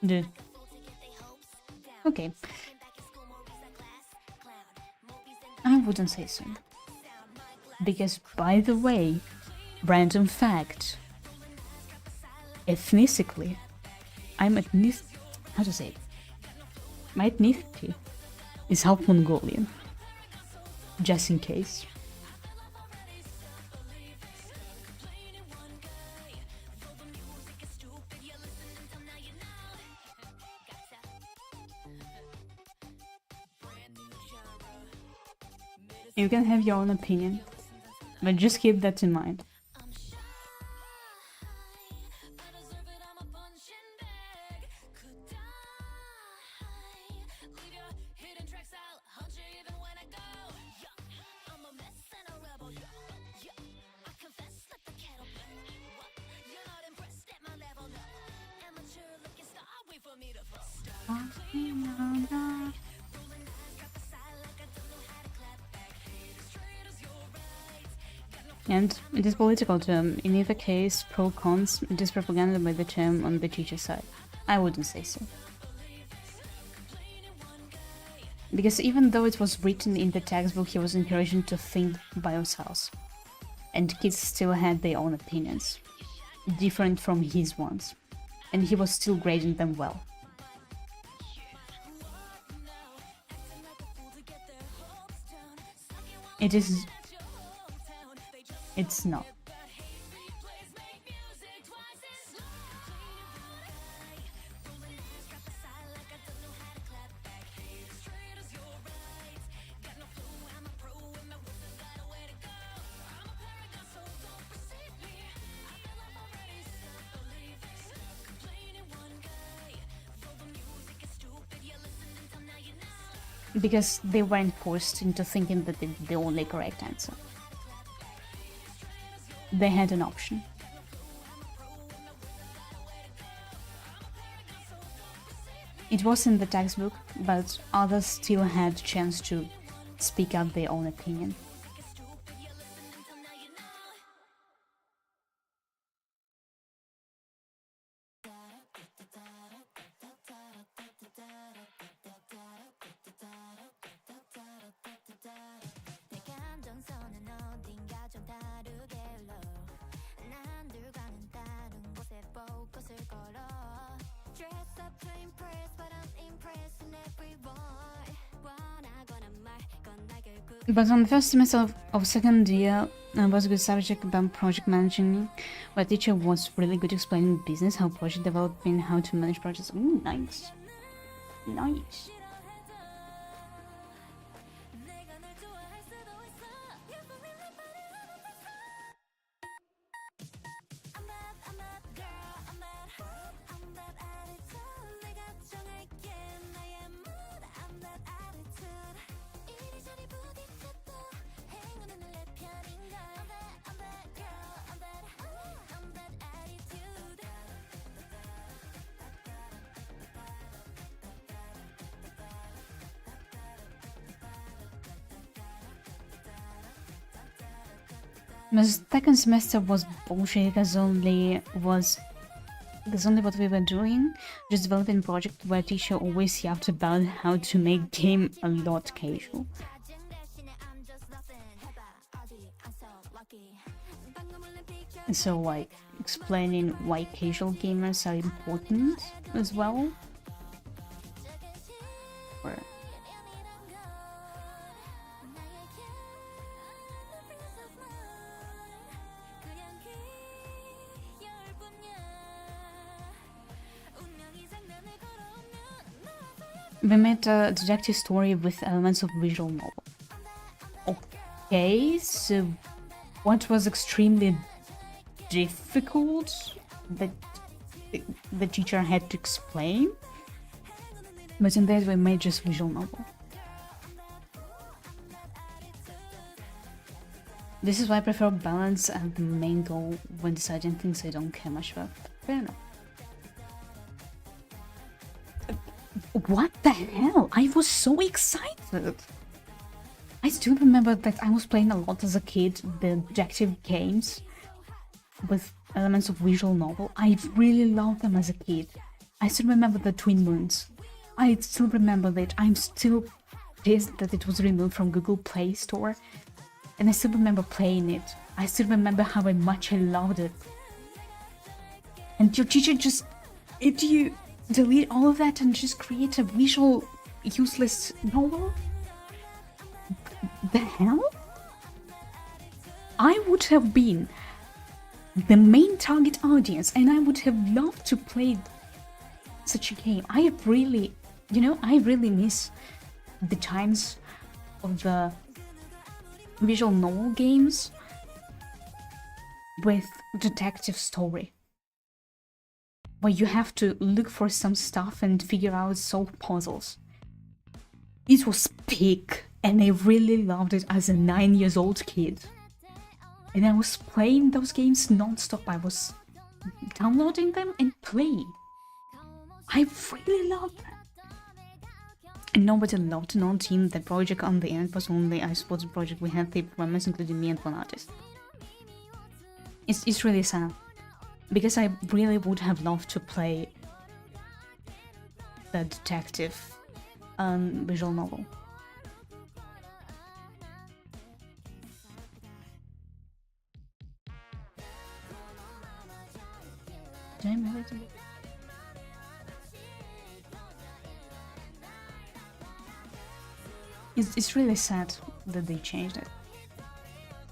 Dude. Okay. I wouldn't say so. Because, by the way, random fact, ethnically, I'm how to say it? My ethnicity is half Mongolian. Just in case. You can have your own opinion, but just keep that in mind. And it is political term. In either case, pro cons, it is propaganda by the term on the teacher side. I wouldn't say so. Because even though it was written in the textbook, he was encouraging to think by ourselves. And kids still had their own opinions, different from his ones. And he was still grading them well. It's not. Because they weren't forced into thinking that the only correct answer. They had an option. It was in the textbook, but others still had a chance to speak out their own opinion. But on the first semester of second year, I was a good subject about project managing, where teacher was really good explaining business, how project development, how to manage projects. Ooh, nice. Nice. The second semester was bullshit because only what we were doing, just developing project where teacher always yapped about how to make game a lot casual. So like explaining why casual gamers are important as well. Or we made a detective story with elements of visual novel. Okay, so what was extremely difficult that the teacher had to explain? But in that we made just visual novel. This is why I prefer balance and the main goal when deciding things I don't care much about. Fair enough. What the hell? I was so excited! I still remember that I was playing a lot as a kid, the detective games with elements of visual novel. I really loved them as a kid. I still remember the Twin Moons. I still remember that. I'm still pissed that it was removed from Google Play Store. And I still remember playing it. I still remember how much I loved it. And your teacher just... If you delete all of that and just create a visual, useless novel? The hell? I would have been the main target audience and I would have loved to play such a game. I really miss the times of the visual novel games with detective story, where you have to look for some stuff and figure out, solve puzzles. It was peak, and I really loved it as a 9-year-old kid. And I was playing those games non-stop. I was downloading them and playing. I really loved them. And nobody loved it on team. The project on the end was only, I suppose, the project we had 3 programmers, including me and one artist. It's really sad. Because I really would have loved to play the detective visual novel. Did I remember it? It's really sad that they changed it.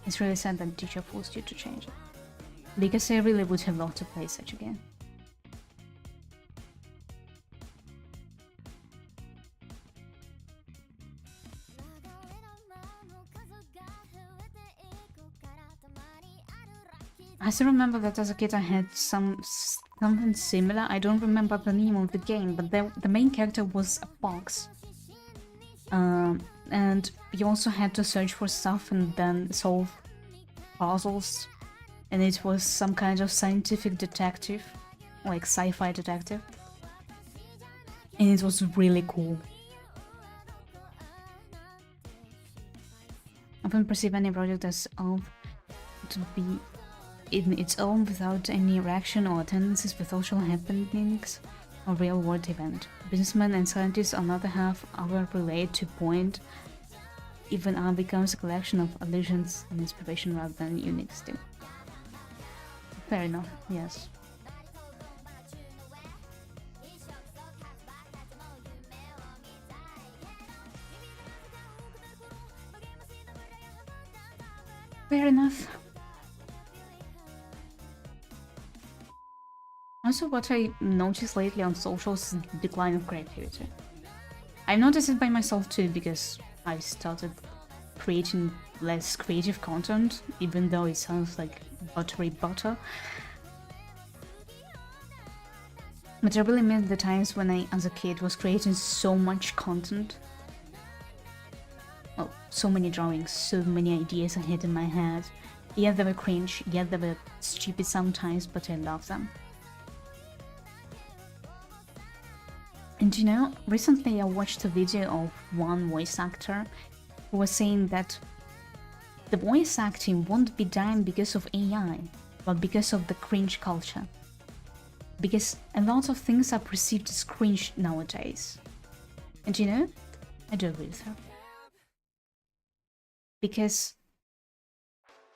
It's really sad that teacher forced you to change it. Because I really would have loved to play such a game. I still remember that as a kid I had something similar. I don't remember the name of the game, but the main character was a fox. And you also had to search for stuff and then solve puzzles. And it was some kind of scientific detective, like sci-fi detective. And it was really cool. I often perceive any project as to be in its own without any reaction or tendencies with social happenings or real-world event. Businessmen and scientists, on the other half, are relate to point. Even art becomes a collection of allusions and inspiration rather than unique still. Fair enough, yes. Fair enough. Also, what I noticed lately on socials is the decline of creativity. I noticed it by myself too, because I started creating less creative content, even though it sounds like buttery butter. But I really miss the times when I, as a kid, was creating so much content. Well, so many drawings, so many ideas I had in my head. Yeah, they were cringe, yeah, they were stupid sometimes, but I love them. And you know, recently I watched a video of one voice actor who was saying that the voice acting won't be dying because of AI, but because of the cringe culture. Because a lot of things are perceived as cringe nowadays. And you know, I do agree with her. Because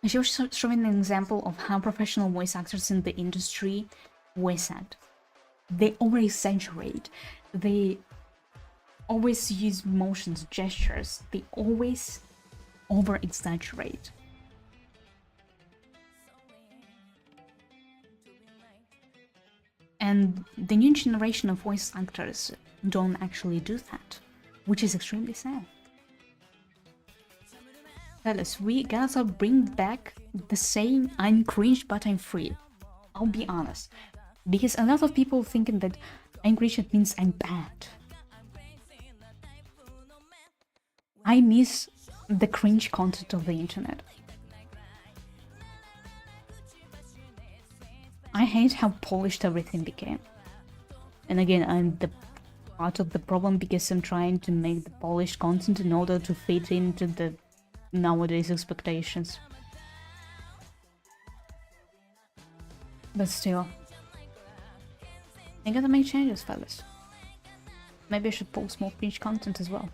she was showing an example of how professional voice actors in the industry voice act. They over-exaggerate, they always use motions, gestures, they always over-exaggerate. And the new generation of voice actors don't actually do that, which is extremely sad. Fellas, we gotta bring back the saying, I'm cringe but I'm free. I'll be honest. Because a lot of people thinking that I'm cringe means I'm bad. I miss the cringe content of the internet. I hate how polished everything became. And again, I'm the part of the problem because I'm trying to make the polished content in order to fit into the nowadays expectations. But still, I gotta make changes, fellas. Maybe I should post more cringe content as well.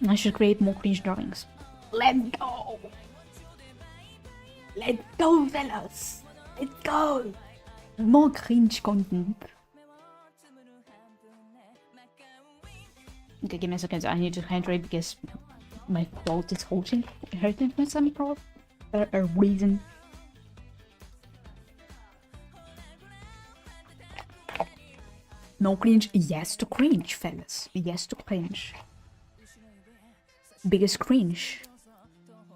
I should create more cringe drawings. Let's go! Let's go, fellas! Let's go! More cringe content. Okay, give me a second. I need to hydrate because my throat is hurting for some reason. No cringe, yes to cringe, fellas. Yes to cringe. Because cringe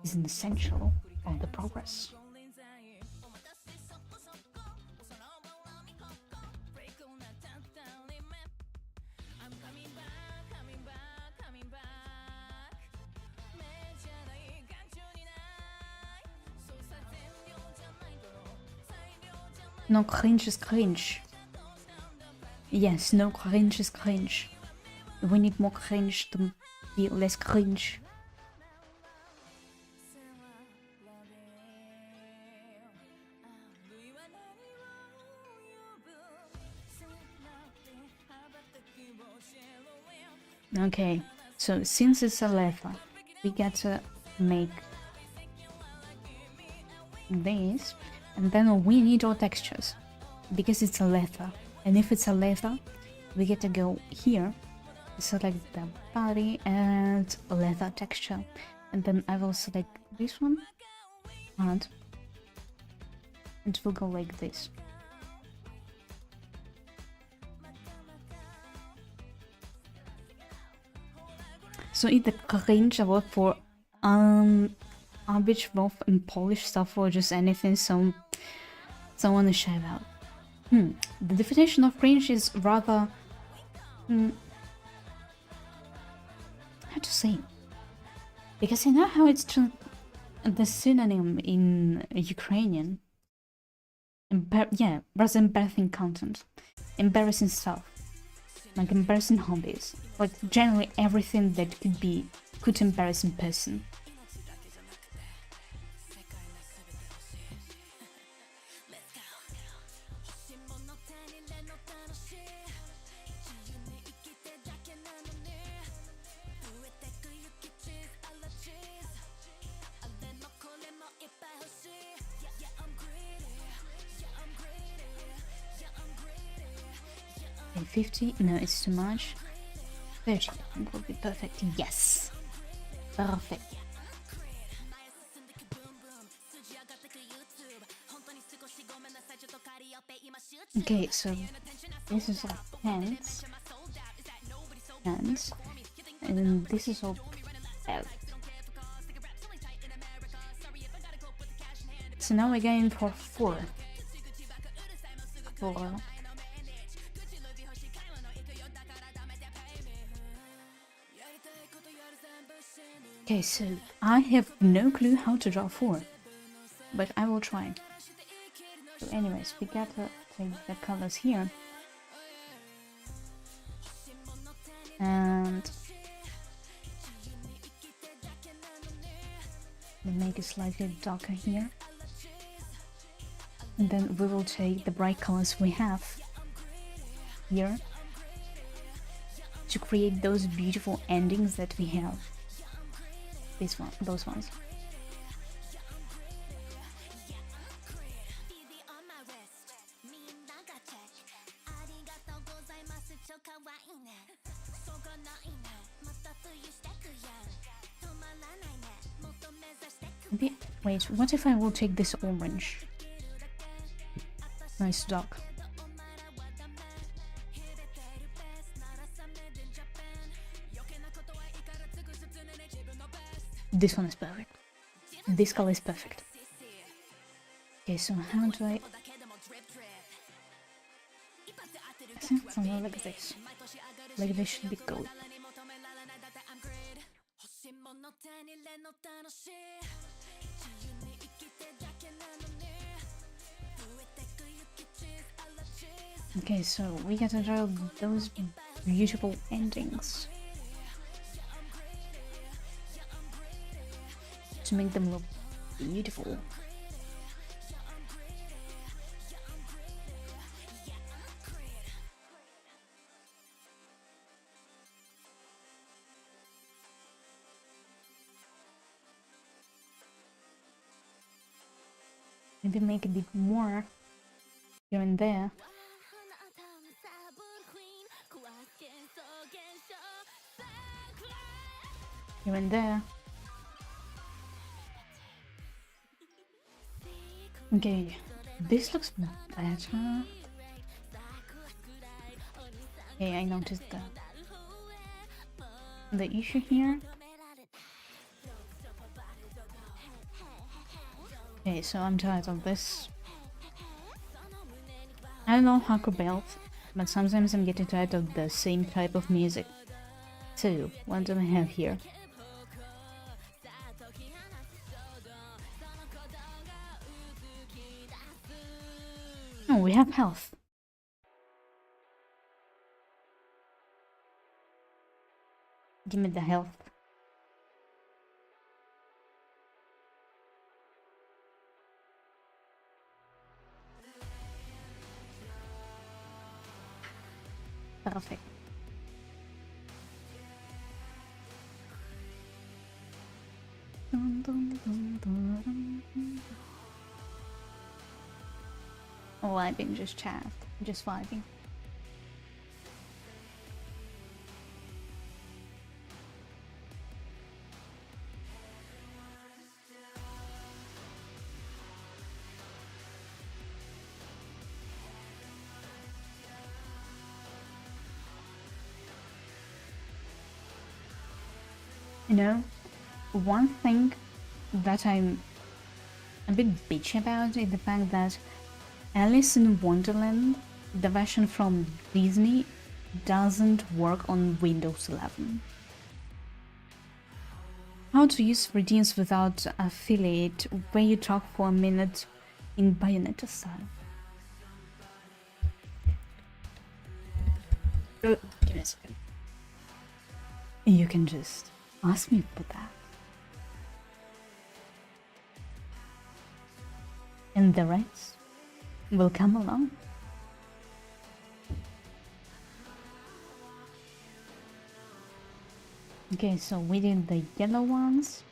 is an essential of the progress. No cringe is cringe. Yes, no cringe is cringe. We need more cringe to be less cringe. Okay, so since it's a leather, we get to make this, and then we need our textures because it's a leather. And if it's a leather, we get to go here, select the body and leather texture, and then I will select this one, and it will go like this. So it cringe a lot for average rough and polished stuff or just anything someone to shout out. The definition of cringe is rather how to say, because you know how it's the synonym in Ukrainian. Yeah, rather embarrassing content, embarrassing stuff, like embarrassing hobbies, like generally everything that could embarrass a person. Okay, 50, no, it's too much. 30, I think will be perfect. Yes, perfect. Okay, so this is like hands, and this is all belt. So now we're going for 4. Okay, so I have no clue how to draw 4, but I will try. So anyways, we gotta take the colors here, and we make it slightly darker here, and then we will take the bright colors we have here to create those beautiful endings that we have. Those ones. Wait, what if I will take this orange? Nice dark. This one is perfect. This color is perfect. Okay, so how do I think something like this? Like this should be gold. Okay, so we gotta draw those beautiful endings to make them look beautiful. Maybe make a bit more here and there. Here and there. Okay, this looks better. Okay, I noticed the issue here. Okay, so I'm tired of this. I don't know hardcore belt, but sometimes I'm getting tired of the same type of music. So, what do I have here? Oh, we have health. Give me the health. Perfect. Dun, dun, dun, dun, dun, dun. Vibing, just chat, just vibing. You know, one thing that I'm a bit bitchy about is the fact that Alice in Wonderland, the version from Disney, doesn't work on Windows 11. How to use redeems without affiliate, where you talk for a minute in Bayonetta style. Give me a second. You can just ask me for that. And the rest will come along. Okay, so we did the yellow ones,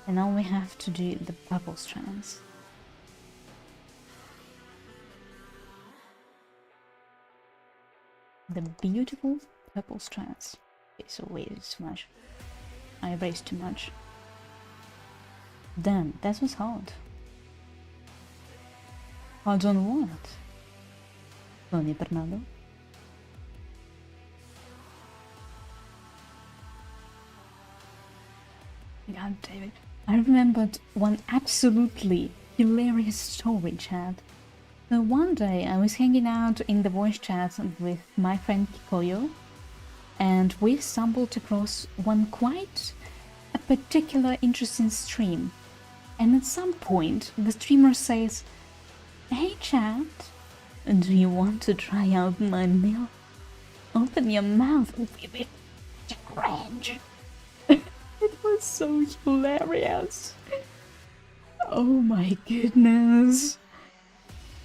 and now we have to do the purple strands. The beautiful purple strands. Okay, so wait, it's too much. I erased too much. Damn, that was hard. Hard on what? Tony Bernardo? God damn it. I remembered one absolutely hilarious story, chat. So one day I was hanging out in the voice chat with my friend Kikoyo, and we stumbled across one quite a particular interesting stream. And at some point, the streamer says, "Hey chat, do you want to try out my meal? Open your mouth with a bit cringe." It was so hilarious. Oh my goodness.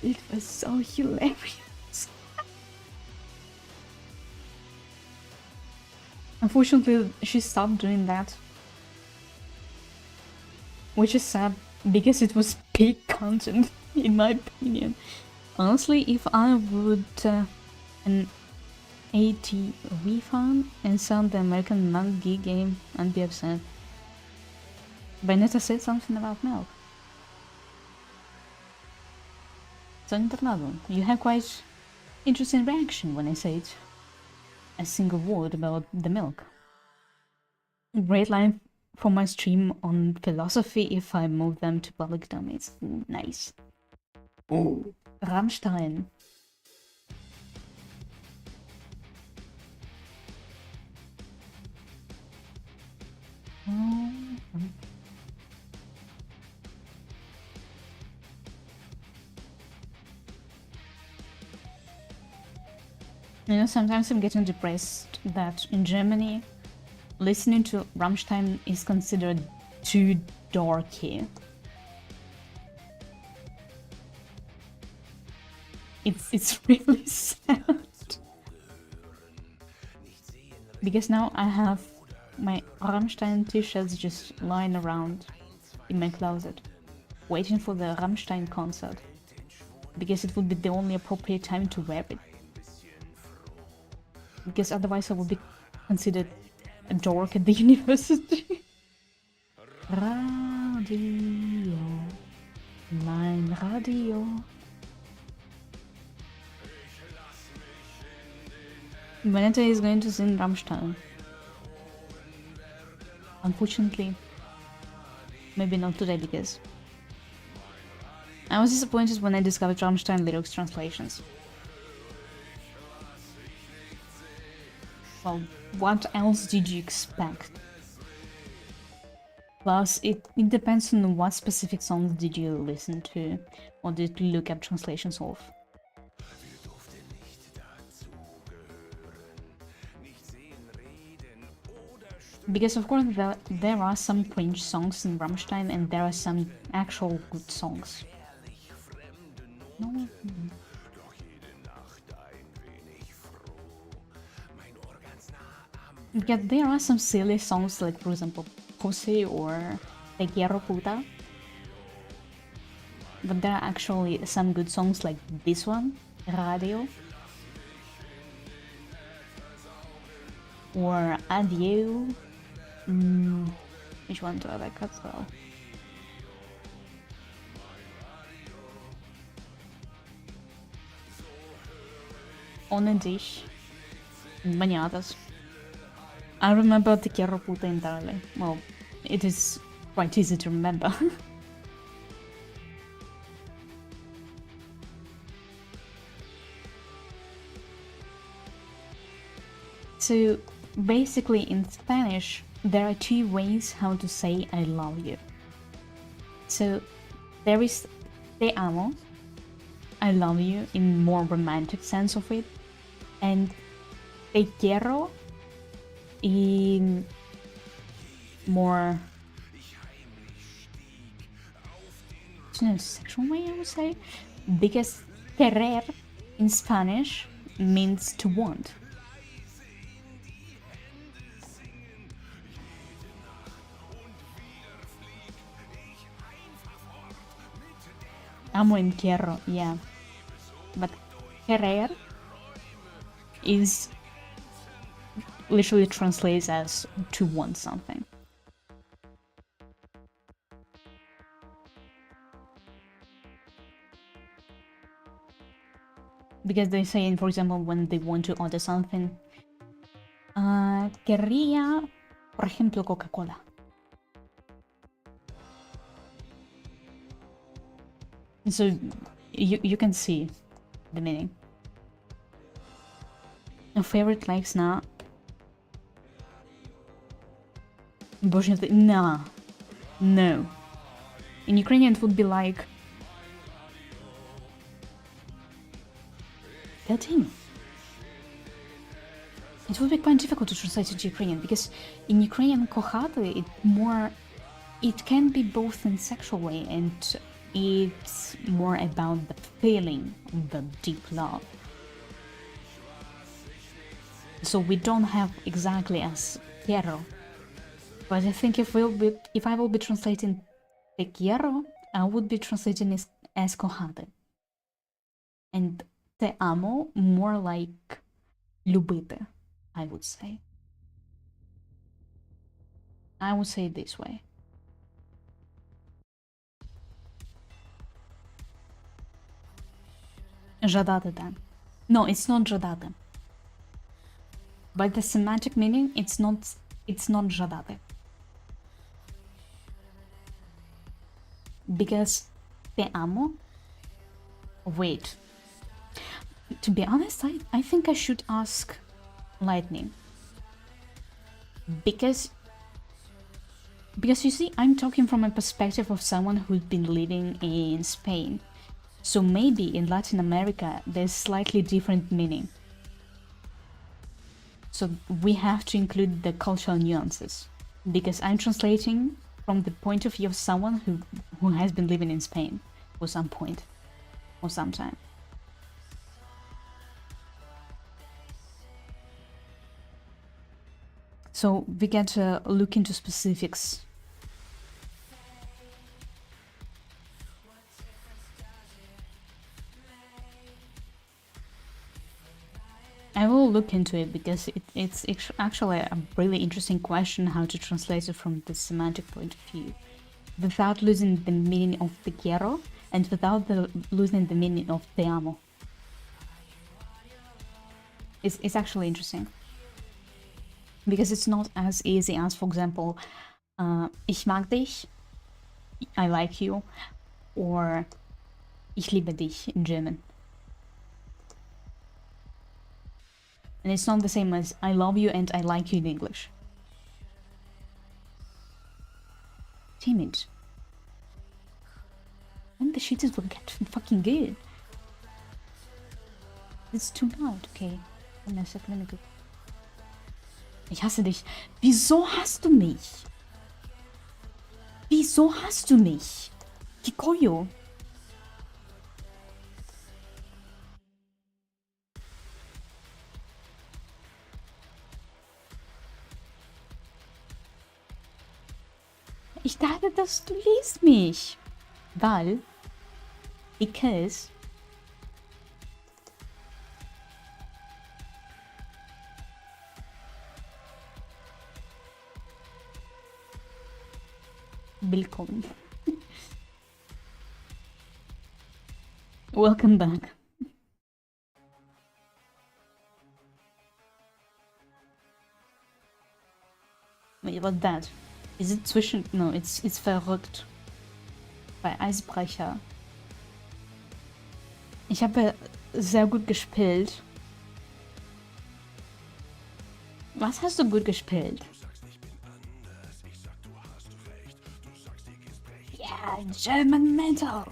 It was so hilarious. Unfortunately, she stopped doing that. Which is sad, because it was peak content, in my opinion. Honestly, if I would an ATV fan and sell the American McGee game, I'd be upset. Bayonetta said something about milk. So Internado, you have quite interesting reaction when I say a single word about the milk. Great line from my stream on philosophy if I move them to public domains. Nice. Oh, Rammstein. You know, sometimes I'm getting depressed that in Germany, listening to Rammstein is considered too dorky. It's really sad. Because now I have my Rammstein t-shirts just lying around in my closet, waiting for the Rammstein concert, because it would be the only appropriate time to wear it. Because otherwise I would be considered a dork at the university. Radio, mein Radio. Benetta is going to sing Rammstein. Unfortunately, maybe not today, because I was disappointed when I discovered Rammstein lyrics translations. Well, what else did you expect? Plus, it depends on what specific songs did you listen to, or did you look up translations of. Because of course there are some cringe songs in Rammstein, and there are some actual good songs. No. Yeah, there are some silly songs, like for example Pussy or Te quiero puta. But there are actually some good songs like this one, Radio. Or Adieu. Which one do I like as well? Ohne dich. Many others. I remember Te quiero puta entirely. Well, it is quite easy to remember. So basically in Spanish there are two ways how to say I love you. So there is te amo, I love you in more romantic sense of it, and te quiero in more sexual way, I would say, because querer in Spanish means to want. Amo and quiero, yeah. But querer is literally translates as to want something. Because they say, for example, when they want to order something, querría, por ejemplo, Coca-Cola. So you can see the meaning. A favorite like sna. Nah. No. In Ukrainian it would be like 13. It would be quite difficult to translate it to Ukrainian because in Ukrainian kochati it can be both in sexual way and it's more about the feeling of the deep love. So we don't have exactly as quiero, but I think if I will be translating te quiero, I would be translating it as кохати, and te amo more like любити, I would say. I would say it this way. Жадати, да. No, it's not жадати. But the semantic meaning, it's not жадати. Because te amo. Wait. To be honest, I think I should ask Lightning. Because you see, I'm talking from a perspective of someone who's been living in Spain. So maybe in Latin America there's slightly different meaning. So we have to include the cultural nuances. Because I'm translating from the point of view of someone who has been living in Spain for some point or some time. So we get to look into specifics. I will look into it because it's actually a really interesting question how to translate it from the semantic point of view without losing the meaning of te quiero and without losing the meaning of te amo. It's actually interesting because it's not as easy as, for example, ich mag dich, I like you, or ich liebe dich in German. And it's not the same as I love you and I like you in English. Damn it. When the shit is get fucking good. It's too loud, okay. Ich hasse dich. Wieso hast du mich? Wieso hast du mich? Kikoyo. Ich dachte, dass du liest mich. Weil, because willkommen. Welcome back. Wait, what's that? Is it zwischen... No, it's verrückt. Bei Eisbrecher. Ich habe sehr gut gespielt. Was hast du gut gespielt? Yeah, German Metal.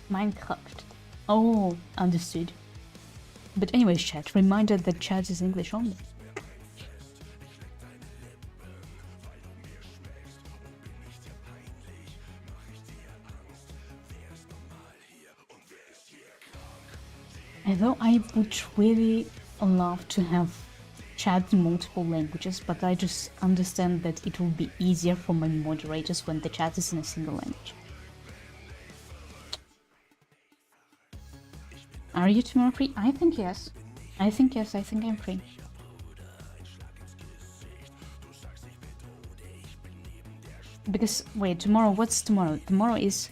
Minecraft. Oh, understood. But anyways, chat, reminder that chat is English only. Although I would really love to have chat in multiple languages, but I just understand that it will be easier for my moderators when the chat is in a single language. Are you tomorrow free? I think yes. I think yes, I think I'm free. Because, wait, tomorrow, what's tomorrow? Tomorrow is...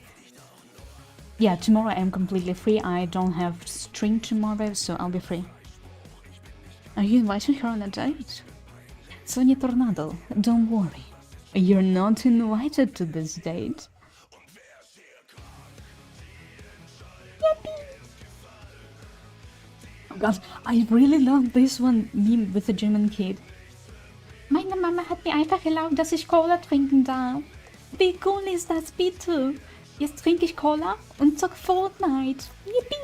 Yeah, tomorrow I'm completely free. I don't have stream tomorrow, so I'll be free. Are you inviting her on a date? Sonia Tornado, don't worry. You're not invited to this date. Oh god, I really love this one meme with the German kid. Meine Mama hat mir einfach erlaubt, dass ich Cola trinken darf. Wie cool ist das bitte? Jetzt trinke ich Cola und zock Fortnite. Yippie!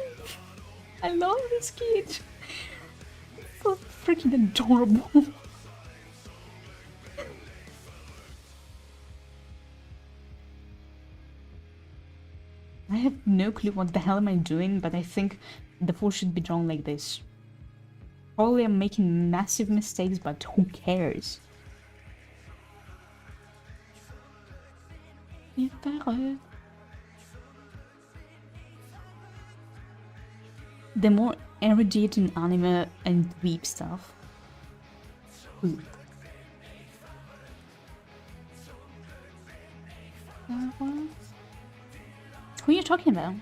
I love this kid. So freaking adorable. I have no clue what the hell am I doing, but I think the fool should be drawn like this. Probably I'm making massive mistakes, but who cares? The more erudite in anime and weeb stuff. Ooh. Who are you talking about?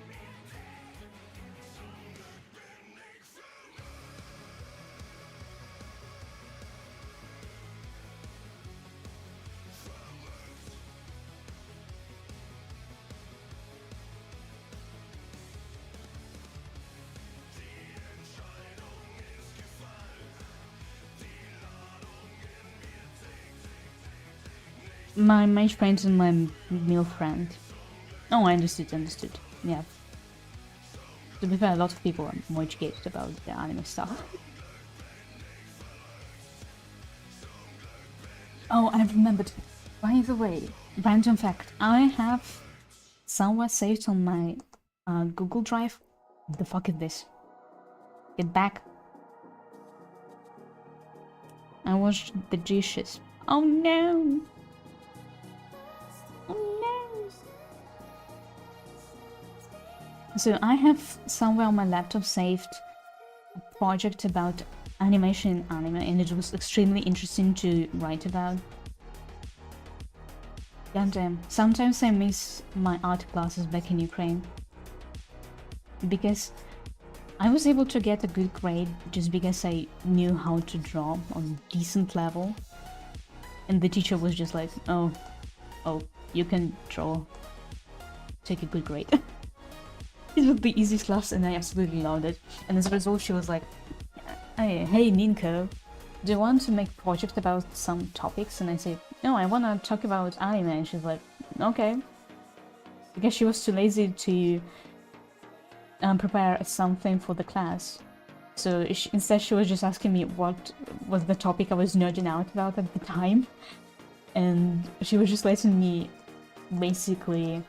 My friend and my male friend. Oh, I understood. Yeah. To be fair, a lot of people are more educated about the anime stuff. Oh, I remembered. By the way, random fact. I have somewhere saved on my Google Drive. What the fuck is this? Get back. I watched the dishes. Oh no! So I have somewhere on my laptop saved a project about animation in anime, and it was extremely interesting to write about. Goddamn, sometimes I miss my art classes back in Ukraine. Because I was able to get a good grade just because I knew how to draw on a decent level. And the teacher was just like, oh, you can draw. Take a good grade. It was the easiest class and I absolutely loved it. And as a result, she was like, hey Ninko, do you want to make a project about some topics? And I said, no, I want to talk about anime. And she's like, okay. Because she was too lazy to prepare something for the class. So instead she was just asking me what was the topic I was nerding out about at the time. And she was just letting me basically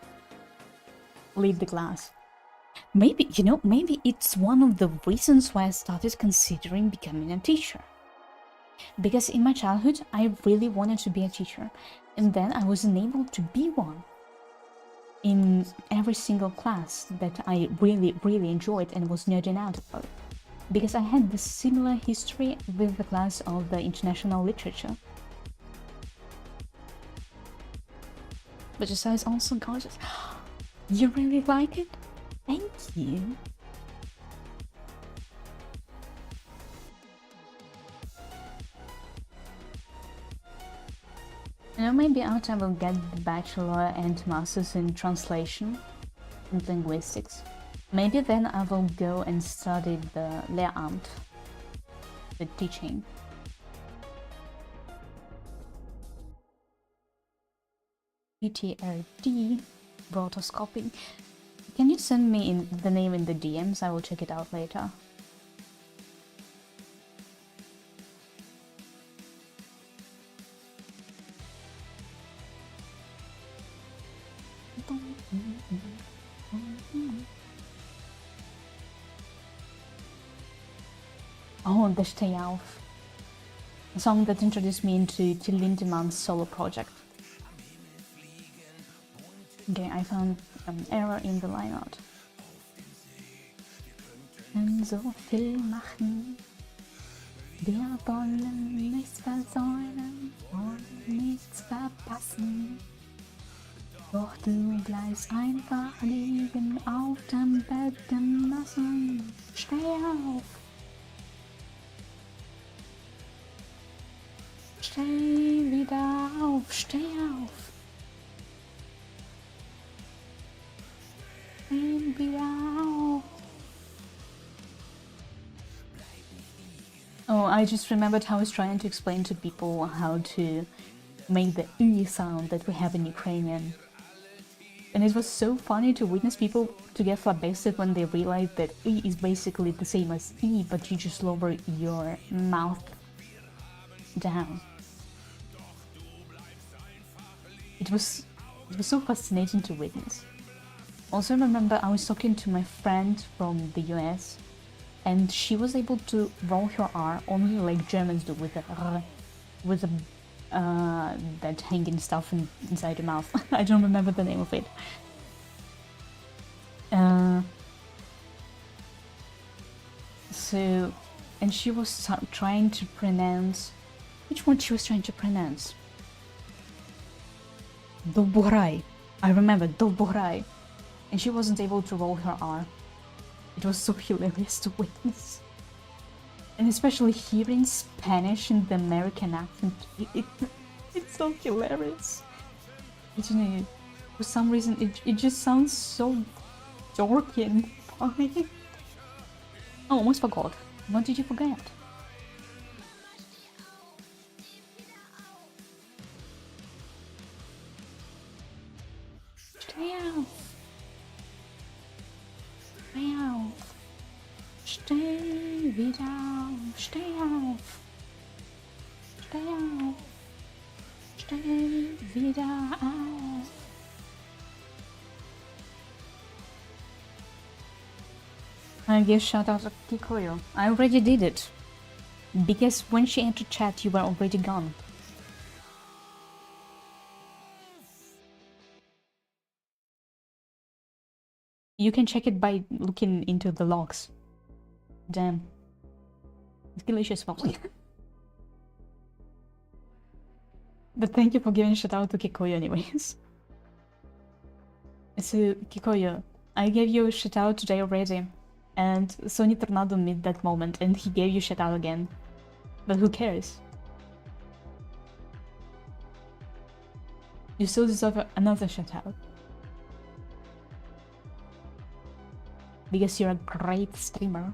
leave the class. Maybe, you know, maybe it's one of the reasons why I started considering becoming a teacher. Because in my childhood, I really wanted to be a teacher, and then I wasn't able to be one in every single class that I really, really enjoyed and was nerding out about. Because I had this similar history with the class of the international literature. But just is also gorgeous. You really like it? Thank you. You know, maybe after I will get the bachelor and masters in translation and linguistics, maybe then I will go and study the Lehramt, the teaching. PTRD, rotoscoping. Can you send me in the name in the DMs? I will check it out later. Oh, the Stay Auf, a song that introduced me into Till Lindeman's solo project. Okay, I found an error in the lineout. Können so viel machen, wir wollen nichts versäumen und nichts verpassen. Doch du bleibst einfach liegen auf dem Bett genossen. Steh auf! Steh wieder auf! Steh auf! Steh wieder auf! Oh, I just remembered how I was trying to explain to people how to make the U sound that we have in Ukrainian. And it was so funny to witness people to get flabbergasted when they realized that E is basically the same as E, but you just lower your mouth down. It was so fascinating to witness. Also, I remember I was talking to my friend from the US, and she was able to roll her R only like Germans do with the that hanging stuff inside your mouth. I don't remember the name of it. So, and she was trying to pronounce... Which one she was trying to pronounce? Dolbohrai. I remember, Dolbohrai. And she wasn't able to roll her R. It was so hilarious to witness. And especially hearing Spanish in the American accent, it's so hilarious. You know, for some reason, it just sounds so dorky and funny. Oh, almost forgot. What did you forget? Stay out. Stay out. Stay wieder auf. Stay auf. Stay auf. Stay wieder auf. I give shout out to Kikoyo. I already did it. Because when she entered chat, you were already gone. You can check it by looking into the logs. Damn. It's delicious, probably. But thank you for giving shout out to Kikoyo anyways. So, Kikoyo, I gave you a shout out today already. And Sony Tornado missed that moment and he gave you shout out again. But who cares? You still deserve another shout out. Because you're a great streamer.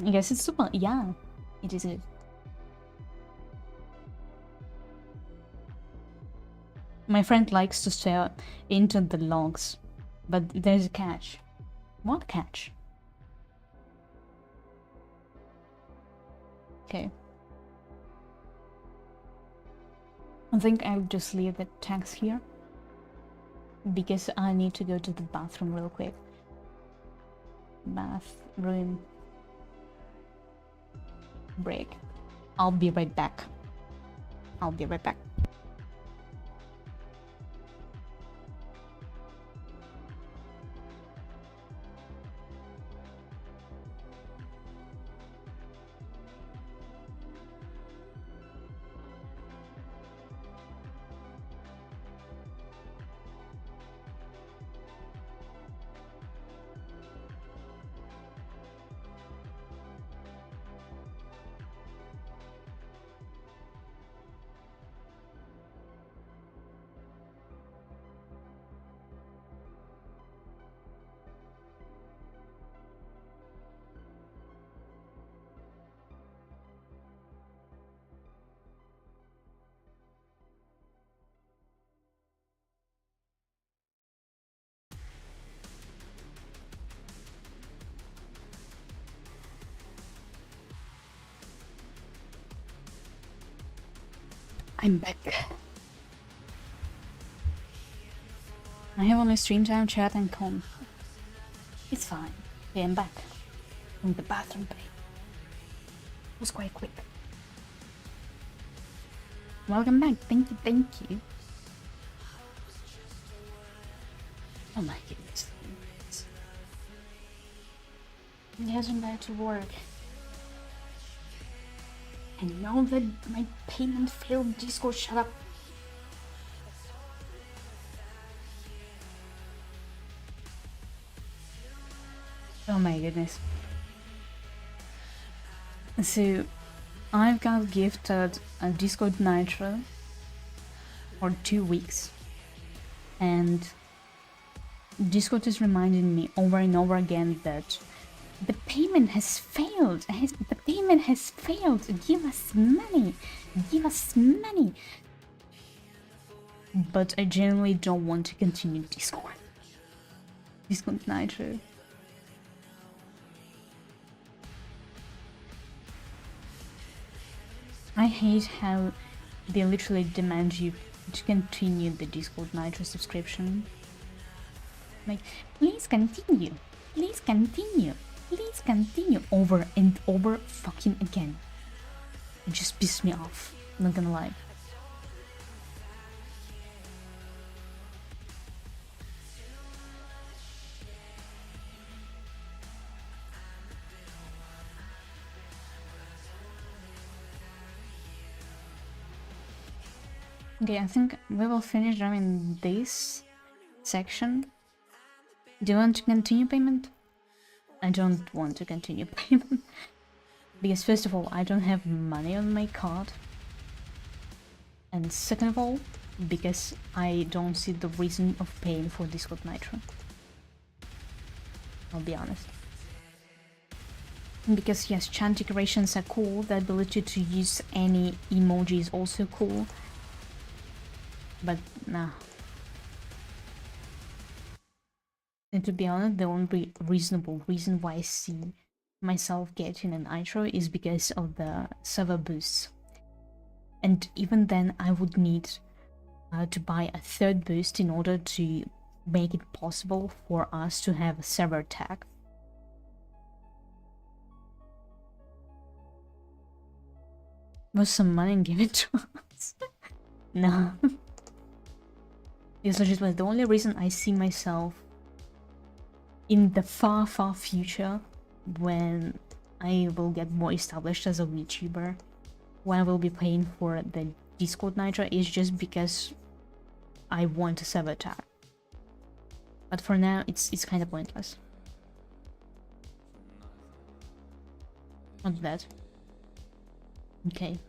I guess it's super. Yeah, it is good. My friend likes to stare into the logs, but there's a catch. What catch? Okay. I think I'll just leave the text here because I need to go to the bathroom real quick. Bathroom break. I'll be right back. I'll be right back. I'm back. I have only stream time, chat, and com. It's fine. Okay, I'm back from the bathroom break. It was quite quick. Welcome back. Thank you, thank you. Oh my goodness. Yes, I'm back to work. And now that my payment failed, Discord, shut up. Oh my goodness. So, I've got gifted a Discord Nitro for 2 weeks. And Discord is reminding me over and over again that the payment has failed. The payment has failed. Give us money. Give us money. But I genuinely don't want to continue Discord. Discord Nitro. I hate how they literally demand you to continue the Discord Nitro subscription. Like, please continue. Please continue. Please continue over and over fucking again. It just pissed me off, not gonna lie. Okay, I think we will finish them in this section. Do you want to continue payment? I don't want to continue payment. Because first of all, I don't have money on my card. And second of all, because I don't see the reason of paying for Discord Nitro. I'll be honest. Because yes, chant decorations are cool, the ability to use any emoji is also cool. But nah. And to be honest, the only reasonable reason why I see myself getting an Nitro is because of the server boosts. And even then, I would need to buy a third boost in order to make it possible for us to have a server tag. Was some money and give it to us? No. Because legit, the only reason I see myself in the far, far future when I will get more established as a VTuber, when I will be paying for the Discord Nitro, is just because I want a server tag. But for now, it's kind of pointless. Not that. Okay.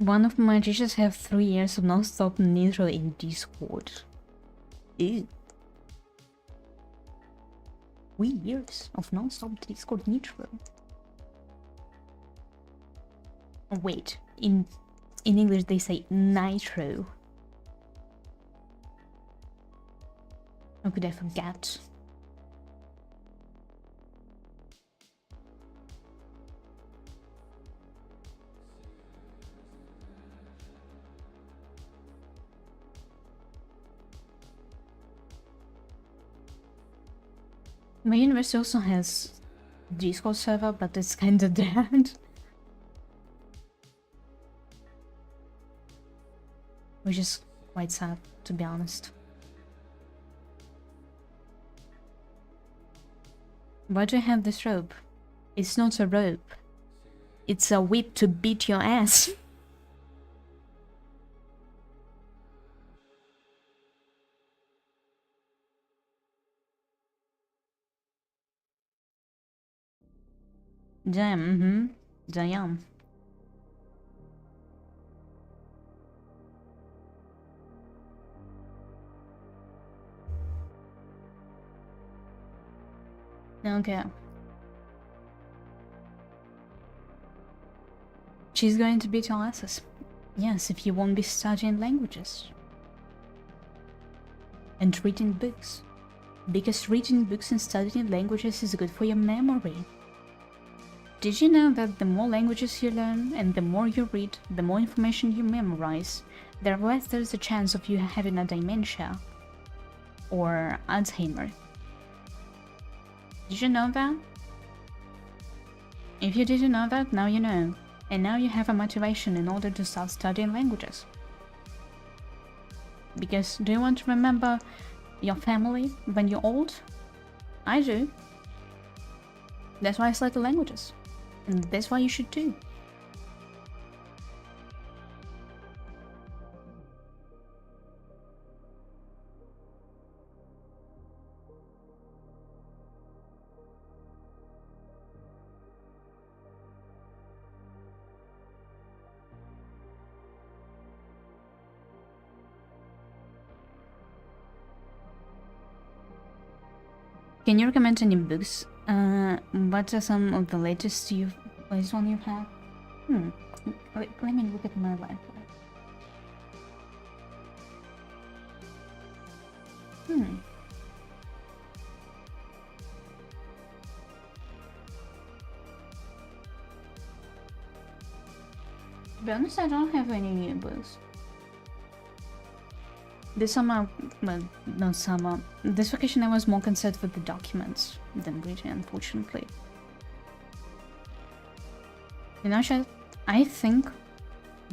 One of my teachers have 3 years of non-stop nitro in Discord. Ew. 3 years of non-stop Discord nitro. Oh, wait, in English they say nitro. How could I forget? My university also has Discord server, but it's kinda dead. Which is quite sad, to be honest. Why do you have this rope? It's not a rope. It's a whip to beat your ass. Jam, Jam. Okay. She's going to beat your asses. Yes, if you won't be studying languages. And reading books. Because reading books and studying languages is good for your memory. Did you know that the more languages you learn and the more you read, the more information you memorize, the less there's a chance of you having a dementia or Alzheimer? Did you know that? If you didn't know that, now you know. And now you have a motivation in order to start studying languages. Because do you want to remember your family when you're old? I do. That's why I study languages. And that's why you should too. Can you recommend any books? What are some of the latest you've had? Let me look at my library. To be honest, I don't have any new books. This summer, well, not summer, this vacation I was more concerned with the documents than reading, unfortunately. You know, Chad, I think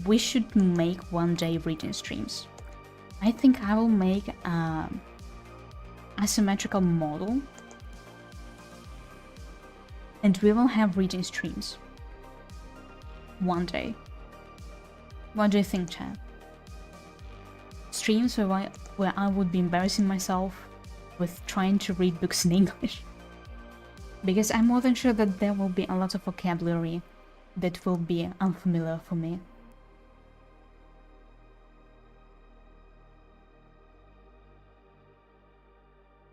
we should make one day reading streams. I think I will make a asymmetrical model and we will have reading streams. One day. What do you think, Chad? Streams where I would be embarrassing myself with trying to read books in English. Because I'm more than sure that there will be a lot of vocabulary that will be unfamiliar for me.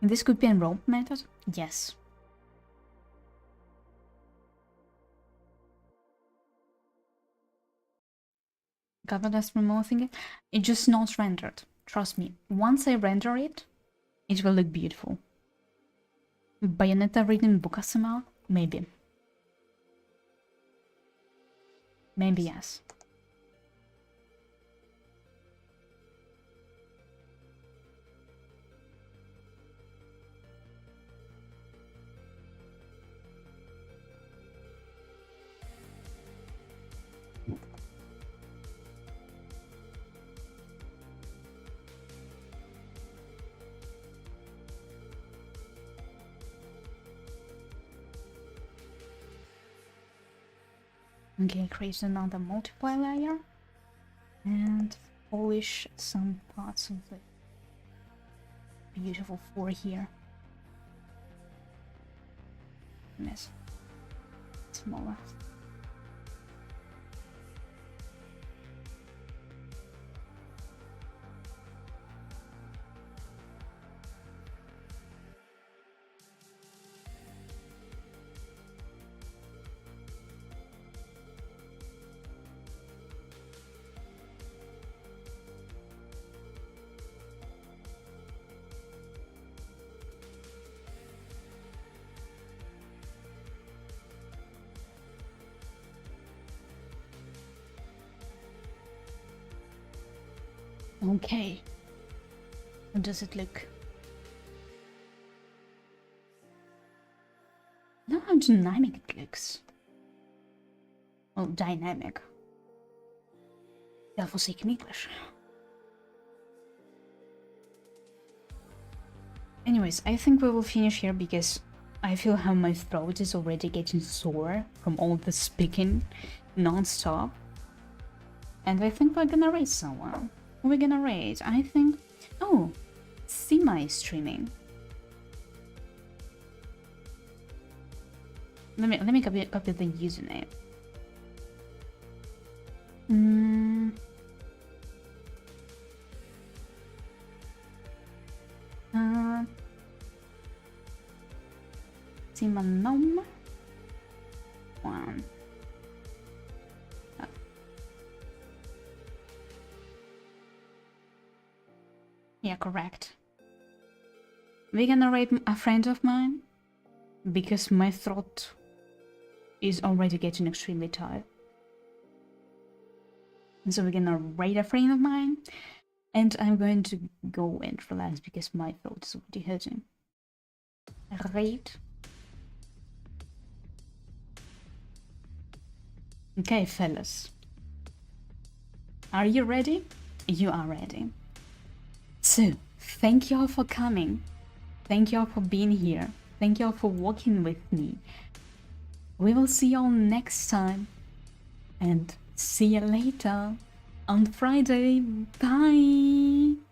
This could be a rope method? Yes. Cover that's removing it. It's just not rendered. Trust me. Once I render it, it will look beautiful. Bayonetta reading book ASMR? Maybe. Maybe yes. Okay, create another multiply layer and polish some parts of the beautiful floor here. Miss. Smaller. Okay. How does it look? Know how dynamic it looks. Well, dynamic. Godforsaken English. Anyways, I think we will finish here because I feel how my throat is already getting sore from all the speaking non-stop. And I think we're gonna raid someone. Who are we gonna raid? I think... Oh! Sima is streaming. Let me copy the username. Simanom 1. Yeah, correct. We're gonna raid a friend of mine because my throat is already getting extremely tired. And so we're gonna raid a friend of mine, and I'm going to go and relax because my throat is already hurting. Raid. Okay, fellas. Are you ready? You are ready. So, thank you all for coming. Thank you all for being here. Thank you all for walking with me. We will see you all next time. And see you later on Friday. Bye!